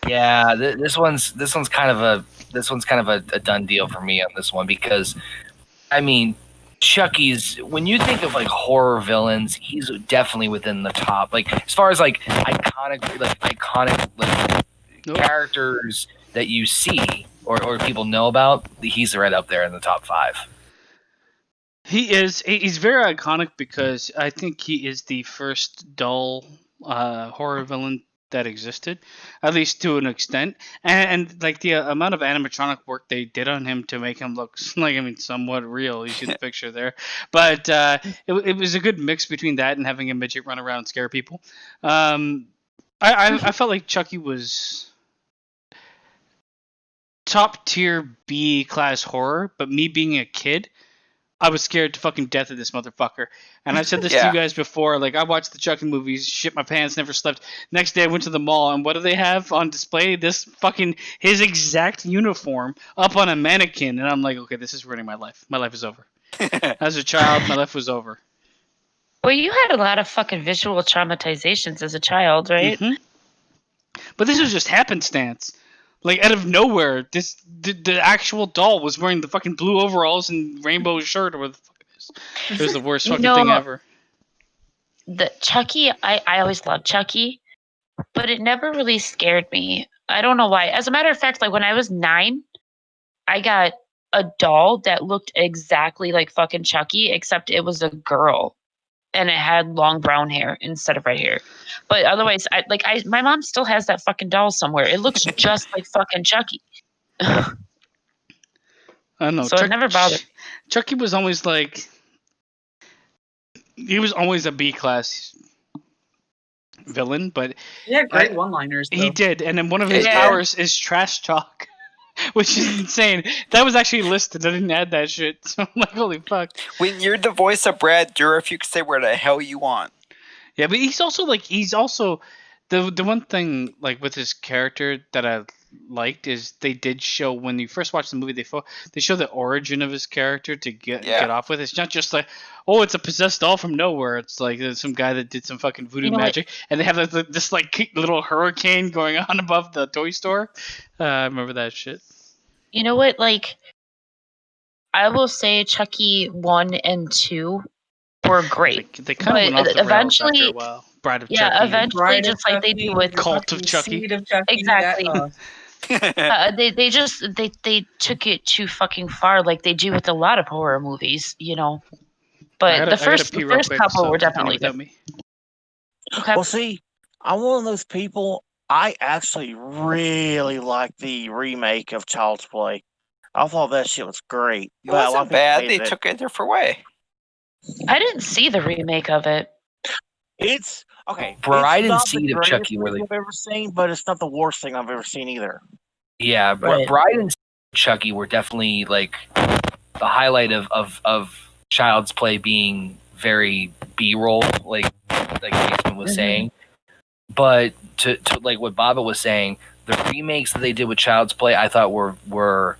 Yeah, this one's kind of a done deal for me on this one because, I mean, Chucky's, when you think of like horror villains, he's definitely within the top. Like as far as like iconic characters that you see or people know about, he's right up there in the top 5. He's very iconic because I think he is the first dull horror villain that existed, at least to an extent, and like the amount of animatronic work they did on him to make him look like, I mean, somewhat real. You see the picture there, but it was a good mix between that and having a midget run around and scare people. I felt like Chucky was top tier B class horror, but me being a kid, I was scared to fucking death of this motherfucker. And I've said this to you guys before. Like, I watched the Chucky movies, shit my pants, never slept. Next day I went to the mall, and what do they have on display? This fucking, his exact uniform up on a mannequin. And I'm like, okay, this is ruining my life. My life is over. As a child, my life was over. Well, you had a lot of fucking visual traumatizations as a child, right? Mm-hmm. But this was just happenstance. Like, out of nowhere, the actual doll was wearing the fucking blue overalls and rainbow shirt or what the fuck it is. It was the worst fucking thing ever. The Chucky, I always loved Chucky, but it never really scared me. I don't know why. As a matter of fact, like when I was 9, I got a doll that looked exactly like fucking Chucky, except it was a girl. and it had long brown hair instead of red hair. But otherwise, my mom still has that fucking doll somewhere. It looks just like fucking Chucky. I don't know. So it never bothered me. Chucky was always like, he was always a B-class villain, but Yeah, great one-liners. he did. And then one of his powers is trash talk, which is insane. That was actually listed. I didn't add that shit. So I'm like, holy fuck. When you're the voice of Brad Dourif, you can say where the hell you want. Yeah, but he's also the one thing like with his character that I liked is they did show when you first watch the movie they show the origin of his character to get off with. It's not just like, oh, it's a possessed doll from nowhere. It's like there's some guy that did some fucking voodoo magic, and they have this like little hurricane going on above the toy store. I remember that shit. You know what? Like, I will say Chucky 1 and 2 were great. They kind of went off the eventually, rails after a while. Bride of Chucky. Yeah, eventually, just like they do with Cult of Chucky. Exactly. They took it too fucking far, like they do with a lot of horror movies, you know. But the first couple were definitely good. Okay. Well, see, I'm one of those people. I actually really like the remake of Child's Play. I thought that shit was great. It wasn't bad. They took it a different way. I didn't see the remake of it. It's okay. Bride and Seed of Chucky I've ever seen, but it's not the worst thing I've ever seen either. Yeah, Right. Bride and Seed of Chucky were definitely like the highlight of Child's Play being very B-roll, like Jason was saying. But to like what Baba was saying, the remakes that they did with Child's Play, I thought were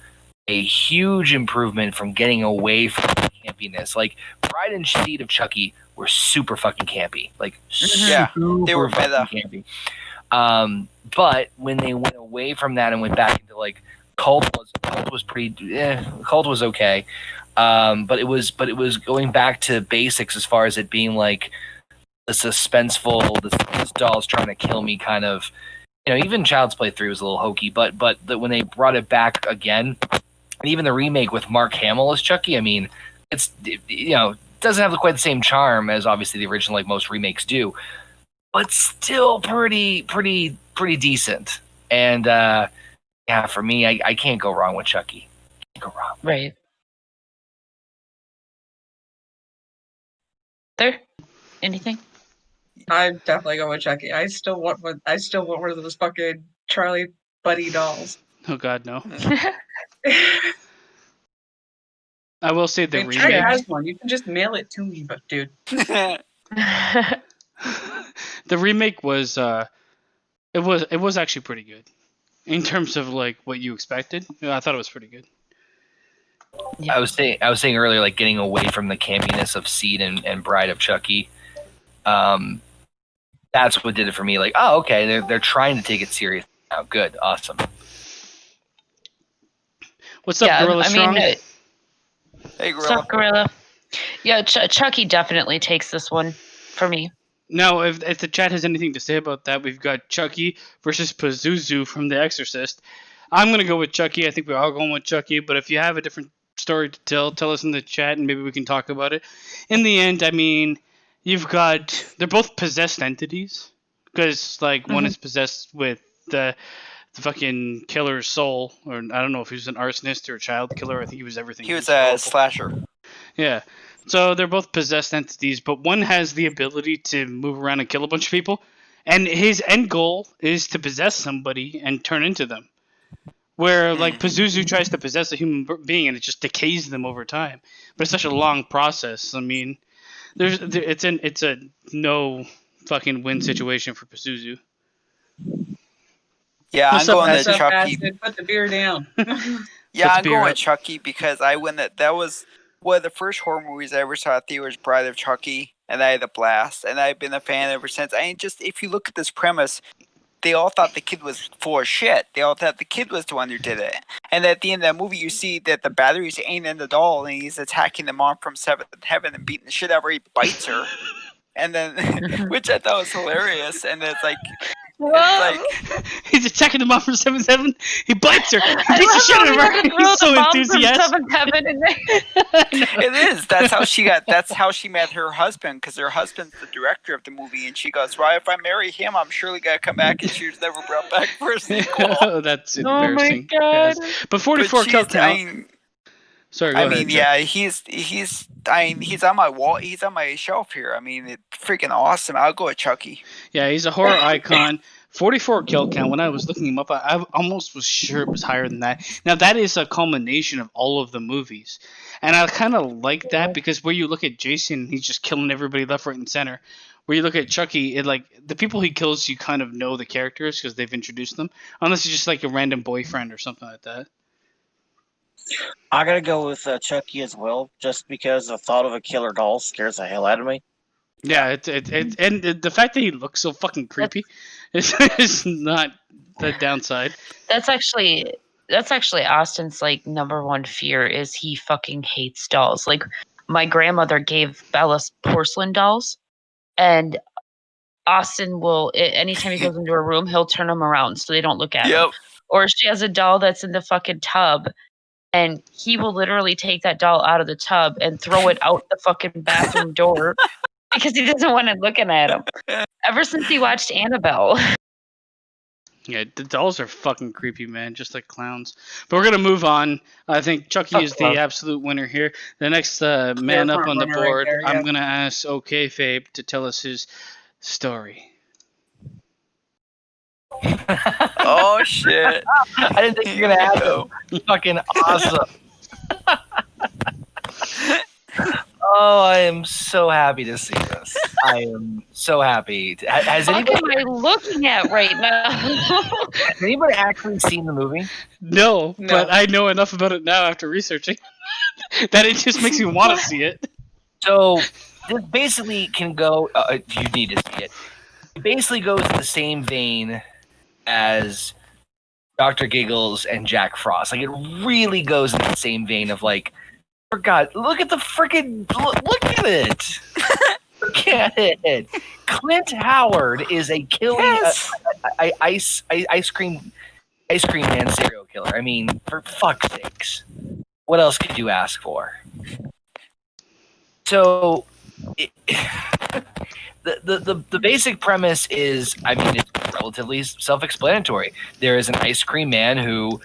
a huge improvement from getting away from the campiness. Like Bride and Seed of Chucky were super fucking campy. Like they were fucking campy. But when they went away from that and went back into like Cult was okay. But it was going back to basics as far as it being like a suspenseful, this doll's trying to kill me kind of, you know. Even Child's Play 3 was a little hokey, but when they brought it back again, and even the remake with Mark Hamill as Chucky, I mean, it's, you know, doesn't have quite the same charm as obviously the original, like most remakes do, but still pretty decent. And yeah, for me, I can't go wrong with Chucky. Can't go wrong. Right. There? Anything? I'm definitely going with Chucky. I still want one of those fucking Charlie Buddy dolls. Oh God, no. I will say the remake. Charlie has one. You can just mail it to me, but dude. The remake was it was actually pretty good in terms of like what you expected. I thought it was pretty good. Yeah. I was saying earlier, like getting away from the campiness of Seed and Bride of Chucky. That's what did it for me. Like, oh, okay, they're trying to take it serious now. Good, awesome. What's up, Gorilla Strong? Hey, Gorilla. What's up, Gorilla? Yeah, Chucky definitely takes this one for me. Now, if the chat has anything to say about that, we've got Chucky versus Pazuzu from The Exorcist. I'm going to go with Chucky. I think we're all going with Chucky, but if you have a different story to tell us in the chat and maybe we can talk about it. In the end, I mean, they're both possessed entities, because like one is possessed with the fucking killer's soul, or I don't know if he was an arsonist or a child killer. I think he was everything. He was a slasher. Yeah. So they're both possessed entities, but one has the ability to move around and kill a bunch of people, and his end goal is to possess somebody and turn into them. Where like Pazuzu tries to possess a human being and it just decays them over time, but it's such a long process. I mean, it's a no fucking win situation for Pazuzu. Yeah, I'm going with Chucky. Put the beer down. Yeah, I'm going with Chucky because that was one of the first horror movies I ever saw at theaters, Bride of Chucky, and I had a blast, and I've been a fan ever since. I mean, just if you look at this premise, they all thought the kid was full of shit. They all thought the kid was the one who did it. And at the end of that movie, you see that the batteries ain't in the doll, and he's attacking the mom from seventh heaven and beating the shit out of her. He bites her, and then which I thought was hilarious. And it's like, Well, He's attacking the mom from 7-7. He bites her. He I beats the shit out love of how her. we He's so the mom from enthusiastic. Seventh Heaven in there. It is. That's how she got. That's how she met her husband, because her husband's the director of the movie, and she goes, "Well, if I marry him, I'm surely gonna come back." And she was never brought back for a sequel. That's Oh my embarrassing. God. Yes. But 44 kill count. Sorry, go ahead. Yeah, he's on my wall. He's on my shelf here. I mean, it's freaking awesome. I'll go with Chucky. Yeah, he's a horror icon. 44 kill count. When I was looking him up, I almost was sure it was higher than that. Now, that is a culmination of all of the movies. And I kind of like that because where you look at Jason, he's just killing everybody left, right, and center. Where you look at Chucky, the people he kills, you kind of know the characters because they've introduced them. Unless it's just like a random boyfriend or something like that. I gotta go with Chucky as well, just because the thought of a killer doll scares the hell out of me. Yeah, and the fact that he looks so fucking creepy is not the downside. That's actually Austin's like number one fear is he fucking hates dolls. Like my grandmother gave Bella porcelain dolls, and Austin will anytime he goes into a room, he'll turn them around so they don't look at him. Or she has a doll that's in the fucking tub, and he will literally take that doll out of the tub and throw it out the fucking bathroom door because he doesn't want it looking at him. Ever since he watched Annabelle. Yeah, the dolls are fucking creepy, man, just like clowns. But we're gonna move on. I think Chucky is the absolute winner here. The next man up on the board, right there, I'm gonna ask OK Fabe to tell us his story. Oh shit! I didn't think you were gonna have him. Fucking awesome. Oh, I am so happy to see this. I am so happy. Has What anybody, am I looking at right now? has anybody actually seen the movie? No, but I know enough about it now after researching that it just makes me want to see it. So this basically can go. You need to see it. It basically goes in the same vein as Dr. Giggles and Jack Frost. Like it really goes in the same vein of like, for God, look at the freaking look at it. Look at it. Clint Howard is a killing ice cream man serial killer. I mean, for fuck's sakes, what else could you ask for? So, the basic premise is, I mean, it's relatively self-explanatory. There is an ice cream man who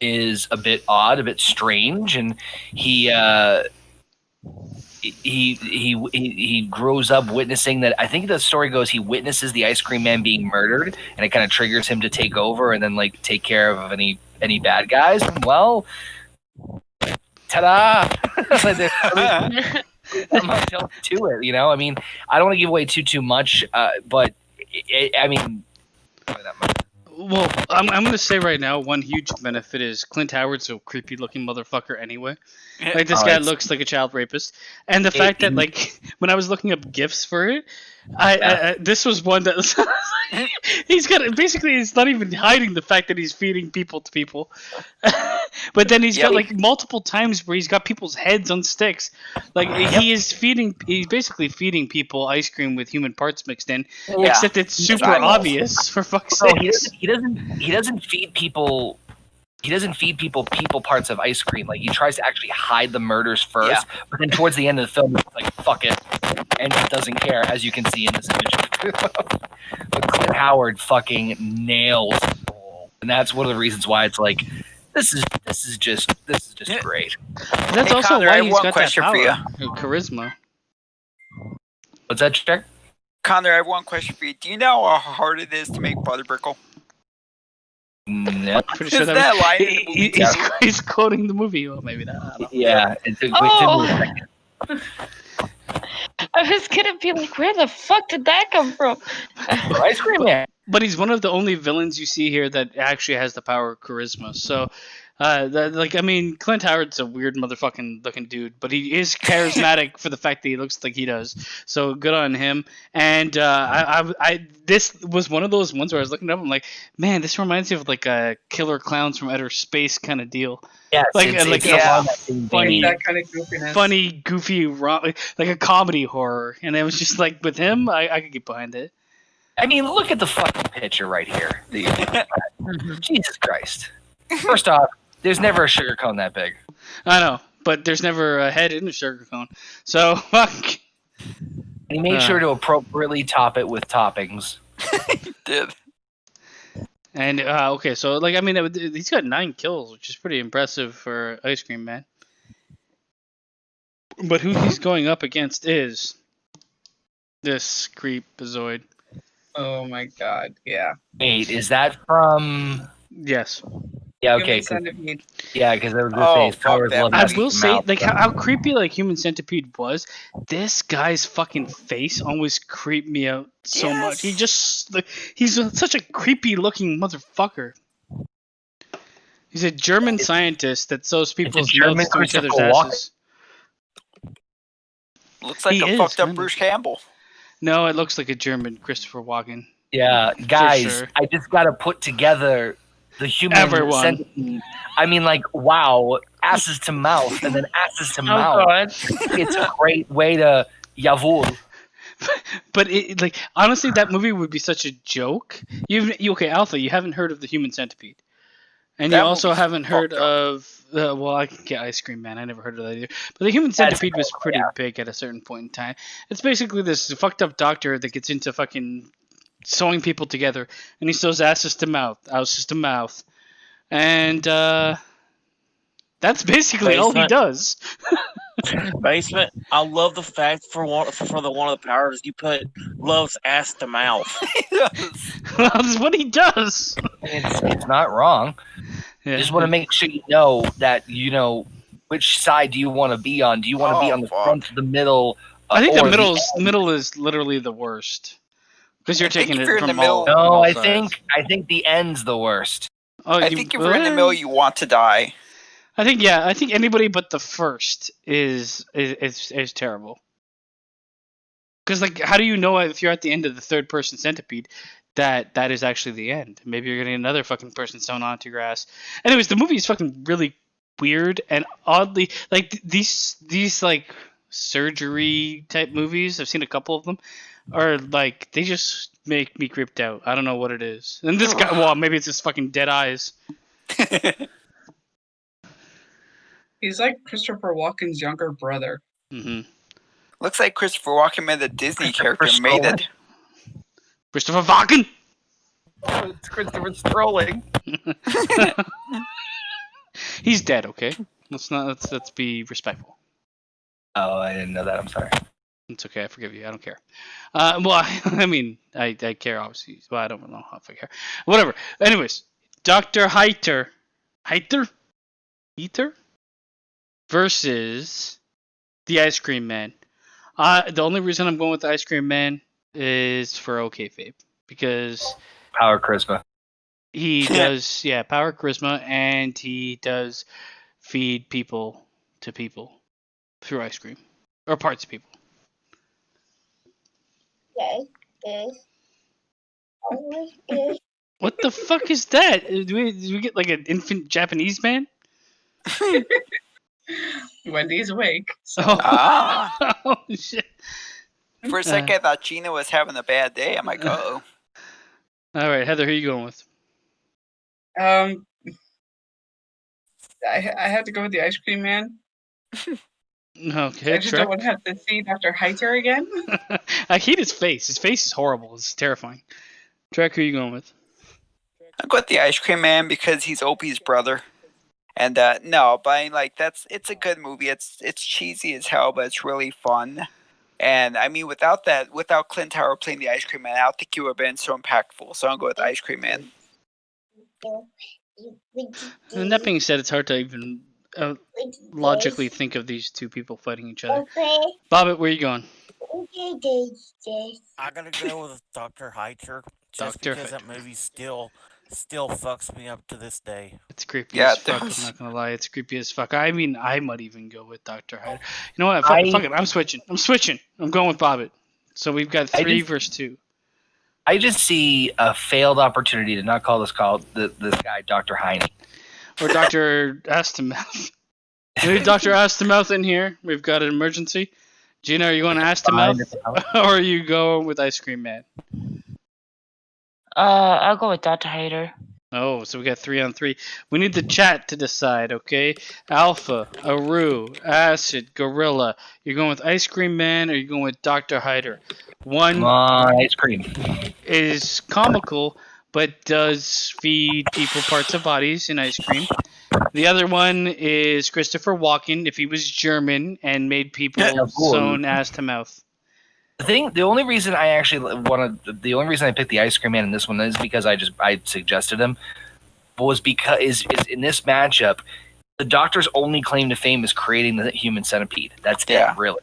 is a bit odd, a bit strange, and he grows up witnessing that. I think the story goes he witnesses the ice cream man being murdered, and it kind of triggers him to take over and then like take care of any bad guys. And, well, ta-da! Not much else to it, you know. I mean, I don't want to give away too much, but I mean, not that much. Well, I'm going to say right now, one huge benefit is Clint Howard's a creepy looking motherfucker anyway. Like, this guy looks like a child rapist. And the fact that, like, when I was looking up gifs for it, this was one that was he's got, basically, he's not even hiding the fact that he's feeding people to people. But then he's got, like, multiple times where he's got people's heads on sticks. Like, he's basically feeding people ice cream with human parts mixed in, except it's super obvious, for fuck's sake. He doesn't feed people. He doesn't feed people parts of ice cream. Like he tries to actually hide the murders first, but then towards the end of the film, he's like, "Fuck it," and just doesn't care, as you can see in this image. But Clint Howard fucking nails the role, and that's one of the reasons why it's like, this is just great. That's also Connor, why he's got that question power, for you. Charisma. What's that, Jack? Connor, I have one question for you. Do you know how hard it is to make butterbrickle? No. Pretty sure Is that line in the movie? He's quoting the movie. Well, maybe not. I don't know. Yeah. It took me a second. I was gonna be like, where the fuck did that come from? Ice cream man. But he's one of the only villains you see here that actually has the power of charisma. So, Clint Howard's a weird motherfucking looking dude, but he is charismatic for the fact that he looks like he does. So good on him. And this was one of those ones where I was looking up. I'm like, man, this reminds me of like a Killer Clowns from Outer Space kind of deal. Yeah, funny, that kind of goofiness. Funny, goofy, like a comedy horror. And it was just like with him, I could get behind it. I mean, look at the fucking picture right here. Jesus Christ. First off, there's never a sugar cone that big. I know, but there's never a head in a sugar cone. So, fuck. He made sure to appropriately top it with toppings. He did. And, okay, so, like, I mean, he's got 9 kills, which is pretty impressive for Ice Cream Man. But who he's going up against is this creepazoid. Oh my god, yeah. Wait, is that from... Yes. Yeah, okay. Human Centipede. Yeah, because I was going to say his powers love I to will eat say, mouth, like, so- how creepy, like, Human Centipede was, this guy's fucking face always creeped me out so much. He just, like, he's such a creepy-looking motherfucker. He's a German scientist that sews people's German mouths to each other's Christopher Walken? asses. Looks like He a is, fucked up kinda. Bruce Campbell. No, it looks like a German Christopher Walken. Yeah, guys, sure. I just got to put together the human Everyone. centipede. I mean, like, wow, asses to mouth and then asses to Oh mouth. god. It's a great way to jawohl. But it, like, honestly, that movie would be such a joke. Okay, Alpha, you haven't heard of the Human Centipede, and That you also movie's haven't heard fucked up. of. Well, I can get Ice Cream Man. I never heard of that either. But the Human Centipede was pretty big at a certain point in time. It's basically this fucked up doctor that gets into fucking sewing people together, and he sews asses to mouth, and that's basically all he Basement. does. Basement. I love the fact for one of the powers you put loves ass to mouth. That's what he does. It's not wrong. Yeah. Just want to make sure you know that you know which side do you want to be on. Do you want to be Oh, on the fuck. front, the middle? I think or the end? middle is literally the worst because you're I think taking if it you're in from the middle- all. No, all I sides. think the end's the worst. Oh, I think if you're in the middle, you want to die. I think anybody but the first is terrible. Because like, how do you know if you're at the end of the third person centipede that is actually the end? Maybe you're getting another fucking person sewn onto your ass. Anyways, the movie is fucking really weird and oddly like these like surgery type movies. I've seen a couple of them. Are like they just make me creeped out. I don't know what it is. And this guy, well, maybe it's his fucking dead eyes. He's like Christopher Walken's younger brother. hmm Looks like Christopher Walken made the Disney character Christopher made it. Christopher Walken. It's Christopher Strolling. He's dead. Okay, let's be respectful. Oh, I didn't know that. I'm sorry. It's okay. I forgive you. I don't care. Well, I mean, I care obviously. Well, I don't know if I care. Whatever. Anyways, Dr. Heiter versus the Ice Cream Man. The only reason I'm going with the Ice Cream Man is for kayfabe because Power charisma. he does, power charisma, and he does feed people to people through ice cream or parts of people. What the fuck is that? Do we get like an infant Japanese man? Wendy's awake. So Ah. Oh shit! For a second, I thought Gina was having a bad day. I'm like, oh. All right, Heather, who are you going with? I had to go with the Ice Cream Man. Okay, I just don't want to have to see Dr. Heiter again. I hate his face. His face is horrible. It's terrifying. Trek, who are you going with? I'll go with the Ice Cream Man because he's Opie's brother. And no, but I mean, like it's a good movie. It's cheesy as hell, but it's really fun. And I mean, without Clint Howard playing the Ice Cream Man, I don't think it would have been so impactful. So I'll go with the Ice Cream Man. And that being said, it's hard to even logically think of these two people fighting each other. Bobbit, where are you going? I gotta go with Dr. Heiter just Dr. because that movie still fucks me up to this day. It's creepy Yeah, as it fuck. does. I'm not gonna lie, it's creepy as fuck. I mean, I might even go with Dr. Hyde. You know what? Fuck it. I'm switching. I'm going with Bobbit. So we've got 3 versus 2. I just see a failed opportunity to not call this guy Dr. Heine. Or Dr. Astamouth. We need Dr. Astamouth in here. We've got an emergency. Gina, are you going to Astamouth? Or are you going with Ice Cream Man? I'll go with Dr. Hater. Oh, so we got 3 on 3. We need the chat to decide, okay? Alpha, Aru, Acid, Gorilla. You're going with Ice Cream Man or you're going with Dr. Hyder? One Ice cream. is comical, but does feed people parts of bodies in ice cream. The other one is Christopher Walken, if he was German and made people sewn ass to mouth. The only reason I picked the Ice Cream Man in this one is because I suggested him, was because is in this matchup, the Doctor's only claim to fame is creating the human centipede. That's it, really.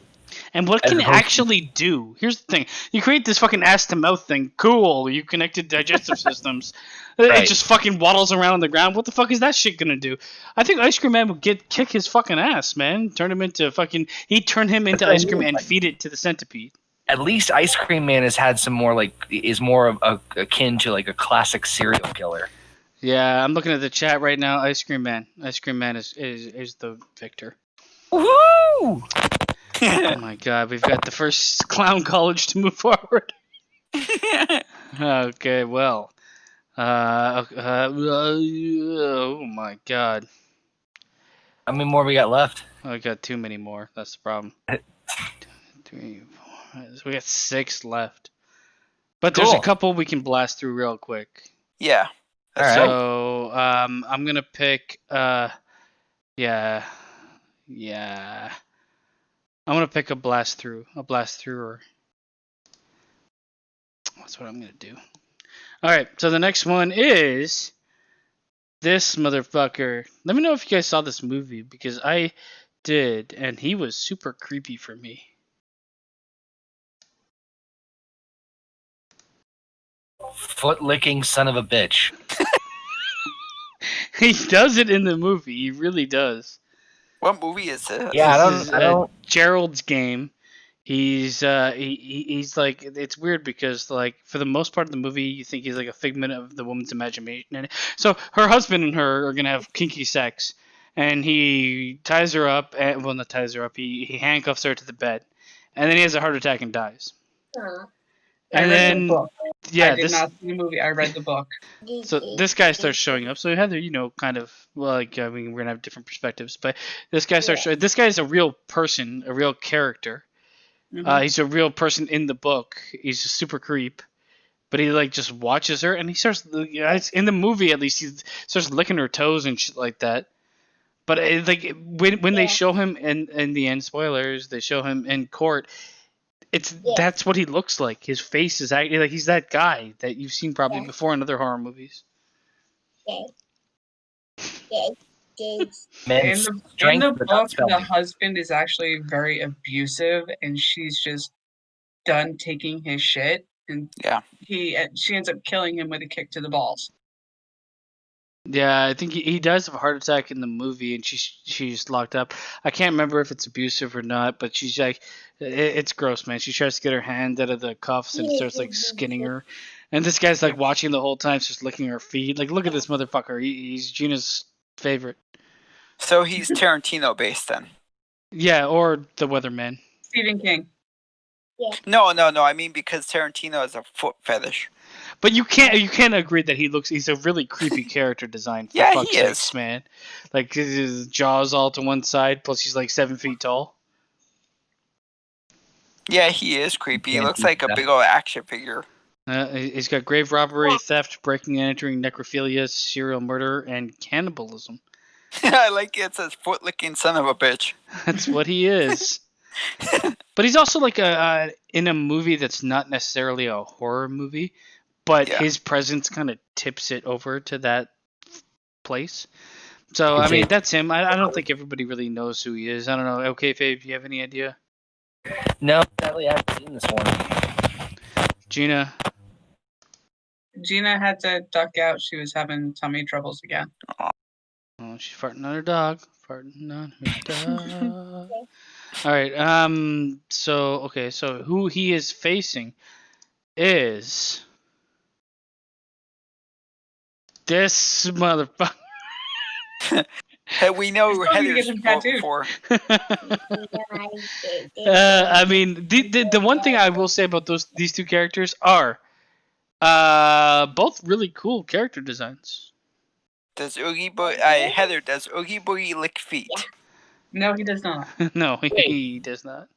And what can it actually do? Here's the thing: you create this fucking ass to mouth thing. Cool, you connected digestive systems. Right. It just fucking waddles around on the ground. What the fuck is that shit gonna do? I think Ice Cream Man would kick his fucking ass, man. He'd turn him into ice cream and feed it to the centipede. At least Ice Cream Man has had some more is more akin to like a classic serial killer. Yeah, I'm looking at the chat right now. Ice Cream Man is the victor. Woohoo! Oh my god, we've got the first clown college to move forward. Okay, well. Oh my god. How many more we got left? Oh, I got too many more. That's the problem. 2, 3, 4. So we got 6 left. But there's a couple we can blast through real quick. Yeah. All right. So, I'm gonna pick, I'm gonna pick a blast through. That's what I'm gonna do. Alright, so the next one is this motherfucker. Let me know if you guys saw this movie, because I did, and he was super creepy for me. Foot-licking son of a bitch. He does it in the movie. He really does. What movie is this? Yeah, This is Gerald's Game. He's like, it's weird because like for the most part of the movie you think he's like a figment of the woman's imagination. So her husband and her are gonna have kinky sex, and he ties her up, and well, not ties her up. He handcuffs her to the bed, and then he has a heart attack and dies. And then, yeah, I did not see the movie. I read the book. So this guy starts showing up. So Heather, kind of, well, like, I mean, we're gonna have different perspectives, but this guy starts. This guy is a real person, a real character. Mm-hmm. He's a real person in the book. He's a super creep, but he like just watches her, and he starts. In the movie, at least, he starts licking her toes and shit like that. But when they show him in the end, spoilers, they show him in court. That's what he looks like. His face is actually like he's that guy that you've seen probably before in other horror movies. In the book, the husband is actually very abusive, and she's just done taking his shit, and she ends up killing him with a kick to the balls. Yeah, I think he does have a heart attack in the movie, and she's locked up. I can't remember if it's abusive or not, but she's like, it's gross, man. She tries to get her hand out of the cuffs and starts like skinning her, and this guy's like watching the whole time, just licking her feet. Like, look at this motherfucker. He's Gina's favorite. So he's Tarantino based then. Yeah, or the Weatherman. Stephen King. No. I mean, because Tarantino has a foot fetish. But you can't agree that he's a really creepy character design. For fuck's sakes, man. Like his jaws all to one side, plus he's like 7 feet tall. Yeah, he is creepy. He looks like a big old action figure. He's got grave robbery, theft, breaking and entering, necrophilia, serial murder, and cannibalism. I like it says foot licking son of a bitch. That's what he is. But he's also like in a movie that's not necessarily a horror movie, but his presence kind of tips it over to that place. So I mean, that's him. I don't think everybody really knows who he is. I don't know. Okay, Fabe, do you have any idea? No, sadly, I haven't seen this one. Gina had to duck out. She was having tummy troubles again. Oh, she's farting on her dog. All right. So who he is facing is this motherfucker. Hey, we know who Heather's voting for. I mean, the one thing I will say about these two characters are Both really cool character designs. Does Oogie Boogie, Heather, does Oogie Boogie lick feet? No, he does not. No, he does not.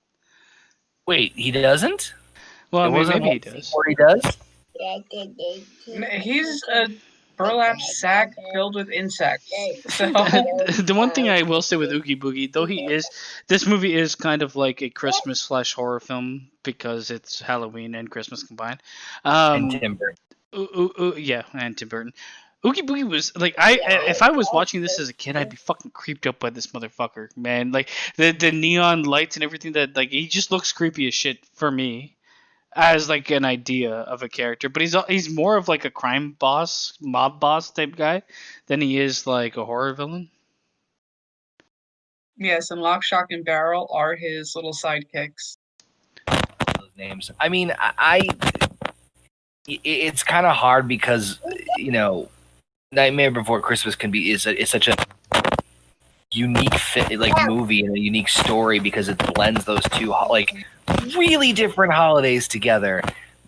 Wait, he doesn't? Well, I It mean, wasn't maybe he one scene does. where he does? He's a burlap sack filled with insects. So The one thing I will say with Oogie Boogie, though this movie is kind of like a Christmas / horror film because it's Halloween and Christmas combined. And Tim Burton. Yeah, and Tim Burton. Oogie Boogie was like if I was watching this as a kid, I'd be fucking creeped up by this motherfucker, man. Like the neon lights and everything that like he just looks creepy as shit for me as like an idea of a character. But he's more of like a crime boss, mob boss type guy than he is like a horror villain. yes, and Lock, Shock, and Barrel are his little sidekicks. Those names. I mean, it's kind of hard because Nightmare Before Christmas is such a unique movie and a unique story because it blends those two like really different holidays together,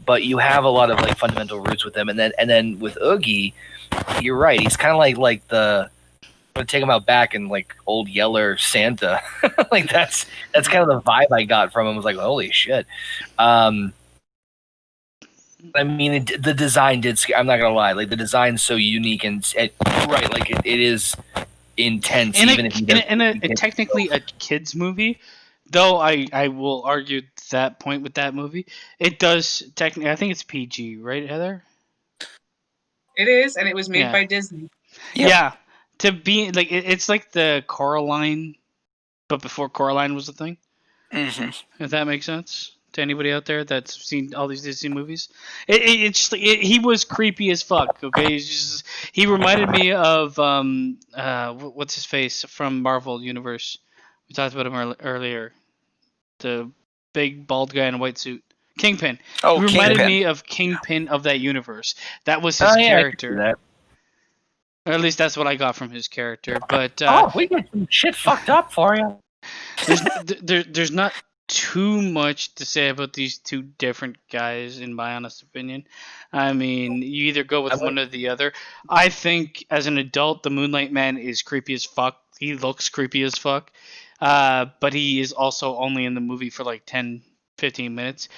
but you have a lot of like fundamental roots with them. And then with Oogie, you're right. He's kind of like the I'm gonna take him out back and like old Yeller Santa. Like that's kind of the vibe I got from him. I was like, holy shit. I mean, the design did. I'm not gonna lie. Like the design's so unique and right. Like it is intense. Technically a kids movie, though. I will argue that point with that movie. It does technically. I think it's PG, right, Heather? It is, and it was made by Disney. Yep. Yeah. To be like it's like the Coraline, but before Coraline was a thing. Mm-hmm. If that makes sense to anybody out there that's seen all these Disney movies, he was creepy as fuck. Okay, he reminded me of what's his face from Marvel Universe. We talked about him earlier. The big bald guy in a white suit, Kingpin. Oh, he reminded Kingpin. me of Kingpin of that universe. That was his character. Or at least that's what I got from his character. But we get some shit fucked up for you. There's not too much to say about these two different guys, in my honest opinion. I mean, you either go with one or the other. I think as an adult, the Moonlight Man is creepy as fuck. He looks creepy as fuck. But he is also only in the movie for like 10, 15 minutes.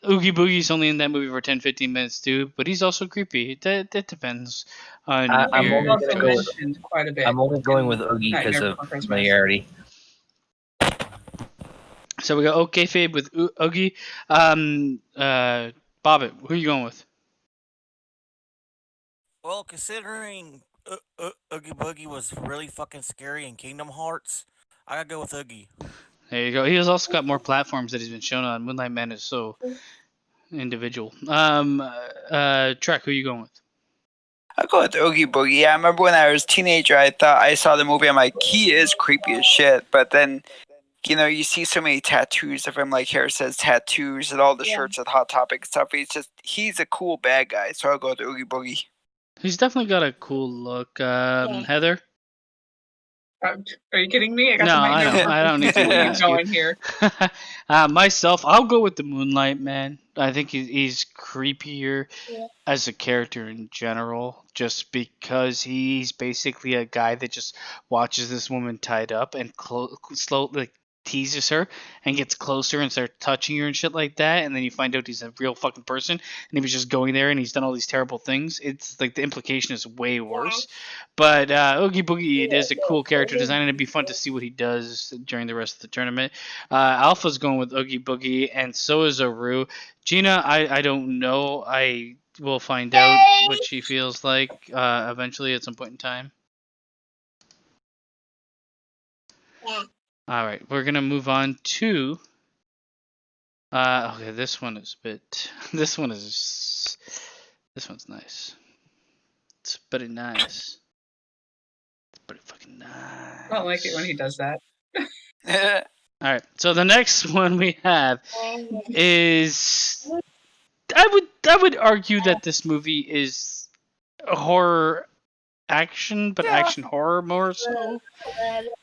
Oogie Boogie's only in that movie for 10, 15 minutes too, but he's also creepy. That depends on I'm your... quite a bit. I'm only going with Oogie because of familiarity. So we got OK Fabe with Oogie. Bobbit, who are you going with? Well, considering Oogie Boogie was really fucking scary in Kingdom Hearts, I gotta go with Oogie. There you go. He has also got more platforms that he's been shown on. Moonlight Man is so individual. Trek, who are you going with? I'll go with Oogie Boogie. Yeah, I remember when I was a teenager, I thought I saw the movie, I'm like, he is creepy as shit. But then, you see so many tattoos of him, like Harry says, tattoos and all the shirts with Hot Topic stuff. He's a cool bad guy, so I'll go with Oogie Boogie. He's definitely got a cool look. Heather? Are you kidding me? I don't need to ask going you. here. Myself, I'll go with the Moonlight Man. I think he's creepier as a character in general, just because he's basically a guy that just watches this woman tied up and slowly teases her and gets closer and starts touching her and shit like that, and then you find out he's a real fucking person and he was just going there and he's done all these terrible things. It's like the implication is way worse. But Oogie Boogie is a cool character design, and it'd be fun to see what he does during the rest of the tournament. Alpha's going with Oogie Boogie, and so is Aru. Gina, I don't know. I will find out what she feels like eventually at some point in time. All right, we're gonna move on to. Okay, this one is a bit. This one's nice. It's pretty nice. It's pretty fucking nice. I don't like it when he does that. All right, so the next one we have is. I would argue that this movie is a horror action, but action horror more so.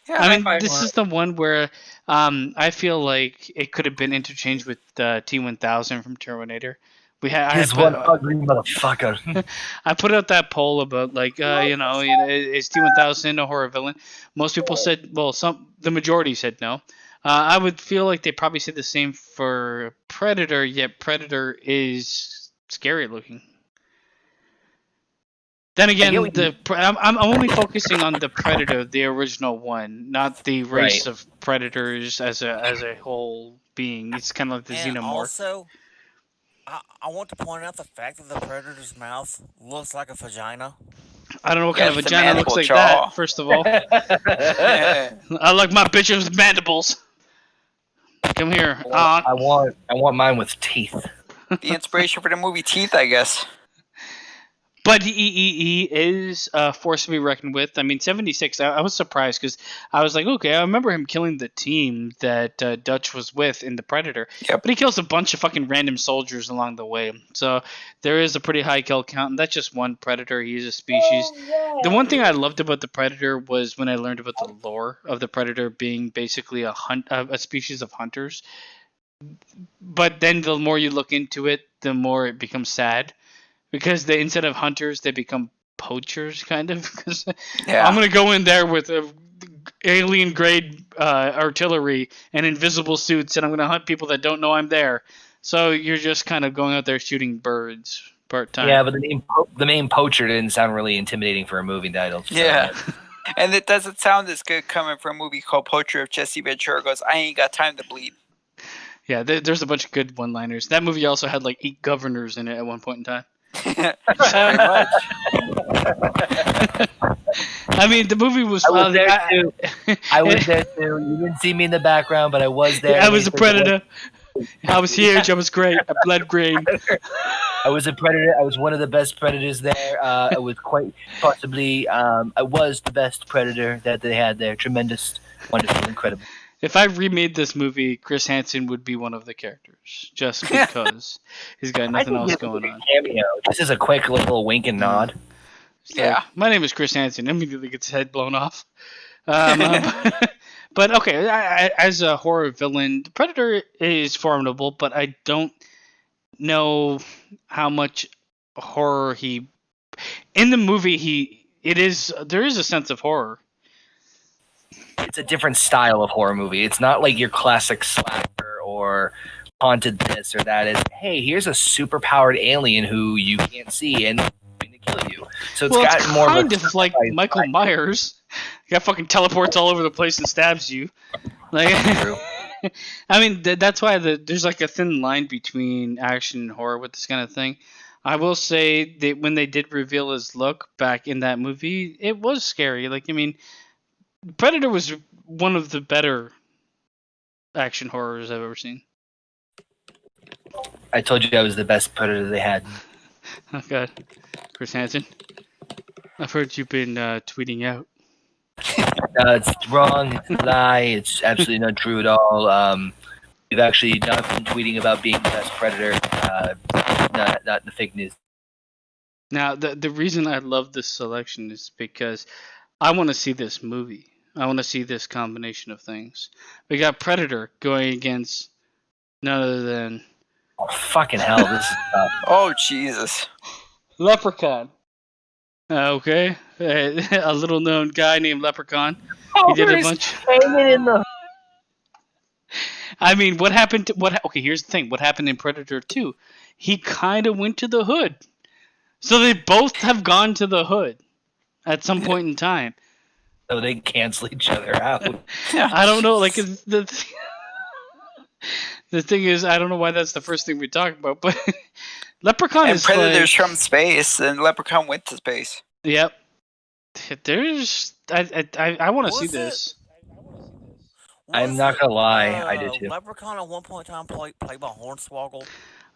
I mean, this is the one where I feel like it could have been interchanged with T-1000 from Terminator, He's one ugly motherfucker. I put out that poll about like is T-1000 a horror villain? Most people said, well, the majority said no. I would feel like they probably said the same for Predator, yet Predator is scary looking. Then again, I'm only focusing on the Predator, the original one, not the race of predators as a whole being. It's kind of like the xenomorph. Also, I want to point out the fact that the Predator's mouth looks like a vagina. I don't know what kind of vagina looks like that, first of all. I like my bitches with mandibles. Come here. I want mine with teeth. The inspiration for the movie Teeth, I guess. But he is a force to be reckoned with. I mean, 76, I was surprised because I was like, okay, I remember him killing the team that Dutch was with in The Predator. Yep. But he kills a bunch of fucking random soldiers along the way. So there is a pretty high kill count, and that's just one Predator. He is a species. The one thing I loved about The Predator was when I learned about the lore of the Predator being basically a species of hunters. But then the more you look into it, the more it becomes sad. Because instead of hunters, they become poachers, kind of. I'm going to go in there with alien-grade artillery and invisible suits, and I'm going to hunt people that don't know I'm there. So you're just kind of going out there shooting birds part-time. Yeah, but the name poacher didn't sound really intimidating for a movie title. So. Yeah. And it doesn't sound as good coming from a movie called Poacher if Jesse Ventura goes, I ain't got time to bleed. Yeah, there's a bunch of good one-liners. That movie also had like 8 governors in it at one point in time. Very much. I mean, the movie was. I was there too. I was there too. You didn't see me in the background, but I was there. I was a predator. I was huge. I was great. I bled green. I was a predator. I was one of the best predators there. I was quite possibly. I was the best predator that they had there. Tremendous, wonderful, incredible. If I remade this movie, Chris Hansen would be one of the characters, just because he's got nothing else going on. Cameo. This is a quick little wink and nod. Yeah. My name is Chris Hansen. Immediately gets his head blown off. But okay, as a horror villain, the Predator is formidable, but I don't know how much horror he. In the movie, there is a sense of horror. It's a different style of horror movie. It's not like your classic slasher or haunted this or that. It's, hey, here's a super-powered alien who you can't see and going to kill you. So it's got more kind of like Michael Myers. The guy fucking teleports all over the place and stabs you. Like, I mean, that's why there's like a thin line between action and horror with this kind of thing. I will say that when they did reveal his look back in that movie, it was scary. Like, I mean, Predator was one of the better action horrors I've ever seen. I told you I was the best Predator they had. Oh god, Chris Hansen, I've heard you've been tweeting out. It's wrong. It's a lie. It's absolutely not true at all. We've actually not been tweeting about being the best Predator. Not the fake news. Now, the reason I love this selection is because I want to see this movie. I want to see this combination of things. We got Predator going against none other than... Oh, fucking hell, this is tough. Oh, Jesus. Leprechaun. Okay. A little known guy named Leprechaun. He did a bunch... I mean, what happened to... Okay, here's the thing. What happened in Predator 2? He kind of went to the hood. So they both have gone to the hood at some point in time. So they cancel each other out. I don't know. Like the thing is, I don't know why that's the first thing we talk about. But Leprechaun and is Predator's from space, and Leprechaun went to space. Yep. There's. I want to see this. I'm not gonna lie, I did too. Leprechaun at one point in time played by Hornswoggle.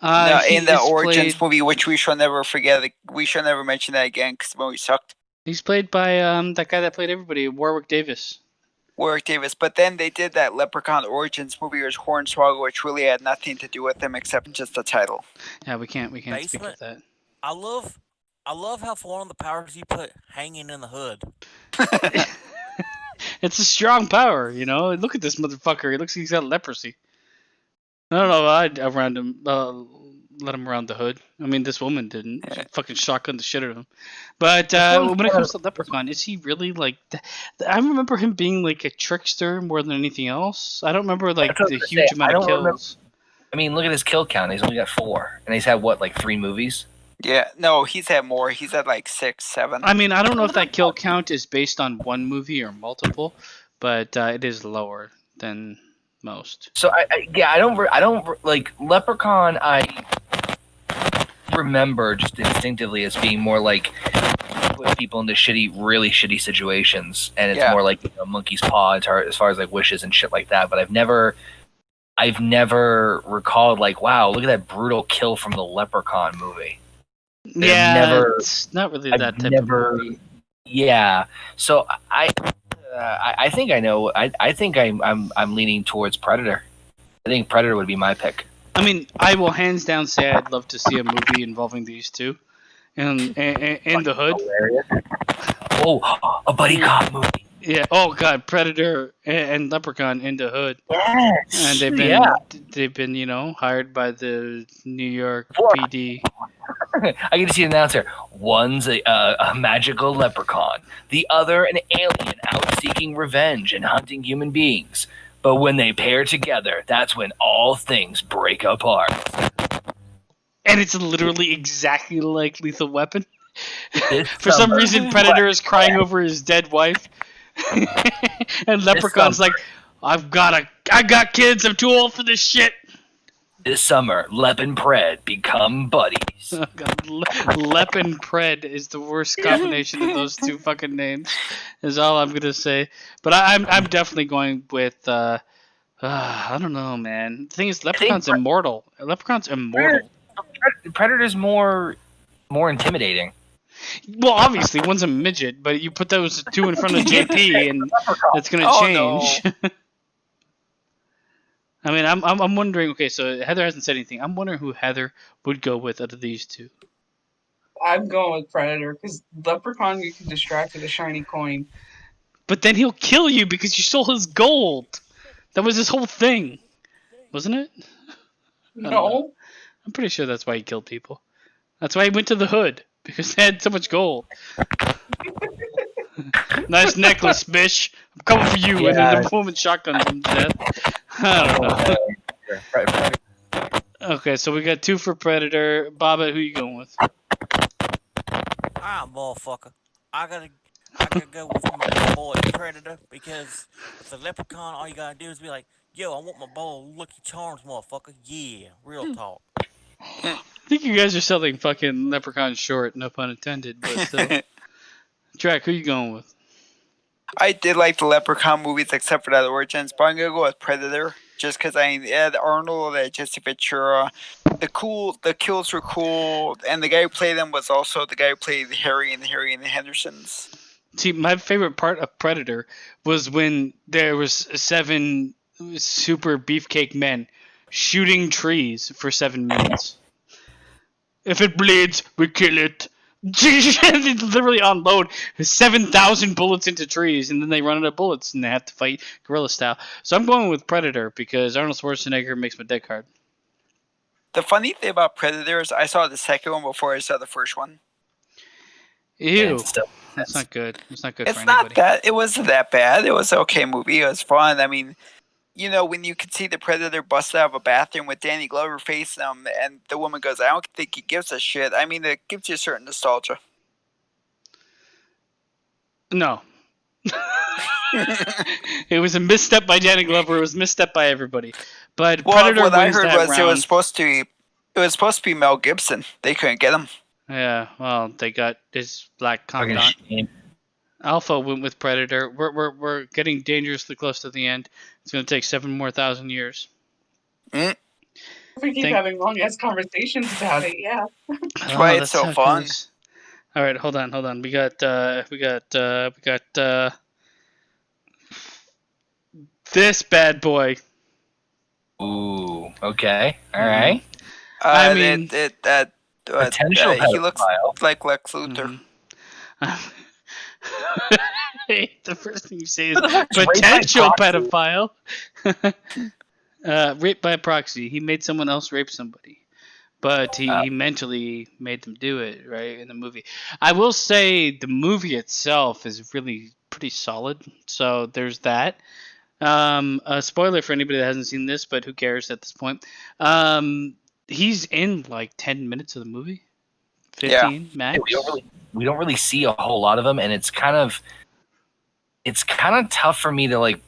No, in the Origins movie, which we shall never forget. We shall never mention that again because the movie sucked. He's played by that guy that played everybody, Warwick Davis. But then they did that Leprechaun Origins movie with Hornswoggle, which really had nothing to do with him except just the title. Yeah, we can't speak of that. I love how for one of the powers you put hanging in the hood. It's a strong power, you know. Look at this motherfucker. He looks like he's got leprosy. I don't know. I'd around him let him around the hood. I mean, this woman didn't. She fucking shotgunned the shit out of him. But when it comes to Leprechaun, is he really like? I remember him being like a trickster more than anything else. I don't remember like the huge amount of kills. I mean, look at his kill count. He's only got 4, and he's had what, like 3 movies? Yeah, no, he's had more. He's had like 6, 7. I mean, I don't know if that kill count is based on one movie or multiple, but it is lower than most. So I don't like Leprechaun. I remember just instinctively as being more like put people into really shitty situations, and it's more like monkey's paw as far as like wishes and shit like that. But I've never recalled like, wow, look at that brutal kill from the Leprechaun movie. Yeah, it's not really that type of movie. Yeah, so I think I know. I think I'm leaning towards Predator. I think Predator would be my pick. I mean, I will hands down say I'd love to see a movie involving these two, and in the hood. Oh, a buddy cop movie. Yeah. Oh God, Predator and Leprechaun in the hood. Yes. And they've been hired by the New York PD. I get to see an announcer. One's a magical leprechaun, the other an alien out seeking revenge and hunting human beings. But when they pair together, that's when all things break apart. And it's literally exactly like Lethal Weapon. For some reason, Predator is crying over his dead wife, and Leprechaun's like, I got kids. I'm too old for this shit. This summer, Lep and Pred become buddies. Oh God, Lep and Pred is the worst combination of those two fucking names. Is all I'm gonna say. But I'm definitely going with. I don't know, man. The thing is, Leprechaun's immortal. Leprechaun's immortal. Predator's more intimidating. Well, obviously, one's a midget, but you put those two in front of JP, and it's gonna change. No. I mean, I'm wondering. Okay, so Heather hasn't said anything. I'm wondering who Heather would go with out of these two. I'm going with Predator because Leprechaun you can distract with a shiny coin. But then he'll kill you because you stole his gold. That was his whole thing, wasn't it? No. I'm pretty sure that's why he killed people. That's why he went to the hood, because they had so much gold. Nice necklace, bish. I'm coming for you. And then the woman shotguns him to death. I don't know. Okay, so we got 2 for Predator. Bobbit, who you going with? Motherfucker. I gotta go with my boy Predator, because with the Leprechaun, all you gotta do is be like, yo, I want my boy Lucky Charms, motherfucker. Yeah, real talk. I think you guys are selling fucking Leprechaun short, no pun intended, but still. Drac, who you going with? I did like the Leprechaun movies except for that Origins, but I'm gonna go with Predator just because I had Arnold, Jesse Ventura. The kills were cool, and the guy who played them was also the guy who played Harry and the Hendersons. See, my favorite part of Predator was when there was 7 super beefcake men shooting trees for 7 minutes. If it bleeds, we kill it. They literally unload 7,000 bullets into trees, and then they run out of bullets, and they have to fight guerrilla style. So I'm going with Predator because Arnold Schwarzenegger makes my dick hard. The funny thing about Predator is I saw the second one before I saw the first one. Ew. That's not good. It's not good for anybody. It wasn't that bad. It was an okay movie. It was fun. I mean, when you could see the Predator bust out of a bathroom with Danny Glover facing him, and the woman goes, I don't think he gives a shit. I mean, it gives you a certain nostalgia. No. It was a misstep by Danny Glover. It was a misstep by everybody. But Predator what I wins heard that was round. it was supposed to be Mel Gibson. They couldn't get him. Yeah, well, they got his black confidant. Alpha went with Predator. We're getting dangerously close to the end. It's going to take 7,000 more years. We keep having long ass conversations about it. Yeah. That's why it's so fun. All right, hold on. We got this bad boy. Ooh. Okay. All right. I mean, potential he looks like Lex Luthor. The first thing you say is potential pedophile. Rape by proxy. He made someone else rape somebody. but he mentally made them do it right in the movie. I will say the movie itself is really pretty solid. So there's that. A spoiler for anybody that hasn't seen this, but who cares at this point? He's in like 10 minutes of the movie, 15 max. We don't really see a whole lot of him, and it's kind of tough for me to like.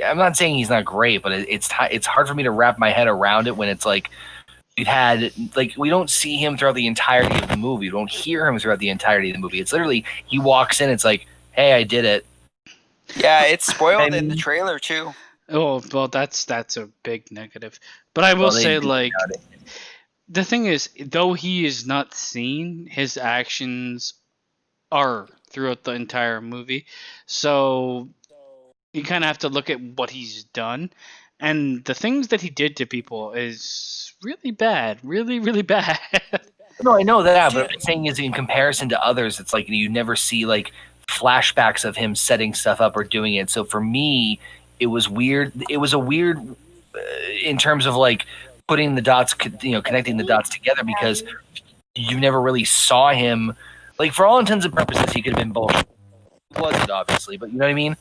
I'm not saying he's not great, but it's hard for me to wrap my head around it when it's like we don't see him throughout the entirety of the movie. We don't hear him throughout the entirety of the movie. It's literally he walks in. It's like, hey, I did it. Yeah, it's spoiled in the trailer too. Oh well, that's a big negative. But I will say, like, the thing is, though he is not seen, his actions are throughout the entire movie. So you kind of have to look at what he's done, and the things that he did to people is really bad, really, really bad. No, I know that, but what I'm saying is in comparison to others, it's like you never see like flashbacks of him setting stuff up or doing it. So for me, it was weird. It was a weird in terms of like putting the dots, connecting the dots together, because you never really saw him. Like for all intents and purposes, he could have been bullshit. He wasn't, obviously, but you know what I mean?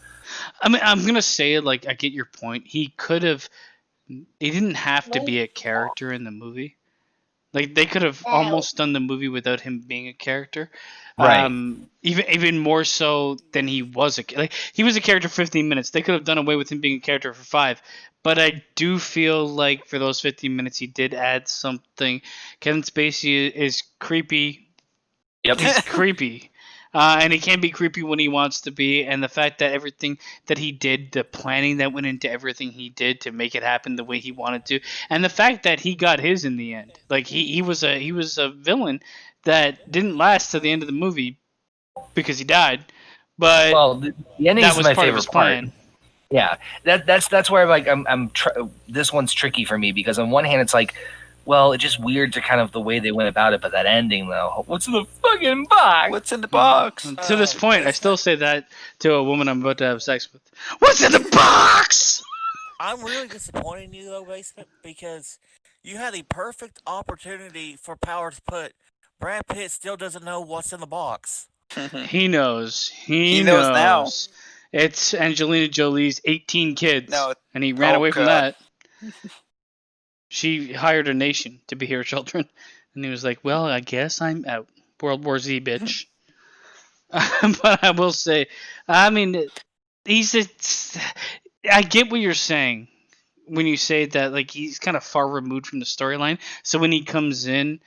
I mean, I'm gonna say, like, I get your point. He didn't have to be a character in the movie. Like, they could have almost done the movie without him being a character. Right. Even more so than he was he was a character for 15 minutes. They could have done away with him being a character for 5. But I do feel like for those 15 minutes, he did add something. Kevin Spacey is creepy. Yep. He's creepy. And he can be creepy when he wants to be, and the fact that everything that he did, the planning that went into everything he did to make it happen the way he wanted to, and the fact that he got his in the end, like he was a villain that didn't last to the end of the movie because he died, but the ending that is was my part of favorite his plan. part. Yeah, that's where this one's tricky for me, because on one hand it's like, well, it's just weird to kind of the way they went about it, but that ending though, what's in the fucking box? What's in the box? To this point, I still say that to a woman I'm about to have sex with. What's in the box? I'm really disappointed in you, though, Basement, because you had the perfect opportunity for Power to put Brad Pitt still doesn't know what's in the box. He knows. He knows now. It's Angelina Jolie's 18 kids, No. and he ran Oh, away from God. that. She hired a nation to be her children, and he was like, well, I guess I'm out. World War Z, bitch. But I will say, I mean, I get what you're saying when you say that, like, he's kind of far removed from the storyline. So when he comes in,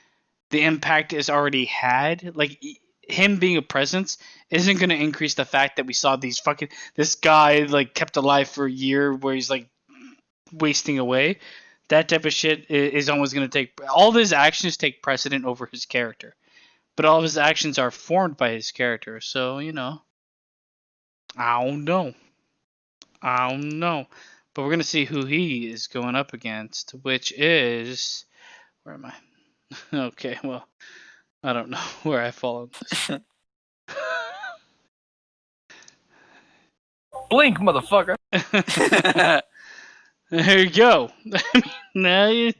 the impact is already had. Like, him being a presence isn't going to increase the fact that we saw this guy, like, kept alive for a year where he's, like, wasting away. That type of shit is always going to take... All of his actions take precedent over his character. But all of his actions are formed by his character. So, I don't know. But we're going to see who he is going up against, which is... Where am I? Okay, well, I don't know where I fall on this. Blink, motherfucker. There you go. Now you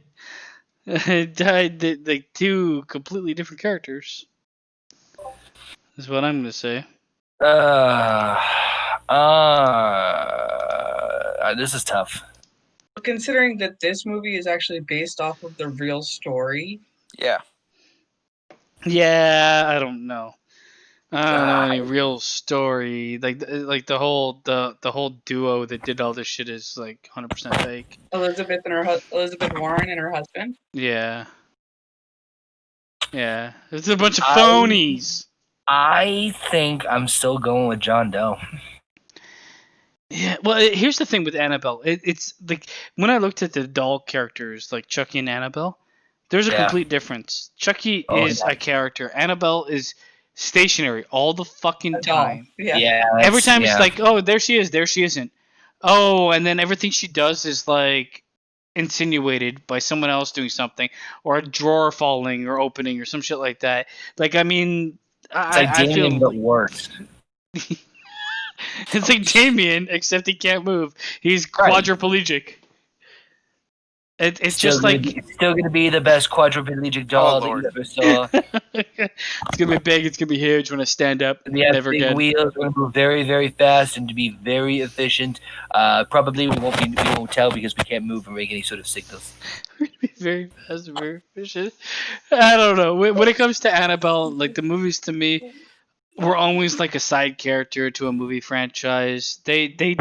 died like two completely different characters. Is what I'm gonna say. This is tough. Considering that this movie is actually based off of the real story. Yeah. Yeah, I don't know. I don't know any real story. Like the whole duo that did all this shit is like 100% fake. Elizabeth Warren and her husband. Yeah. It's a bunch of phonies. I think I'm still going with John Doe. Yeah, well, here's the thing with Annabelle. It's like when I looked at the doll characters, like Chucky and Annabelle, there's a complete difference. Chucky is a character. Annabelle is stationary all the fucking time. Yeah. Every time it's like, oh, there she is, there she isn't. Oh, and then everything she does is like insinuated by someone else doing something, or a drawer falling or opening or some shit like that. Like, I mean, it's like Damien, but worse. It's like Damien, except he can't move. He's quadriplegic. It's just like it's still gonna be the best quadriplegic doll that Lord. you ever saw. it's gonna be big. It's gonna be huge when I stand up. We have Never big again. wheels. We're gonna move very, very fast and to be very efficient. Probably we won't tell because we can't move or make any sort of signals. Very fast, very efficient. I don't know. When it comes to Annabelle, like the movies to me were always like a side character to a movie franchise. They did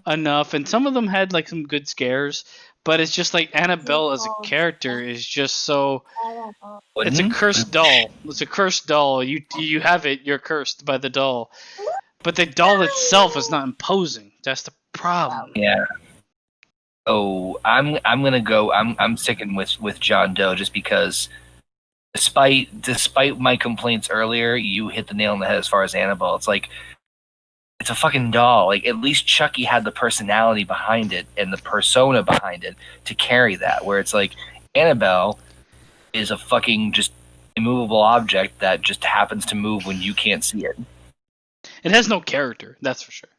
enough, and some of them had like some good scares. But it's just like Annabelle as a character is just so. It's a cursed doll. It's a cursed doll. You have it. You're cursed by the doll. But the doll itself is not imposing. That's the problem. Yeah. Oh, I'm gonna go. I'm sticking with John Doe just because, despite my complaints earlier, you hit the nail on the head as far as Annabelle. It's like it's a fucking doll. Like at least Chucky had the personality behind it and the persona behind it to carry that. Where it's like Annabelle is a fucking just immovable object that just happens to move when you can't see it. It has no character. That's for sure.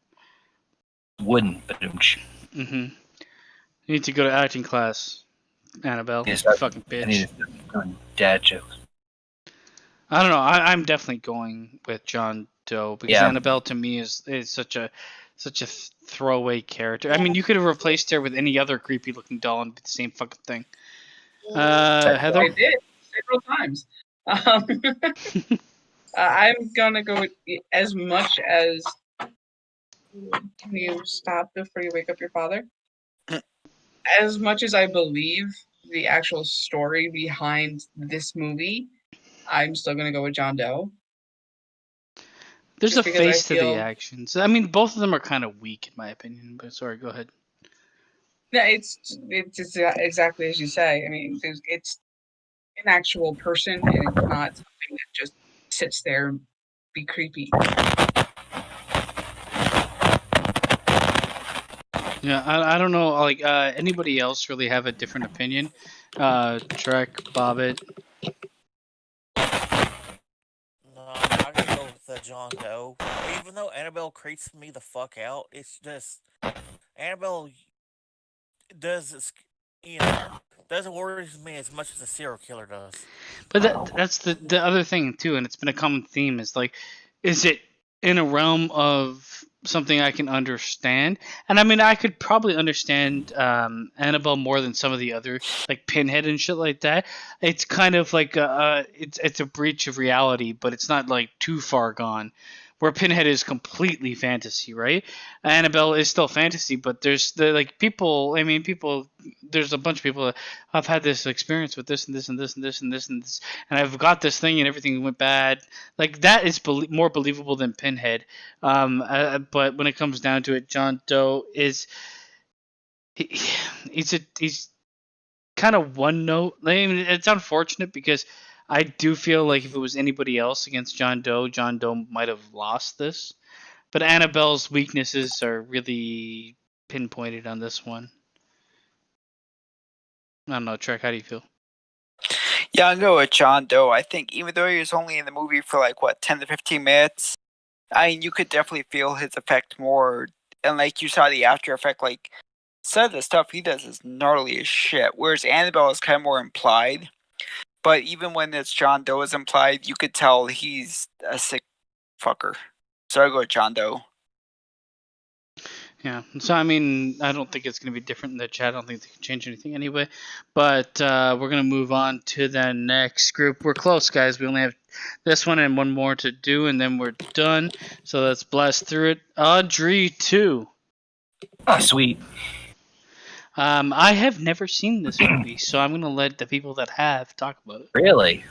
Wouldn't, but You need to go to acting class, Annabelle. Yes, You fucking bitch. I need to do dad jokes. I don't know. I'm definitely going with John Doe because Yeah. Annabelle to me is such a throwaway character. I mean, you could have replaced her with any other creepy looking doll and be the same fucking thing. Heather? I did several times. I'm gonna go with as much as. Can you stop before you wake up your father? As much as I believe the actual story behind this movie, I'm still gonna go with John Doe. There's Just a because I face to the feel- actions. I mean, both of them are kind of weak in my opinion. But sorry, go ahead. Yeah, it's exactly as you say. I mean, it's an actual person, and it's not something that just sits there and be creepy. Yeah, I don't know. Like anybody else really have a different opinion? Trek, Bobbit. No, I'm gonna go with John Doe. Even though Annabelle creeps me the fuck out, it's just Annabelle doesn't worry me as much as a serial killer does. But that's the other thing too, and it's been a common theme. Is like, is it in a realm of something I can understand? And I mean, I could probably understand Annabelle more than some of the other, like Pinhead and shit like that. It's kind of like it's a breach of reality, but it's not like too far gone. Where Pinhead is completely fantasy, right? Annabelle is still fantasy, but there's people. I mean, people. There's a bunch of people that have had this experience with this and this and this and this and this and this, and I've got this thing and everything went bad. Like that is more believable than Pinhead. But when it comes down to it, John Doe is he's kind of one note. I mean, it's unfortunate because I do feel like if it was anybody else against John Doe might have lost this. But Annabelle's weaknesses are really pinpointed on this one. I don't know, Trek, how do you feel? Yeah, I'll go with John Doe. I think even though he was only in the movie for like 10 to 15 minutes, I mean, you could definitely feel his effect more. And like you saw the after effect, like some of the stuff he does is gnarly as shit. Whereas Annabelle is kind of more implied. But even when it's John Doe is implied, you could tell he's a sick fucker. So I go with John Doe. Yeah. So I mean, I don't think it's going to be different in the chat. I don't think they can change anything anyway. But we're going to move on to the next group. We're close, guys. We only have this one and one more to do, and then we're done. So let's blast through it. Audrey 2. Oh, sweet. I have never seen this movie, so I'm going to let the people that have talk about it. Really?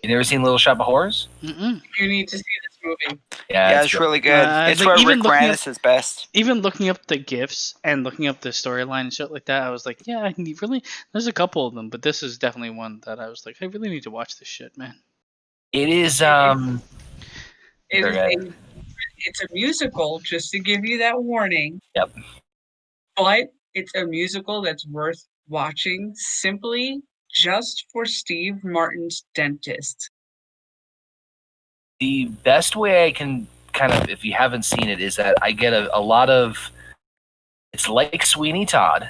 You never seen Little Shop of Horrors? Mm-mm. You need to see this movie. Yeah, it's really good. It's like, where even Rick looking Moranis is best. Even looking up the GIFs and looking up the storyline and shit like that, I was like, yeah, I need really. There's a couple of them, but this is definitely one that I was like, I really need to watch this shit, man. It is. It's a musical, just to give you that warning. Yep. But it's a musical that's worth watching simply just for Steve Martin's dentist. The best way I can kind of, if you haven't seen it, is that I get a lot of. It's like Sweeney Todd,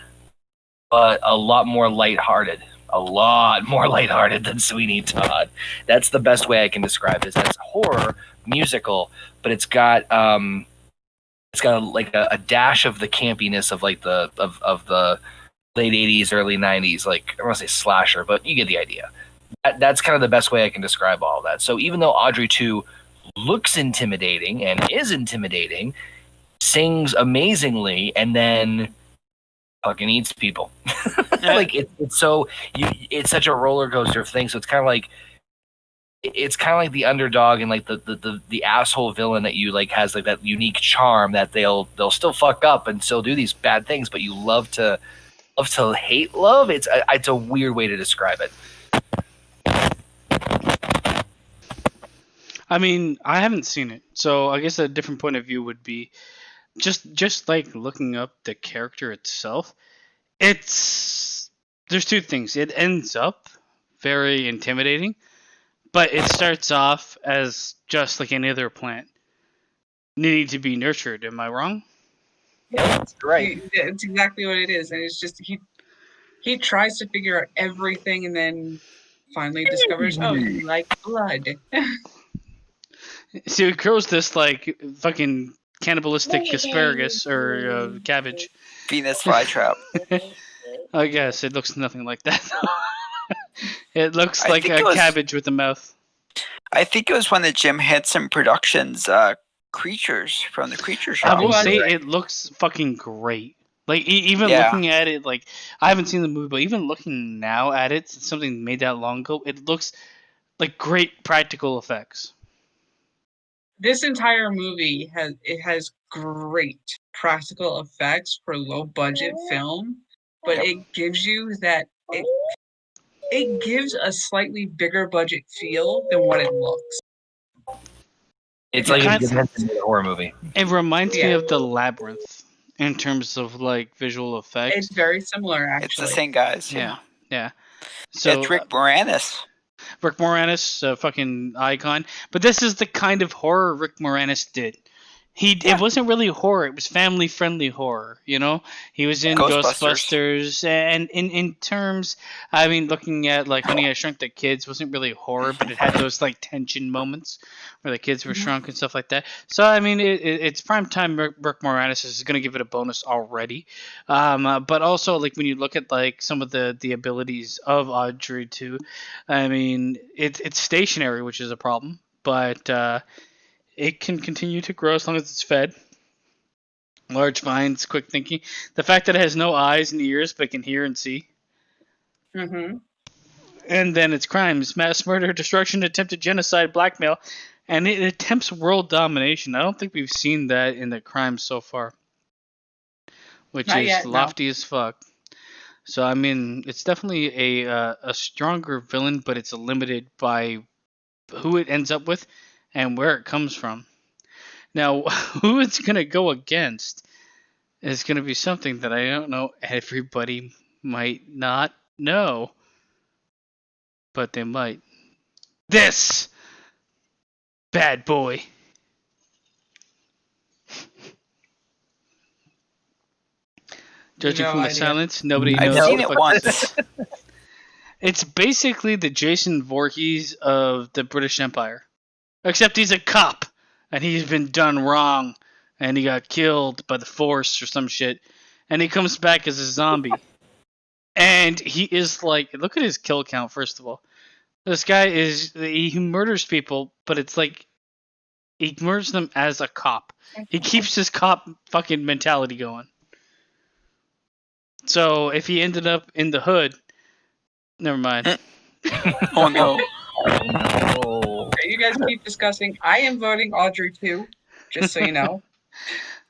but a lot more lighthearted. A lot more lighthearted than Sweeney Todd. That's the best way I can describe it. It's horror musical, but it's got like a dash of the campiness of like the late 80s, early 90s. Like, I don't want to say slasher, but you get the idea. That's kind of the best way I can describe all of that. So even though Audrey 2 looks intimidating and is intimidating, sings amazingly, and then fucking eats people. Like it's such a roller coaster of things. So it's kind of like the underdog and like the asshole villain that you like has like that unique charm that they'll still fuck up and still do these bad things, but you love to hate love. It's a weird way to describe it. I mean, I haven't seen it, so I guess a different point of view would be just like looking up the character itself. There's two things. It ends up very intimidating, but it starts off as just like any other plant, needing to be nurtured. Am I wrong? Yeah, that's right. It's exactly what it is, and it's just he tries to figure out everything, and then finally discovers, oh, you like blood. So it grows this like fucking cannibalistic asparagus or cabbage. Venus flytrap. I guess it looks nothing like that. It looks like a cabbage with a mouth. I think it was one of Jim Henson Productions creatures from the Creature Shop. I will say it looks fucking great. Like even looking at it, like I haven't seen the movie, but even looking now at it, it's something made that long ago, it looks like great practical effects. This entire movie has great practical effects for low budget film, but it gives you that it gives a slightly bigger budget feel than what it looks. It's like a horror movie. It reminds me of The Labyrinth in terms of like visual effects. It's very similar, actually. It's the same guys. Yeah. So it's Rick Moranis. Rick Moranis, a fucking icon. But this is the kind of horror Rick Moranis did. It wasn't really horror. It was family-friendly horror, you know? He was in Ghostbusters. And in terms, I mean, looking at, like, Honey, I Shrunk the Kids wasn't really horror, but it had those, like, tension moments where the kids were shrunk and stuff like that. So, I mean, it's prime time. Rick Moranis is going to give it a bonus already. But also, like, when you look at, like, some of the abilities of Audrey, too, I mean, it's stationary, which is a problem. But it can continue to grow as long as it's fed. Large minds, quick thinking. The fact that it has no eyes and ears but can hear and see. Mm-hmm. And then it's crimes: mass murder, destruction, attempted genocide, blackmail, and it attempts world domination. I don't think we've seen that in the crimes so far, which Not is yet, lofty as fuck. So I mean, it's definitely a stronger villain, but it's limited by who it ends up with and where it comes from. Now, who it's going to go against is going to be something that I don't know everybody might not know. But they might. This bad boy. Judging from the silence, nobody knows. I've seen it once. It's basically the Jason Voorhees of the British Empire. Except he's a cop, and he's been done wrong, and he got killed by the Force or some shit, and he comes back as a zombie. And he is like, look at his kill count, first of all. This guy he murders people, but it's like, he murders them as a cop. He keeps his cop fucking mentality going. So, if he ended up in the hood, never mind. Oh no. Okay, you guys keep discussing. I am voting Audrey 2, just so you know.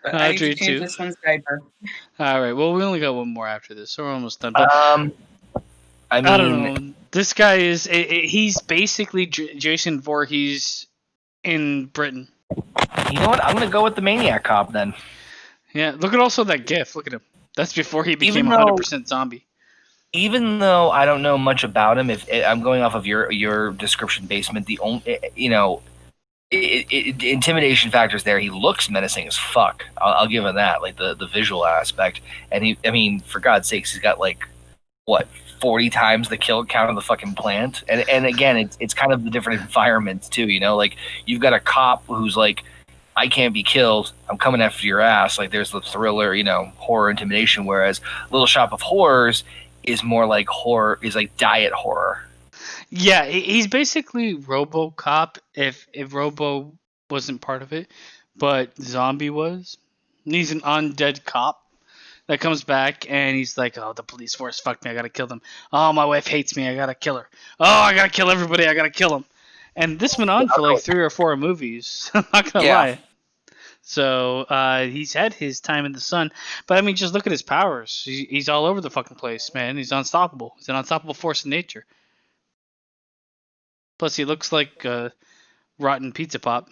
But I need to change this one's diaper. Alright, well, we only got one more after this, so we're almost done. But, I don't know. This guy he's basically Jason Voorhees in Britain. You know what? I'm going to go with the Maniac Cop then. Yeah, look at also that gif. Look at him. That's before he became 100% zombie. Even though I don't know much about him, if I'm going off of your description, Basement, the only intimidation factors there. He looks menacing as fuck. I'll give him that, like the visual aspect. And for God's sakes, he's got like what 40 times the kill count of the fucking plant. And again, it's kind of the different environments too. You know, like you've got a cop who's like, I can't be killed. I'm coming after your ass. Like there's the thriller, you know, horror intimidation. Whereas Little Shop of Horrors is more like horror, is like diet horror. Yeah, he's basically RoboCop if Robo wasn't part of it, but Zombie was. He's an undead cop that comes back and he's like, oh, the police force fucked me. I gotta kill them. Oh, my wife hates me. I gotta kill her. Oh, I gotta kill everybody. I gotta kill them. And this went on for like 3 or 4 movies. I'm not gonna lie. So he's had his time in the sun, but I mean, just look at his powers. He's all over the fucking place, man. He's unstoppable. He's an unstoppable force in nature. Plus, he looks like a rotten pizza pop.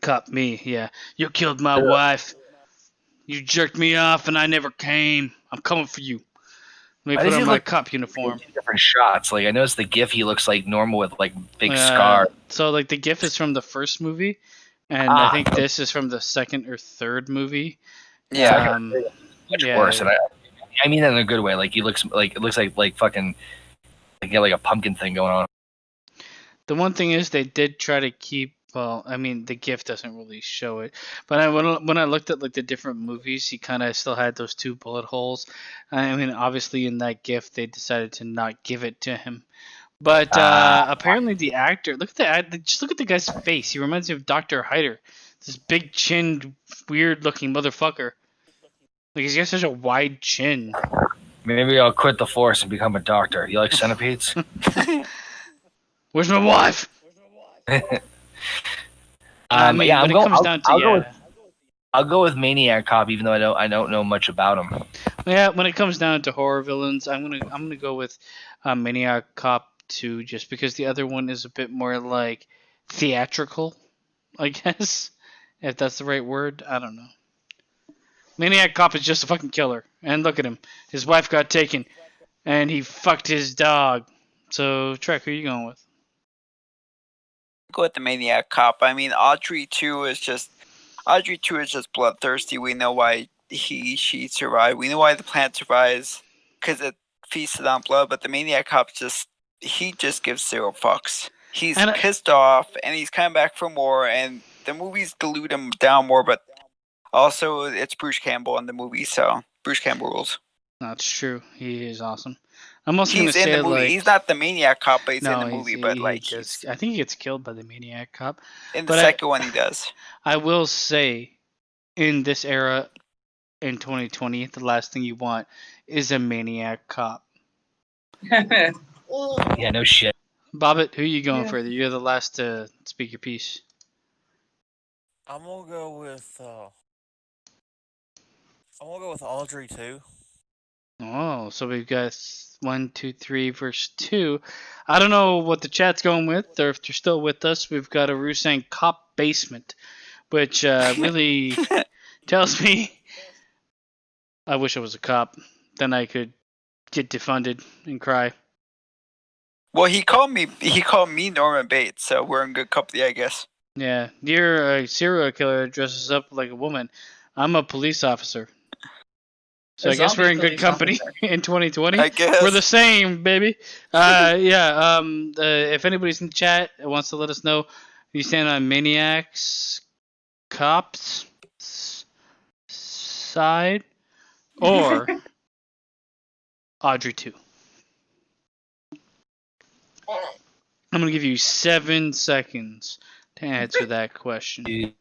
Cop me, yeah. You killed my wife. You jerked me off, and I never came. I'm coming for you. Let me put on my cop uniform. Different shots. Like I noticed the GIF, he looks like normal with like big scar. So like the GIF is from the first movie, and I think this is from the second or third movie. Yeah, much worse. And I mean that in a good way. Like he looks like, it looks like fucking like a pumpkin thing going on. The one thing is they did try to keep. Well, I mean the GIF doesn't really show it, but when I looked at like the different movies, he kind of still had those 2 bullet holes. I mean, obviously in that GIF they decided to not give it to him, but apparently the actor. Just look at the guy's face. He reminds me of Dr. Hyder, this big chinned, weird looking motherfucker. Like he's got such a wide chin. Maybe I'll quit the force and become a doctor. You like centipedes? Where's my wife? I'll go with Maniac Cop, even though I don't know much about him. Yeah, when it comes down to horror villains, I'm gonna go with Maniac Cop 2, just because the other one is a bit more like theatrical, I guess, if that's the right word. I don't know. Maniac Cop is just a fucking killer, and look at him. His wife got taken, and he fucked his dog. So, Trek, who are you going with? Go with the Maniac Cop. I mean, Audrey 2 is just bloodthirsty. We know why she survived. We know why the plant survives, because it feasted on blood. But the Maniac Cop just gives 0 fucks. He's pissed off, and he's coming back for more. And the movies dilute him down more, but also it's Bruce Campbell in the movie, so Bruce Campbell rules. That's true. He is awesome. I'm also going to say, like... He's not the Maniac Cop, but he's in the movie. I think he gets killed by the Maniac Cop. In the second one, he does. I will say, in this era, in 2020, the last thing you want is a Maniac Cop. Yeah, no shit. Bobbit, who are you going for? You're the last to speak your piece. I'm going to go with Audrey 2. Oh, so we've got 1, 2, 3 verse 2. I don't know what the chat's going with, or if they're still with us. We've got a Roo saying cop basement, which really tells me I wish I was a cop. Then I could get defunded and cry. Well, he called me Norman Bates, so we're in good company, I guess. Yeah, you're a serial killer that dresses up like a woman. I'm a police officer. So I guess we're in good company in 2020. I guess. We're the same, baby. If anybody's in the chat and wants to let us know, you stand on Maniacs, Cops side, or Audrey 2. I'm going to give you 7 seconds to answer that question.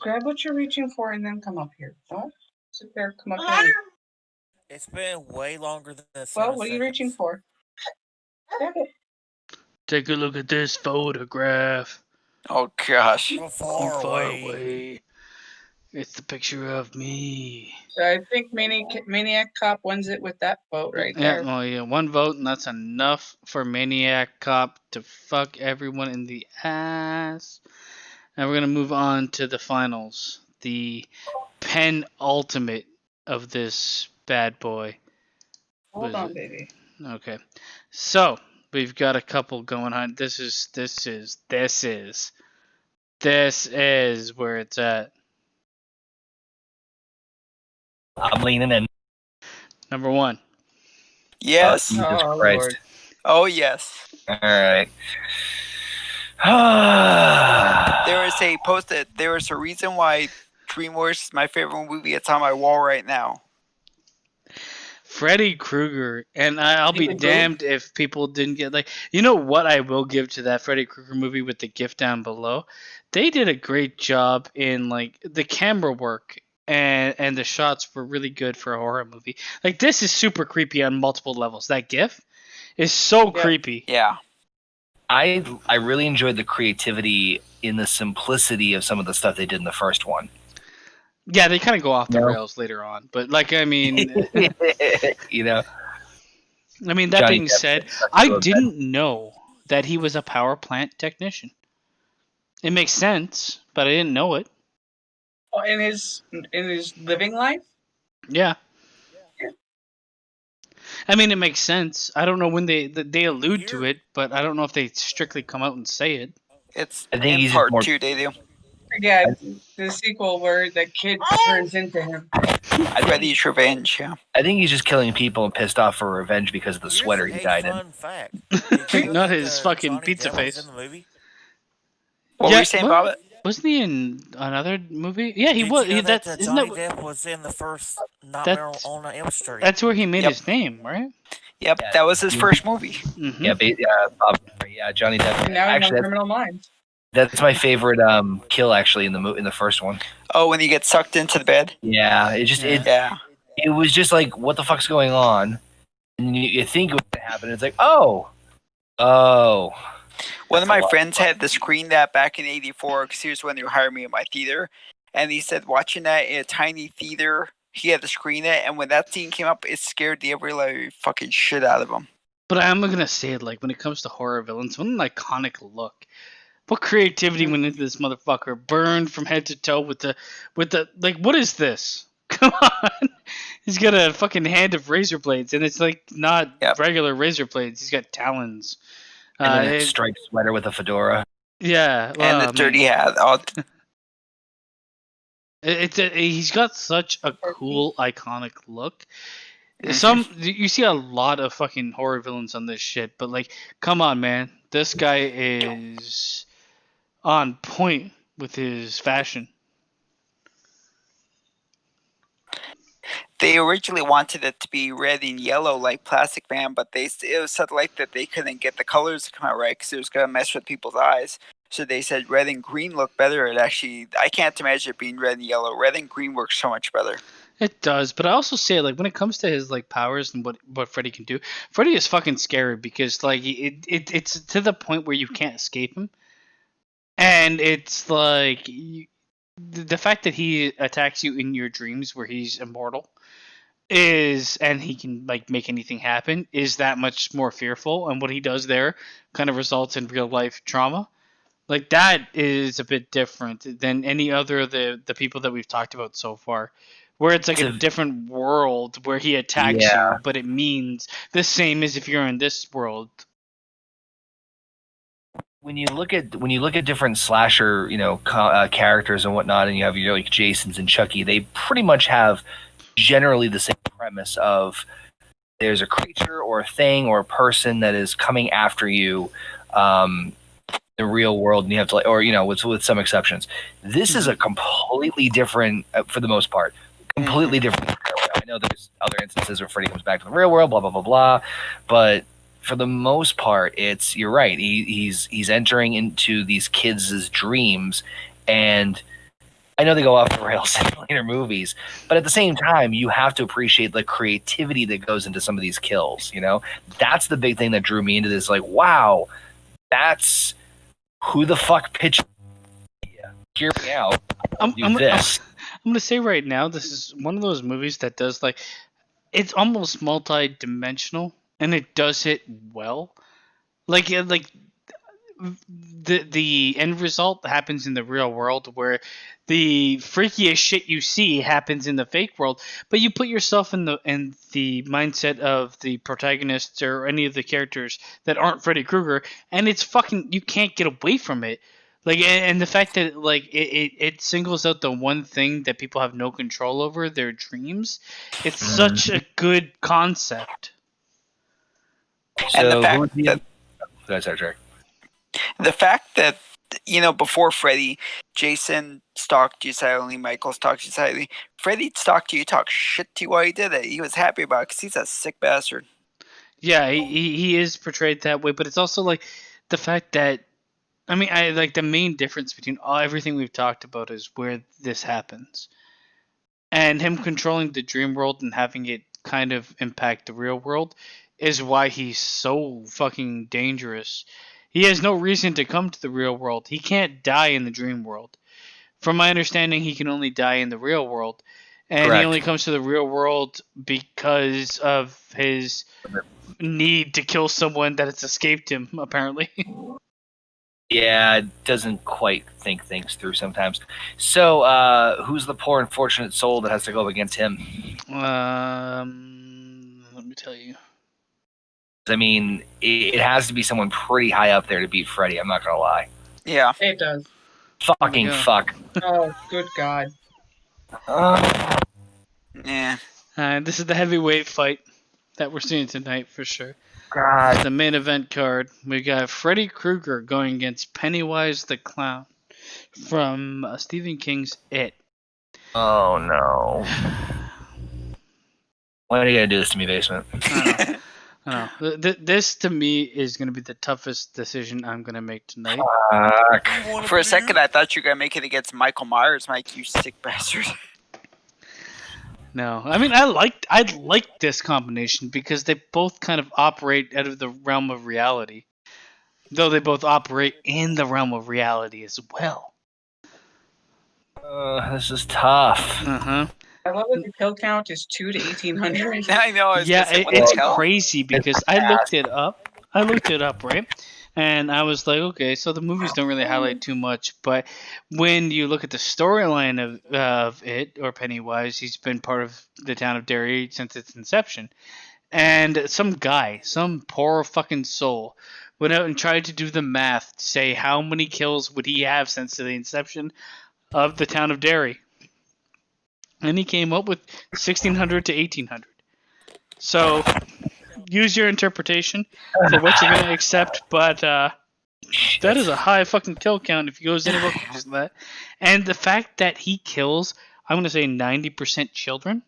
Grab what you're reaching for and then come up here. Don't sit there, come up here. It's been way longer than this. Well, what are you reaching for? Grab it. Take a look at this photograph. Oh, gosh. I'm far away. It's the picture of me. So I think Maniac Cop wins it with that vote right there. Yeah, well, yeah, 1 vote, and that's enough for Maniac Cop to fuck everyone in the ass. Now we're going to move on to the finals. The penultimate of this bad boy. Hold on, baby. Okay. So, we've got a couple going on. This is where it's at. I'm leaning in. Number 1. Yes. Jesus Oh, Christ. Lord. Oh yes. All right. There was a reason why DreamWorks is my favorite movie. It's on my wall right now. Freddy Krueger, and I'll be Even damned if people didn't get like. You know what I will give to that Freddy Krueger movie with the gift down below? They did a great job in like the camera work and the shots were really good for a horror movie. Like this is super creepy on multiple levels. That gif is so Yeah. creepy. Yeah. I really enjoyed the creativity in the simplicity of some of the stuff they did in the first one. Yeah, they kind of go off the No. rails later on, but like I mean, You know, that Johnny being Depp said, said such I a- didn't know that he was a power plant technician. It makes sense, but I didn't know it. Oh, in his living life. Yeah. Yeah. I mean, it makes sense. I don't know when they allude to Here- it, but I don't know if they strictly come out and say it. It's I think in he's part more- 2 they do. Yeah, the sequel where the kid turns into him. Freddy's Revenge, yeah. I think he's just killing people and pissed off for revenge because of the Here's sweater he a died in. fun fact. Did you know Not that, his fucking Johnny pizza Depp was face. in the movie? What were you saying, Bob? Wasn't he in another movie? Yeah, he Did was. You know that Isn't Johnny that Depp was in the first Nightmare That's- on Elm Street? that's where he made Yep. his name, right? Yep, Yeah. that was his first movie. Mm-hmm. Yeah, Johnny Depp. And now he's Actually, on Criminal Minds. that's my favorite kill actually in the first one. Oh, when he gets sucked into the bed? Yeah, Yeah. it was just like, what the fuck's going on? And you think what's gonna happen. It's like, oh. One of That's a my lot. friends had to screen that back in '84 because he was when they were hiring me at my theater, and he said watching that in a tiny theater, he had to screen it, and when that scene came up, it scared the ever like fucking shit out of him. But I'm gonna say it, like when it comes to horror villains, what an iconic look. What creativity went into this motherfucker? Burned from head to toe with the like. What is this? Come on. He's got a fucking hand of razor blades, and it's like not Yep. regular razor blades. He's got talons. And then a It- striped sweater with a fedora. yeah, And the dirty hat. Oh, he's got such a cool, iconic look. Mhm. You see a lot of fucking horror villains on this shit, but like, come on, man, this guy is on point with his fashion. they originally wanted it to be red and yellow like Plastic Man, but it was said like that they couldn't get the colors to come out right because it was gonna mess with people's eyes. So they said red and green look better. It actually, I can't imagine it being red and yellow. Red and green works so much better. It does, but I also say like when it comes to his like powers and what Freddy can do, Freddy is fucking scary because like it's to the point where you can't escape him, and it's like the fact that he attacks you in your dreams where he's immortal and he can like make anything happen is that much more fearful, and what he does there kind of results in real life trauma. Like that is a bit different than any other of the people that we've talked about so far, where it's like a different world where he attacks you, but it means the same as if you're in this world. When you look at different slasher, characters and whatnot, and you have your like Jasons and Chucky, they pretty much have generally the same premise of there's a creature or a thing or a person that is coming after you. The real world, and you have to, with some exceptions. This is a completely different, for the most part, completely different scenario. I know there's other instances where Freddy comes back to the real world, blah blah blah blah, but for the most part, you're right. He's entering into these kids' dreams, and I know they go off the rails in later movies, but at the same time, you have to appreciate the creativity that goes into some of these kills. That's the big thing that drew me into this. Like, wow, that's who the fuck pitched? Yeah, hear me out. I'm This. gonna say right now, this is one of those movies that does like, it's almost multi-dimensional, and it does it well. Like the end result happens in the real world, where the freakiest shit you see happens in the fake world. But you put yourself in the mindset of the protagonists or any of the characters that aren't Freddy Krueger, and it's fucking, you can't get away from it. Like, and the fact that like it singles out the one thing that people have no control over, their dreams. It's such a good concept. And the So fact who's the? that Go ahead, sorry, Jack. the fact that before Freddy, Jason stalked you silently, Michael stalked you silently. Freddy stalked you, talked shit to you while he did it. He was happy about it because he's a sick bastard. Yeah, he is portrayed that way, but it's also like the fact that I like the main difference between everything we've talked about is where this happens, and him controlling the dream world and having it kind of impact the real world is why he's so fucking dangerous. He has no reason to come to the real world. He can't die in the dream world. From my understanding, he can only die in the real world, and he Correct. only comes to the real world because of his need to kill someone that has escaped him, apparently. Yeah, doesn't quite think things through sometimes. So, who's the poor unfortunate soul that has to go up against him? Let me tell you. I mean, it has to be someone pretty high up there to beat Freddy. I'm not gonna lie. Yeah. It does. Fucking Yeah. fuck. Oh, good God. Yeah. This is the heavyweight fight that we're seeing tonight for sure. God. The main event card. We got Freddy Krueger going against Pennywise the Clown from Stephen King's It. Oh no. Why are you gonna do this to me, Basement? I know. This to me is going to be the toughest decision I'm going to make tonight. Fuck. For a second, I thought you were gonna make it against Michael Myers, Mike. You sick bastard. No, I mean I like this combination because they both kind of operate out of the realm of reality, though they both operate in the realm of reality as well. This is tough. Uh-huh. I love that the kill count is 2 to 1800. I know. I was Yeah, gonna say, what it's the hell? crazy because I looked it up. Right? And I was like, okay, so the movies don't really highlight too much, but when you look at the storyline of it, or Pennywise, he's been part of the town of Derry since its inception. And some poor fucking soul, went out and tried to do the math to say how many kills would he have since the inception of the town of Derry. And he came up with 1,600 to 1,800. So use your interpretation for what you're going to accept, but that is a high fucking kill count if he goes anywhere close to that. And the fact that he kills, I'm going to say 90% children,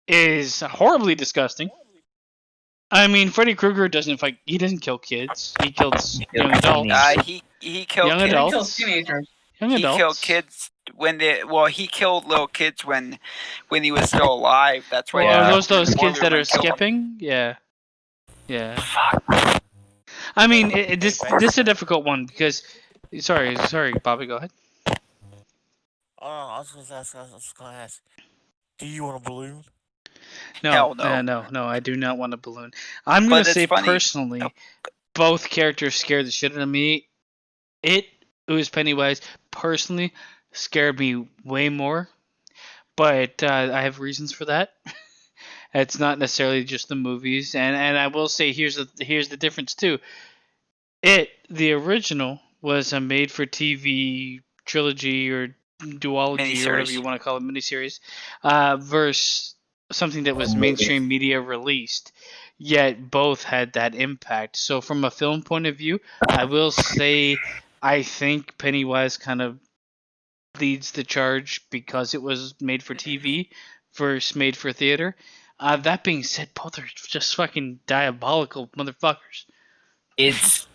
is horribly disgusting. I mean, Freddy Krueger doesn't kill kids. He kills young adults. He killed Young kids. adults. He kills teenagers. Young He adults. killed kids he killed little kids when he was still alive. That's why. Well, those Wonder kids that Woman are killed him. skipping, yeah. I mean, this is a difficult one because, sorry, Bobby, go ahead. Oh, I was gonna ask. Do you want a balloon? No, Hell no. no, I do not want a balloon. I'm gonna But it's say funny. personally, both characters scared the shit out of me. It was Pennywise personally scared me way more, but I have reasons for that. It's not necessarily just the movies, and I will say here's the difference too. The original was a made-for-TV trilogy or duology or whatever you want to call it, miniseries, versus something that was mainstream media released. Yet both had that impact. So from a film point of view, I will say I think Pennywise kind of leads the charge because it was made for TV versus made for theater. That being said, both are just fucking diabolical motherfuckers. It's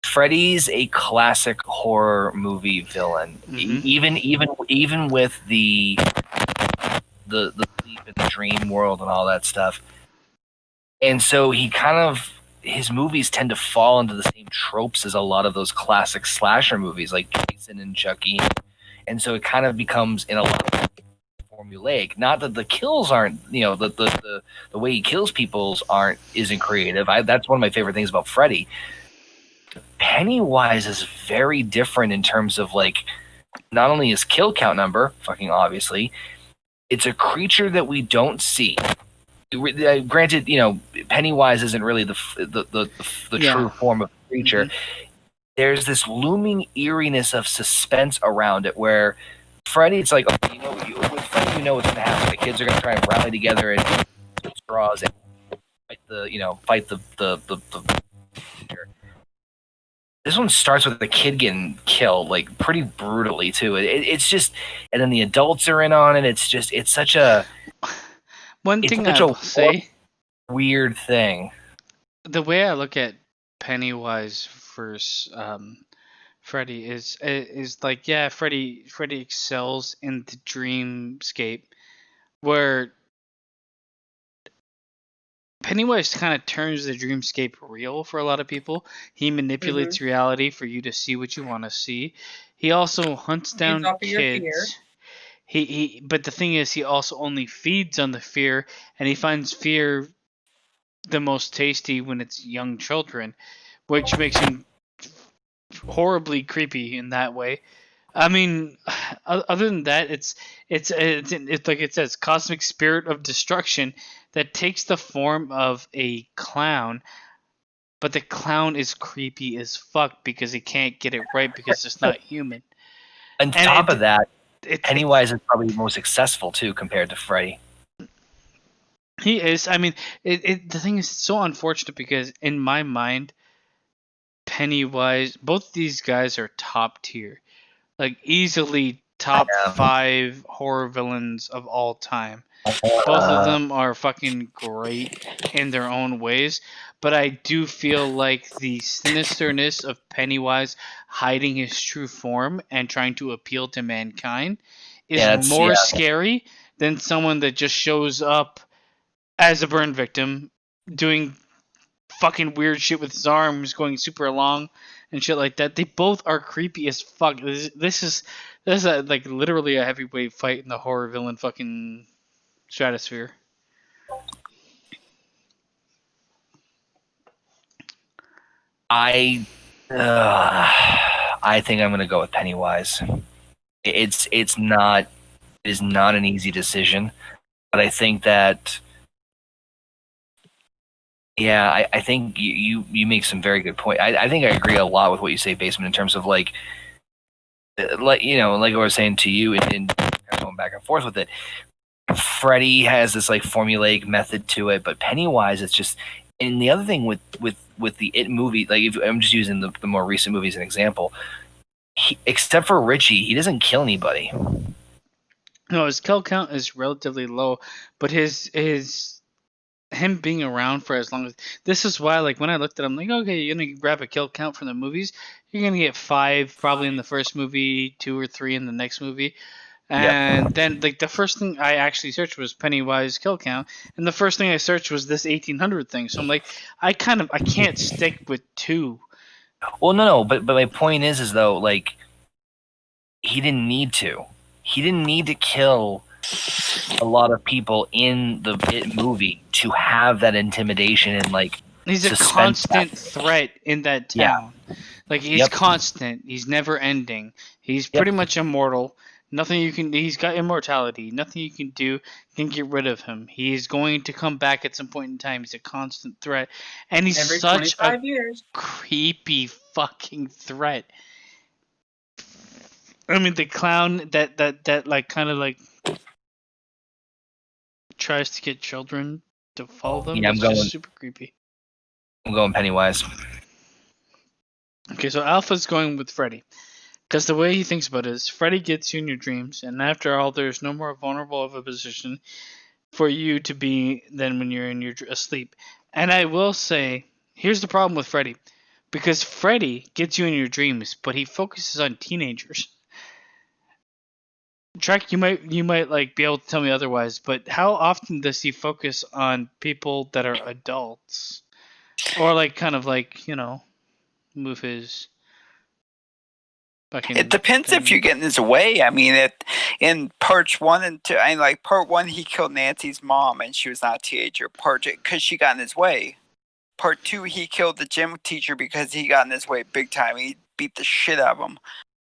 Freddy's a classic horror movie villain. Even with the sleep and the dream world and all that stuff. And so his movies tend to fall into the same tropes as a lot of those classic slasher movies like Jason and Chucky. And so it kind of becomes in a lot of formulaic. Not that the kills aren't, the way he kills people isn't creative. That's one of my favorite things about Freddy. Pennywise is very different in terms of not only his kill count number, fucking obviously, it's a creature that we don't see. Granted, Pennywise isn't really the true form of creature. there's this looming eeriness of suspense around it where Freddy, it's like, okay, with Freddy, you know what's going to happen. The kids are going to try and rally together and straws and fight the. This one starts with the kid getting killed, like pretty brutally too. It's just, and then the adults are in on it. It's just, it's such a weird thing. The way I look at Pennywise versus Freddy is like, yeah, Freddy excels in the dreamscape, where Pennywise kind of turns the dreamscape real for a lot of people. He manipulates reality for you to see what you want to see. He also hunts down kids. But the thing is, he also only feeds on the fear, and he finds fear the most tasty when it's young children, which makes him horribly creepy in that way. I mean, other than that, it's like it says, cosmic spirit of destruction that takes the form of a clown, but the clown is creepy as fuck because he can't get it right because it's not human. On top of that, Pennywise is probably the most successful too compared to Freddy. He is. I mean, the thing is so unfortunate because in my mind, Pennywise, both these guys are top tier. Like, easily top 5 horror villains of all time. Both of them are fucking great in their own ways, but I do feel like the sinisterness of Pennywise hiding his true form and trying to appeal to mankind is more scary than someone that just shows up as a burn victim doing fucking weird shit with his arms going super long and shit like that. They both are creepy as fuck. This is like literally a heavyweight fight in the horror villain fucking stratosphere. I think I'm gonna go with Pennywise. It is not an easy decision, but I think that. Yeah, I think you make some very good point. I think I agree a lot with what you say, Basement, in terms of like like I was saying to you, and going back and forth with it. Freddy has this like formulaic method to it, but Pennywise, it's just. And the other thing with the It movie, like if I'm just using the more recent movies as an example, except for Richie, he doesn't kill anybody. No, his kill count is relatively low, but him being around for as long as this is why, like when I looked at him, like, okay, you're gonna grab a kill count from the movies, you're gonna get 5 probably in the first movie, 2 or 3 in the next movie, and then like the first thing I actually searched was Pennywise kill count, and the first thing I searched was this 1800 thing. So I'm like, I can't stick with 2. Well, no, but my point is though, like he didn't need to. He didn't need to kill a lot of people in the It movie to have that intimidation and like he's a constant threat in that town. Like he's constant. He's never ending. He's pretty much immortal. Nothing you can. He's got immortality. Nothing you can do can get rid of him. He's going to come back at some point in time. He's a constant threat, and he's every such a years. creepy fucking threat. I mean, the clown that like kind of like tries to get children to follow them. Yeah, just super creepy. I'm going Pennywise. Okay, so Alpha's going with Freddy. Because the way he thinks about it is, Freddy gets you in your dreams, and after all, there's no more vulnerable of a position for you to be than when you're in your asleep. And I will say, here's the problem with Freddy. Because Freddy gets you in your dreams, but he focuses on teenagers. Trek, you might like be able to tell me otherwise, but how often does he focus on people that are adults? Or like kind of like, move his fucking It depends if you get in his way. I mean, in parts 1 and 2, I mean, like part 1 he killed Nancy's mom and she was not a teenager. Part 2, because she got in his way. Part 2 he killed the gym teacher because he got in his way big time. He beat the shit out of him.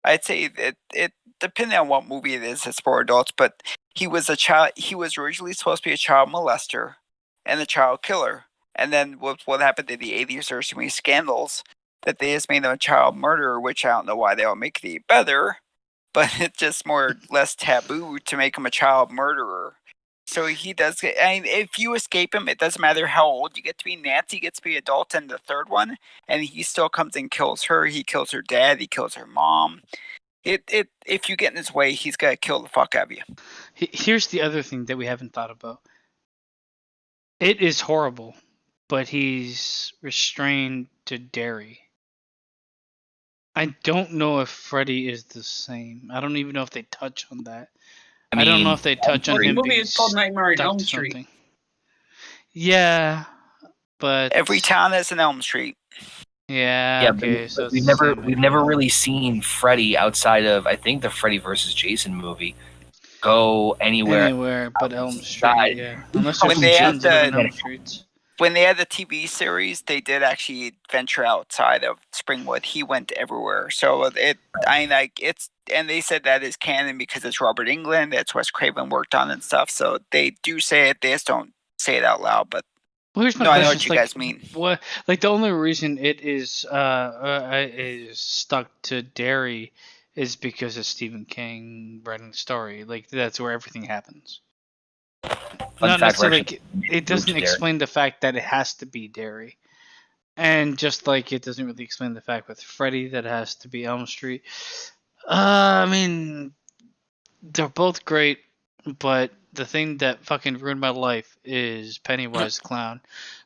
I'd say it depending on what movie it is, it's for adults, but he was a child. He was originally supposed to be a child molester and a child killer. And then what happened in the 80s, there were so many scandals that they just made him a child murderer, which I don't know why they don't make it any better, but it's just more less taboo to make him a child murderer. So he does get, I mean, if you escape him, it doesn't matter how old you get to be. Nancy gets to be adult in the third one, and he still comes and kills her. He kills her dad. He kills her mom. If you get in his way, he's gonna kill the fuck out of you. Here's the other thing that we haven't thought about. It is horrible, but he's restrained to dairy. I don't know if Freddy is the same. I don't even know if they touch on that. I don't know if they touch on him. The movie is called Nightmare on Elm Street. Something. Yeah, but every town has an Elm Street. Yeah. Okay. So we've never really seen Freddy outside of, I think, the Freddy versus Jason movie go anywhere but Elm Street. Yeah. Unless when they had Elm Streets. When they had the TV series, they did actually venture outside of Springwood. He went everywhere. So and they said that is canon because it's Robert Englund, that's Wes Craven worked on and stuff. So they do say it, they just don't say it out loud. But well, here's my no, question. I know what you guys mean. What, like, the only reason it is stuck to dairy is because of Stephen King writing the story. Like, that's where everything happens. Not necessarily, like, it doesn't explain the fact that it has to be dairy. And just like it doesn't really explain the fact with Freddy that it has to be Elm Street. I mean, they're both great, but the thing that fucking ruined my life is Pennywise the Clown.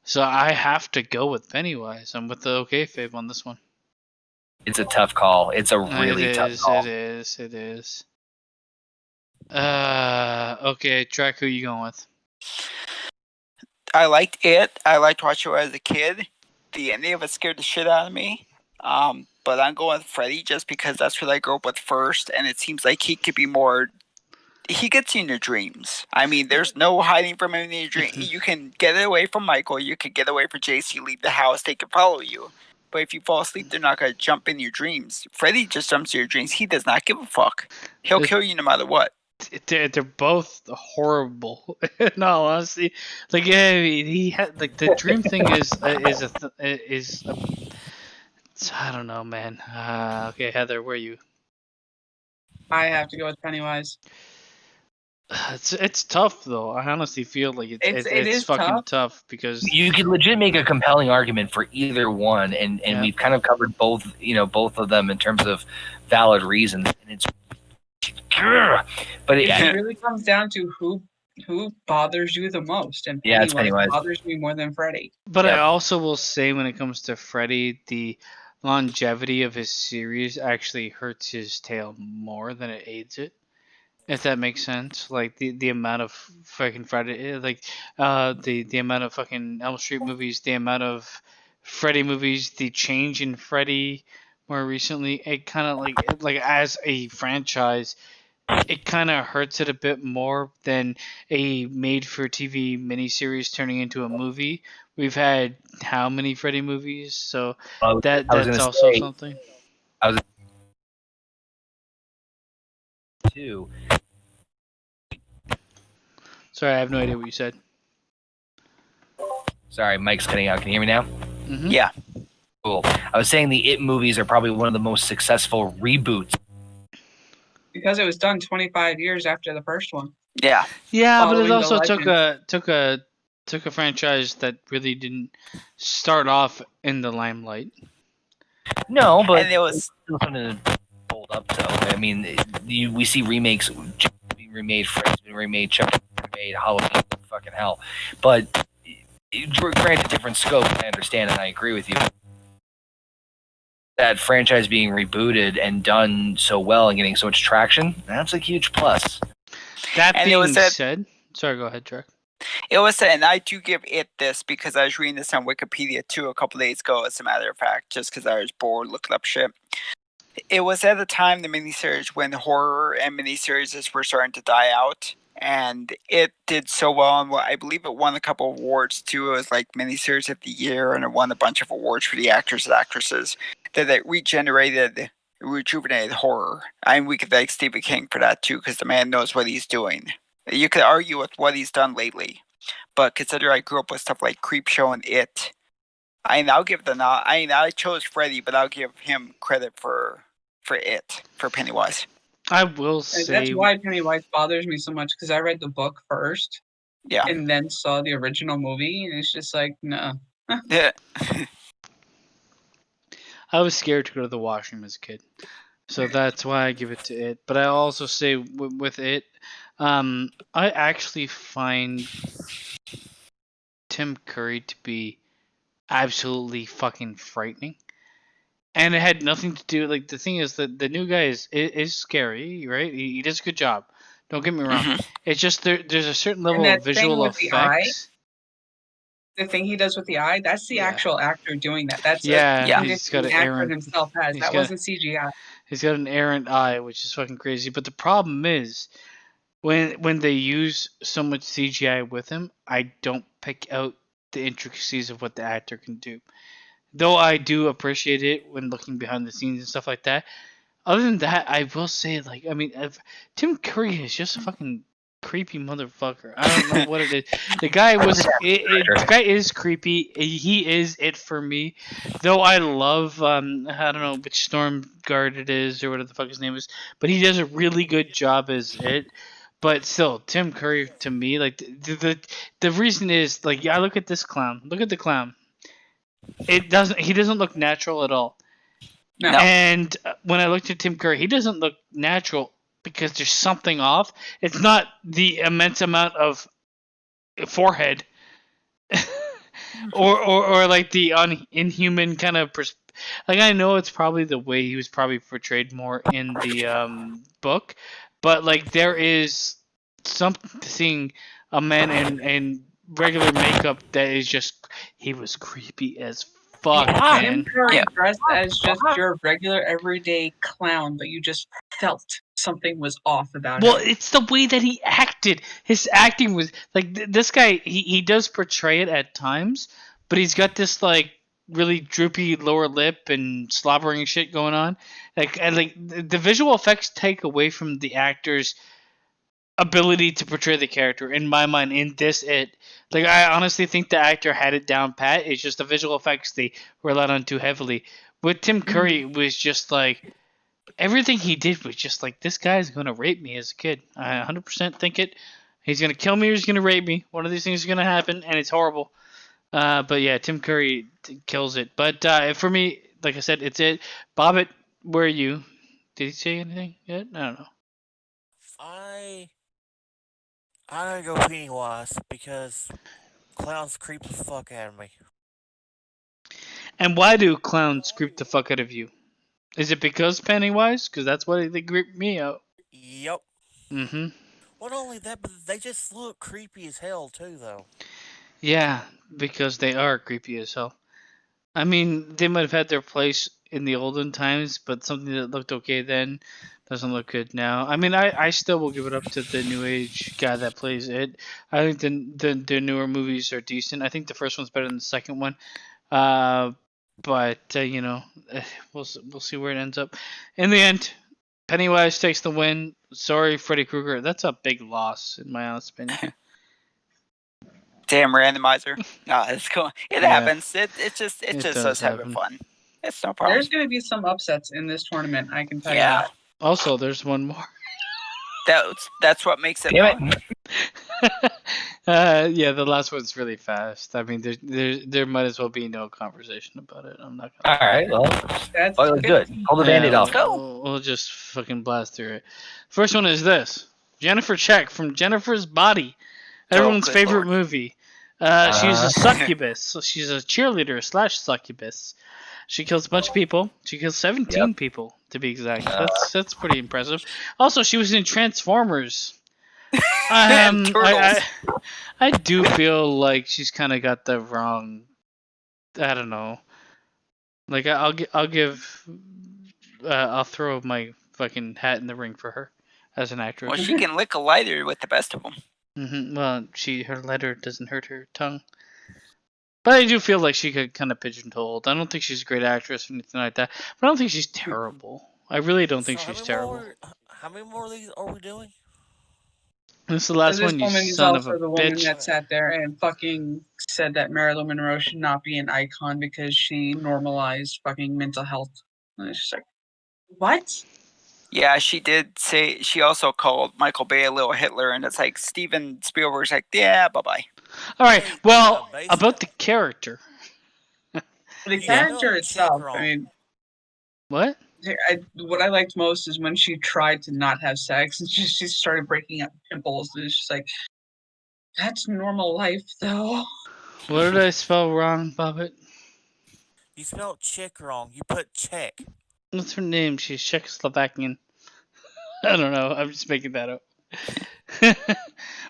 So I have to go with Pennywise. I'm with the kayfabe on this one. It's a tough call. It's a really tough call. It is. Okay, Track, who you going with? I liked it. I liked watching it as a kid. The ending of it scared the shit out of me. But I'm going with Freddy just because that's what I grew up with first, and it seems like he could be more. He gets you in your dreams. I mean, there's no hiding from him in your dreams. You can get away from Michael. You can get away from JC. Leave the house. They can follow you. But if you fall asleep, they're not going to jump in your dreams. Freddy just jumps in your dreams. He does not give a fuck. He'll kill you no matter what. They're both horrible. In all honesty, like, yeah, he had, like, the dream thing is I don't know, man. Okay, Heather, where are you? I have to go with Pennywise. It's tough though. I honestly feel like it's fucking tough because you could legit make a compelling argument for either one, and we've kind of covered both of them in terms of valid reasons, and it's. But it really comes down to who bothers you the most, and Pennywise bothers me more than Freddy. But I also will say, when it comes to Freddy, the longevity of his series actually hurts his tail more than it aids it. If that makes sense, like the amount of fucking Freddy, like the amount of fucking Elm Street movies, the amount of Freddy movies, the change in Freddy more recently, it kind of like as a franchise, it kind of hurts it a bit more than a made-for-TV miniseries turning into a movie. We've had how many Freddy movies? So that's also something. Too. Sorry, I have no idea what you said. Sorry, Mike's cutting out. Can you hear me now? Mm-hmm. Yeah. Cool. I was saying the It movies are probably one of the most successful reboots. Because it was done 25 years after the first one. Yeah. Yeah, but it also took a franchise that really didn't start off in the limelight. No, but and it was still something to hold up to. I mean, we see remakes being remade, Freddy's been remade, Chucky remade, Halloween, fucking hell. But granted, different scope. I understand, and I agree with you. That franchise being rebooted and done so well and getting so much traction, that's a huge plus. That being said, sorry, go ahead, Trek. It was said, and I do give it this because I was reading this on Wikipedia too a couple days ago, as a matter of fact, just because I was bored looking up shit. It was at the time, the miniseries, when horror and miniseries were starting to die out, and it did so well, and I believe it won a couple of awards too. It was like miniseries of the year, and it won a bunch of awards for the actors and actresses. That it rejuvenated horror. I mean, we could thank Stephen King for that too, because the man knows what he's doing. You could argue with what he's done lately, but consider I grew up with stuff like Creepshow and It, I'll give the nod. I chose Freddy, but I'll give him credit for Pennywise. I will And say that's why Pennywise bothers me so much, because I read the book first Yeah. and then saw the original movie, and it's just like, no. Yeah. I was scared to go to the washroom as a kid, so that's why I give it to it. But I also say with it, I actually find Tim Curry to be absolutely fucking frightening. And it had nothing to do, like, the thing is that the new guy is scary, right? He does a good job. Don't get me wrong. It's just there's a certain level that of thing visual with the eye, effects. The thing he does with the eye, that's the Yeah. actual actor doing that. That's Yeah, Yeah. he's got the an actor errant. himself has. he's That got- wasn't CGI. He's got an errant eye, which is fucking crazy. But the problem is, when they use so much CGI with him, I don't pick out the intricacies of what the actor can do. Though I do appreciate it when looking behind the scenes and stuff like that. Other than that, I will say, like, I mean, Tim Curry is just a fucking creepy motherfucker. I don't know what it is. The guy the guy is creepy. He is it for me. Though I love, I don't know which Storm Guard it is or whatever the fuck his name is, but he does a really good job as it. But still, Tim Curry to me, like, the reason is, like, I look at this clown. Look at the clown. He doesn't look natural at all. No. And when I looked at Tim Curry, he doesn't look natural because there's something off. It's not the immense amount of forehead or like the inhuman kind of like, I know it's probably the way he was probably portrayed more in the book, but like there is something seeing a man in regular makeup that is just, he was creepy as fuck, Tim man. Curry Yeah. dressed as just your regular everyday clown, but you just felt something was off about Well, him. it's the way that he acted. His acting was like, this guy. He does portray it at times, but he's got this like really droopy lower lip and slobbering shit going on. Like, and like the visual effects take away from the actor's ability to portray the character. In my mind, in this, like, I honestly think the actor had it down pat. It's just the visual effects they relied on too heavily. With Tim Curry, it was just like, everything he did was just like, this guy's gonna rape me as a kid. I 100% think it. He's gonna kill me or he's gonna rape me. One of these things is gonna happen, and it's horrible. But yeah, Tim Curry kills it. But for me, like I said, it's it. Bobbit, where are you? Did he say anything yet? I don't know. I'm gonna go Pennywise because clowns creep the fuck out of me. And why do clowns creep the fuck out of you? Is it because Pennywise? Because that's why they creep me out. Yep. Mm-hmm. Not only that, but they just look creepy as hell too, though. Yeah, because they are creepy as hell. I mean, they might have had their place in the olden times, but something that looked okay then doesn't look good now. I mean, I still will give it up to the new age guy that plays it. I think the newer movies are decent. I think the first one's better than the second one. But you know, we'll see where it ends up. In the end, Pennywise takes the win. Sorry, Freddy Krueger. That's a big loss in my honest opinion. Damn randomizer. No, it's cool. It Yeah. happens. It just does us having happen. fun. It's no problem. There's going to be some upsets in this tournament, I can tell you Yeah. that. Also, there's one more. That's what makes it Damn fun. Yeah, the last one's really fast. I mean, there might as well be no conversation about it. I'm not All gonna. right, well, That's that was good. Pull the Band-Aid off. We'll just fucking blast through it. First one is this: Jennifer Check from Jennifer's Body, everyone's good favorite Lord. movie. She's a succubus. So she's a cheerleader / succubus. She kills a bunch of people. She kills 17 people to be exact. That's pretty impressive. Also, she was in Transformers. Turtles. I do feel like she's kind of got the wrong. I don't know. Like, I'll throw my fucking hat in the ring for her as an actress. Well, she can lick a lighter with the best of them. Well, her letter doesn't hurt her tongue. But I do feel like she could kind of pigeonholed. I don't think she's a great actress or anything like that. But I don't think she's terrible. I really don't think So she's terrible. How many more of these are we doing? This is the last This one, you woman is son of also a the woman bitch. that sat there and fucking said that Marilyn Monroe should not be an icon because she normalized fucking mental health. And it's just like, what? Yeah, she did say she also called Michael Bay a little Hitler, and it's like Steven Spielberg's like, yeah, bye bye. All right. Hey, Well, basically, about the character. The you character spelled itself, chick I mean, What? what I liked most is when she tried to not have sex and she started breaking out pimples. And it's just like, that's normal life, though. What did I spell wrong, Bobbit? You spelled chick wrong. You put check. What's her name? She's Czechoslovakian. I don't know. I'm just making that up.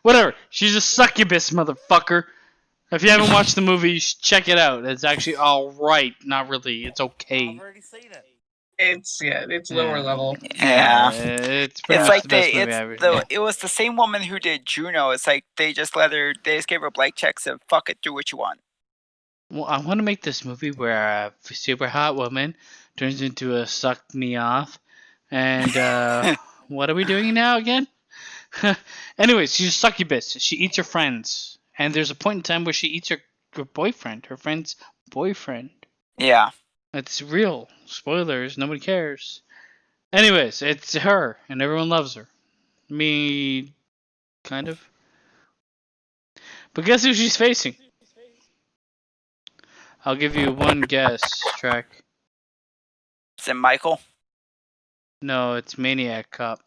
Whatever. She's a succubus, motherfucker. If you haven't watched the movie, you should check it out. It's actually alright. Not really. It's okay. I've already seen it. It's lower level. Yeah. It's pretty It's much like the best movie ever. it was the same woman who did Juno. It's like they just gave her blank checks and fuck it, do what you want. Well, I want to make this movie where a super hot woman turns into a suck me off. And what are we doing now again? Anyways, she's a succubus. She eats her friends. And there's a point in time where she eats her boyfriend, her friend's boyfriend. Yeah. It's real. Spoilers. Nobody cares. Anyways, it's her, and everyone loves her. Me, kind of. But guess who she's facing? I'll give you one guess, Trek. Is it Michael? No, it's Maniac Cop.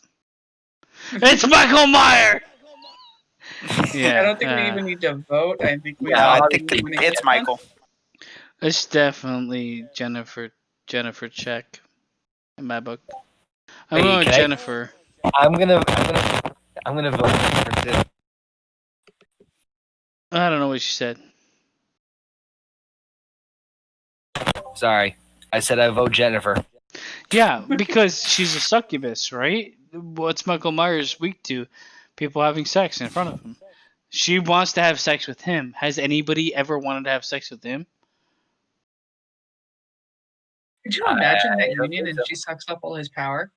It's Michael Myers! Yeah, I don't think we even need to vote. I think we Yeah, I all think need to it's get Michael. it's definitely Jennifer Check in my book. I'm Wait, going with can I- Jennifer. I'm gonna vote for her too. I don't know what she said. Sorry, I said I vote Jennifer. Yeah, because she's a succubus, right? What's Michael Myers weak to? People having sex in front of him. She wants to have sex with him. Has anybody ever wanted to have sex with him? Could you imagine that don't union think and so. she sucks up all his power?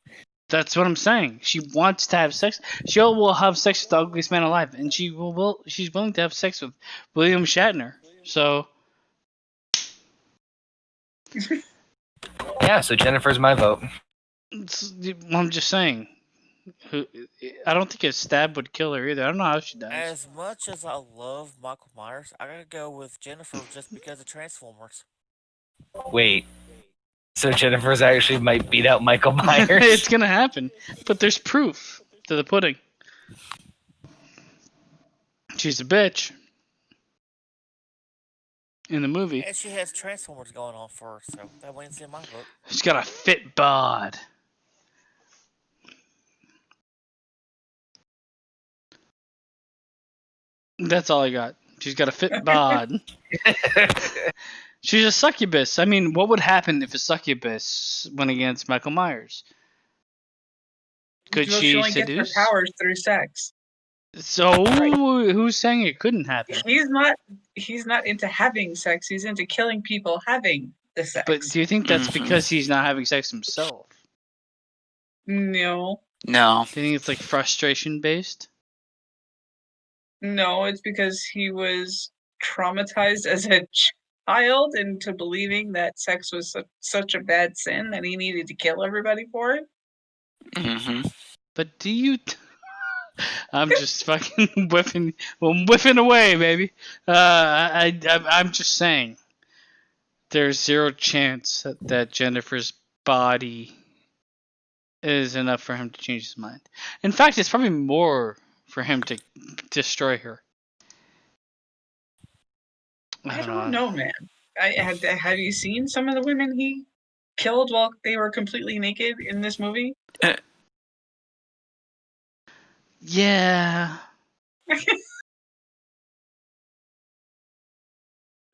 That's what I'm saying. She wants to have sex. She will have sex with the ugliest man alive, and she's willing to have sex with William Shatner. So Yeah, so Jennifer's my vote. I'm just saying. I don't think a stab would kill her either. I don't know how she dies. As much as I love Michael Myers, I gotta go with Jennifer just because of Transformers. Wait, so Jennifer's actually might beat out Michael Myers? It's gonna happen, but there's proof to the pudding. She's a bitch in the movie. And she has Transformers going on for her, so that wins in my book. She's got a fit bod. That's all I got. She's got a fit bod. She's a succubus. I mean, what would happen if a succubus went against Michael Myers? Could Well, she only gets seduce? her powers through sex. So who's saying it couldn't happen? He's not into having sex. He's into killing people having the sex. But do you think that's Mhm. because he's not having sex himself? No, No. Do you think it's like frustration based? no, it's because he was traumatized as a child into believing that sex was such a bad sin that he needed to kill everybody for it. Mm-hmm. But do you? I'm just fucking whiffing away, baby. I'm just saying. There's zero chance that Jennifer's body is enough for him to change his mind. In fact, it's probably more for him to destroy her. I don't know, man. Have you seen some of the women he killed while they were completely naked in this movie? Yeah.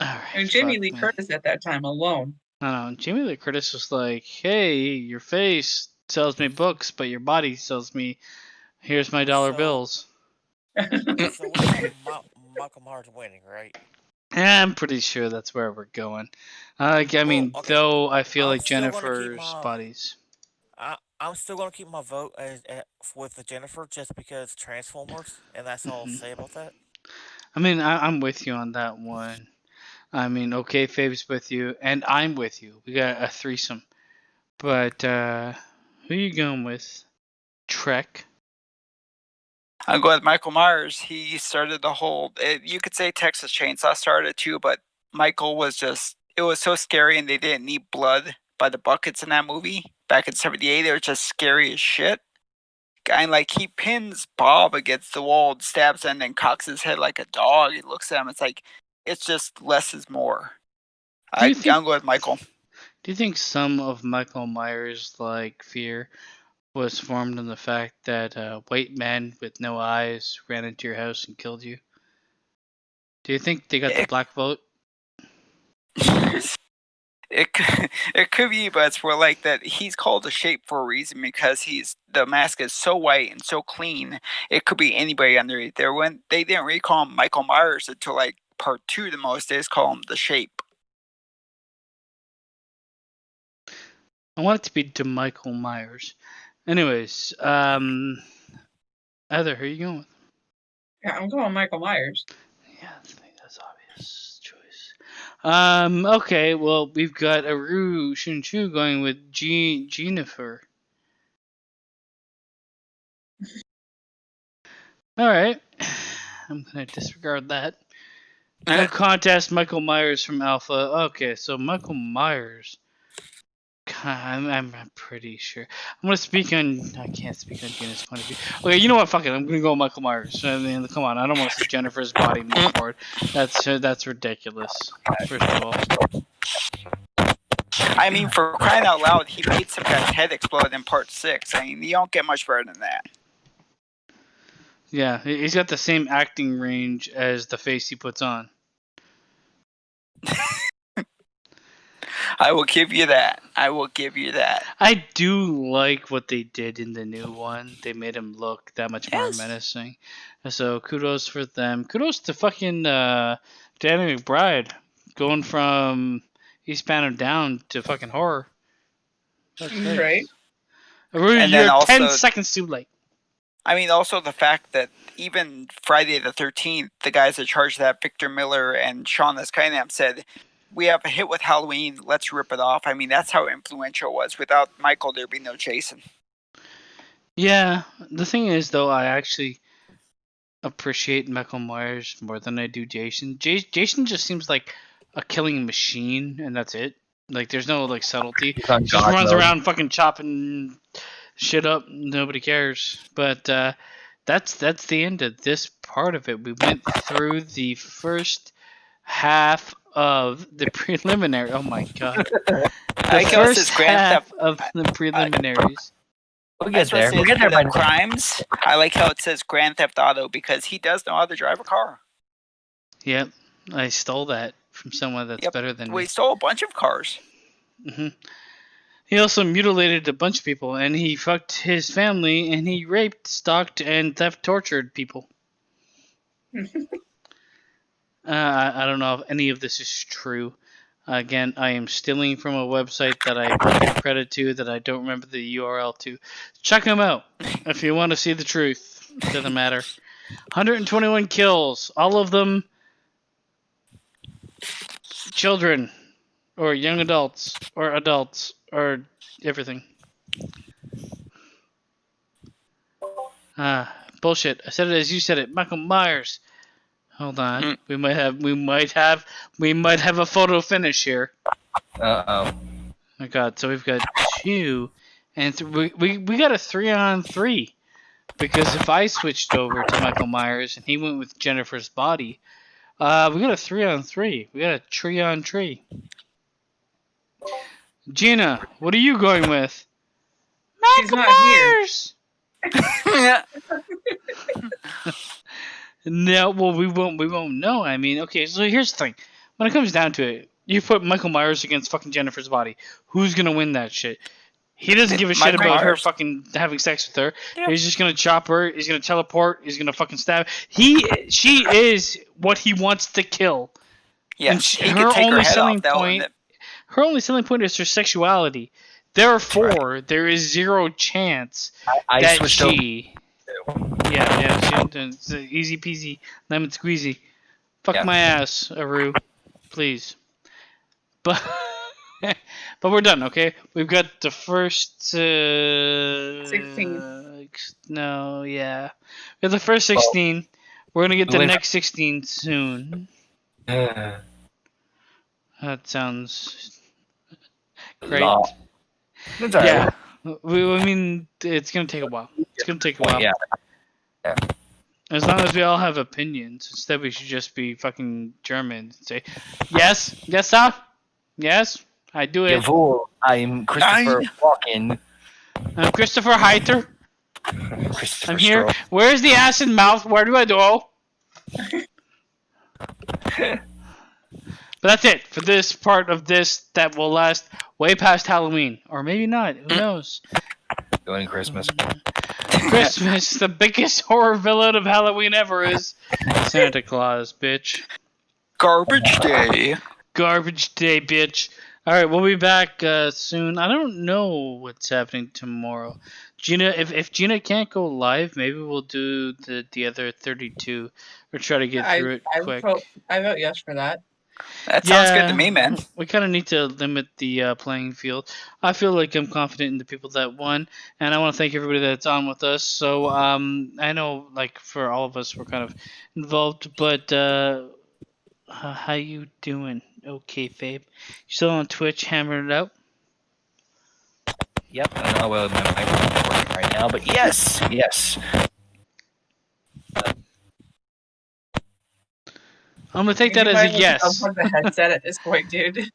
Alright, I mean, Jamie fuck, Lee man. Curtis at that time alone. I don't know. Jamie Lee Curtis was like, "Hey, your face sells me books, but your body sells me. Here's my dollar So- bills." So we have Michael Myers winning, right? I'm pretty sure that's where we're going. I mean, okay. though I feel I'm like still gonna keep Jennifer's my- body's. I'm still gonna keep my vote with the Jennifer just because Transformers, and that's all I'll say about that. I mean, I'm with you on that one. I mean, okay, Fave's with you, and I'm with you. We got a threesome. But who you going with? Trek. I'll go with Michael Myers. He started the whole. You could say Texas Chainsaw started it too, but Michael was just. It was so scary, and they didn't need blood by the buckets in that movie back in '78. It was just scary as shit. And like he pins Bob against the wall, and stabs him, and then cocks his head like a dog. He looks at him. It's like it's just less is more. I'll go with Michael. Do you think some of Michael Myers' like fear was formed in the fact that a white man with no eyes ran into your house and killed you? Do you think they got the black vote? It could be, but it's more like that he's called a shape for a reason because the mask is so white and so clean. It could be anybody underneath there. When they didn't really call him Michael Myers until like part 2 the most, they just call him the shape. I want it to be to Michael Myers. Anyways, Heather, who are you going with? Yeah, I'm going Michael Myers. Yeah, I think that's obvious choice. Okay, well, we've got Aru Shunshu going with Jennifer. Alright. I'm gonna disregard that. No contest, Michael Myers from Alpha. Okay, so Michael Myers. I'm pretty sure. I'm gonna speak on. I can't speak on Gina's point of view. Okay, you know what? Fuck it. I'm gonna go with Michael Myers. I mean, come on. I don't want to see Jennifer's body move forward. That's ridiculous. First of all. I mean, for crying out loud, he made some guy's head explode in part 6. I mean, you don't get much better than that. Yeah, he's got the same acting range as the face he puts on. I will give you that. I do like what they did in the new one. They made him look that much more menacing. So kudos for them. Kudos to fucking Danny McBride going from Eastbound and Down to fucking horror. That's nice. Right. And you're then also, 10 seconds too late. I mean, also the fact that even Friday the 13th, the guys that charged that, Victor Miller and Sean Eskinam, said, we have a hit with Halloween, let's rip it off. I mean, that's how influential it was. Without Michael, there'd be no Jason. Yeah, the thing is, though, I actually appreciate Michael Myers more than I do Jason. Jason just seems like a killing machine, and that's it. Like, there's no, like, subtlety. He just runs around fucking chopping shit up. Nobody cares. But that's the end of this part of it. We went through the first half of the preliminary. Oh my god! The first half of the preliminaries. We'll get there. We'll get there by crimes. I like how it says Grand Theft Auto because he does know how to drive a car. Yep, I stole that from someone that's better than me. We stole a bunch of cars. Mm-hmm. He also mutilated a bunch of people, and he fucked his family, and he raped, stalked, and theft tortured people. I don't know if any of this is true. Again, I am stealing from a website that I give credit to that I don't remember the URL to. Check them out if you want to see the truth. Doesn't matter. 121 kills. All of them children or young adults or everything. Bullshit. I said it as you said it. Michael Myers. Hold on. We might have a photo finish here. Oh my god, so we've got 2 and we got a 3-on-3 because if I switched over to Michael Myers and he went with Jennifer's body, we got a 3-on-3. We got a tree-on-tree. Gina, what are you going with? Michael Myers. No, well, we won't know. I mean, okay, so here's the thing. When it comes down to it, you put Michael Myers against fucking Jennifer's body. Who's gonna win that shit? He doesn't give a shit about her fucking having sex with her. Yeah. He's just gonna chop her. He's gonna teleport. He's gonna fucking stab. She is what he wants to kill. Yes, her only selling point. Her only selling point is her sexuality. There are 4. There is 0 chance I that switched she. Yeah. It's easy peasy, lemon squeezy. Fuck Yeah. my ass, Aru, please. But but we're done. Okay, we've got the first 16. No, yeah, we have the first 16. We're gonna get the went- next 16 soon. over. That sounds great. Law. It's all Yeah, right. I mean, it's gonna take a while. It's gonna take a while. Yeah. As long as we all have opinions, instead we should just be fucking German and say, yes, sir, yes, I do it. Jawohl, I'm Christopher Walken. I'm Christopher Heiter. Christopher I'm here. Stroll. Where's the ass and mouth? Where do I go? But that's it for this part of this that will last way past Halloween. Or maybe not. Who knows? Going Christmas. Christmas, the biggest horror villain of Halloween ever is Santa Claus, bitch. Garbage day. Garbage day, bitch. Alright, we'll be back soon. I don't know what's happening tomorrow. Gina, if Gina can't go live, maybe we'll do the other 32 or try to get through it quick. I vote yes for that. That sounds good to me, man. We kind of need to limit the playing field. I feel like I'm confident in the people that won, and I want to thank everybody that's on with us. So I know, like, for all of us, we're kind of involved, but how you doing? Okay, Fabe. You still on Twitch, hammering it out? Yep. I don't know well my microphone's working right now, but yes. I'm gonna take that as a yes. I'm on the headset at this point, dude.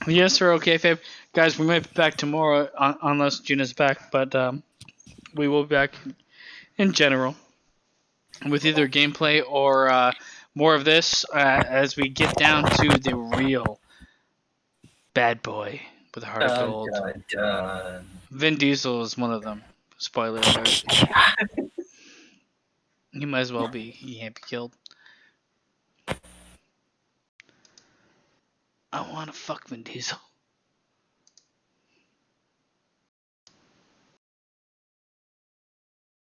Yes, or okay, Fabe. Guys, we might be back tomorrow unless Gina's back, but we will be back in general with either gameplay or more of this as we get down to the real bad boy with a heart of gold. Dun. Vin Diesel is one of them. Spoiler alert. He might as well be. He can't be killed. I want to fuck Vin Diesel.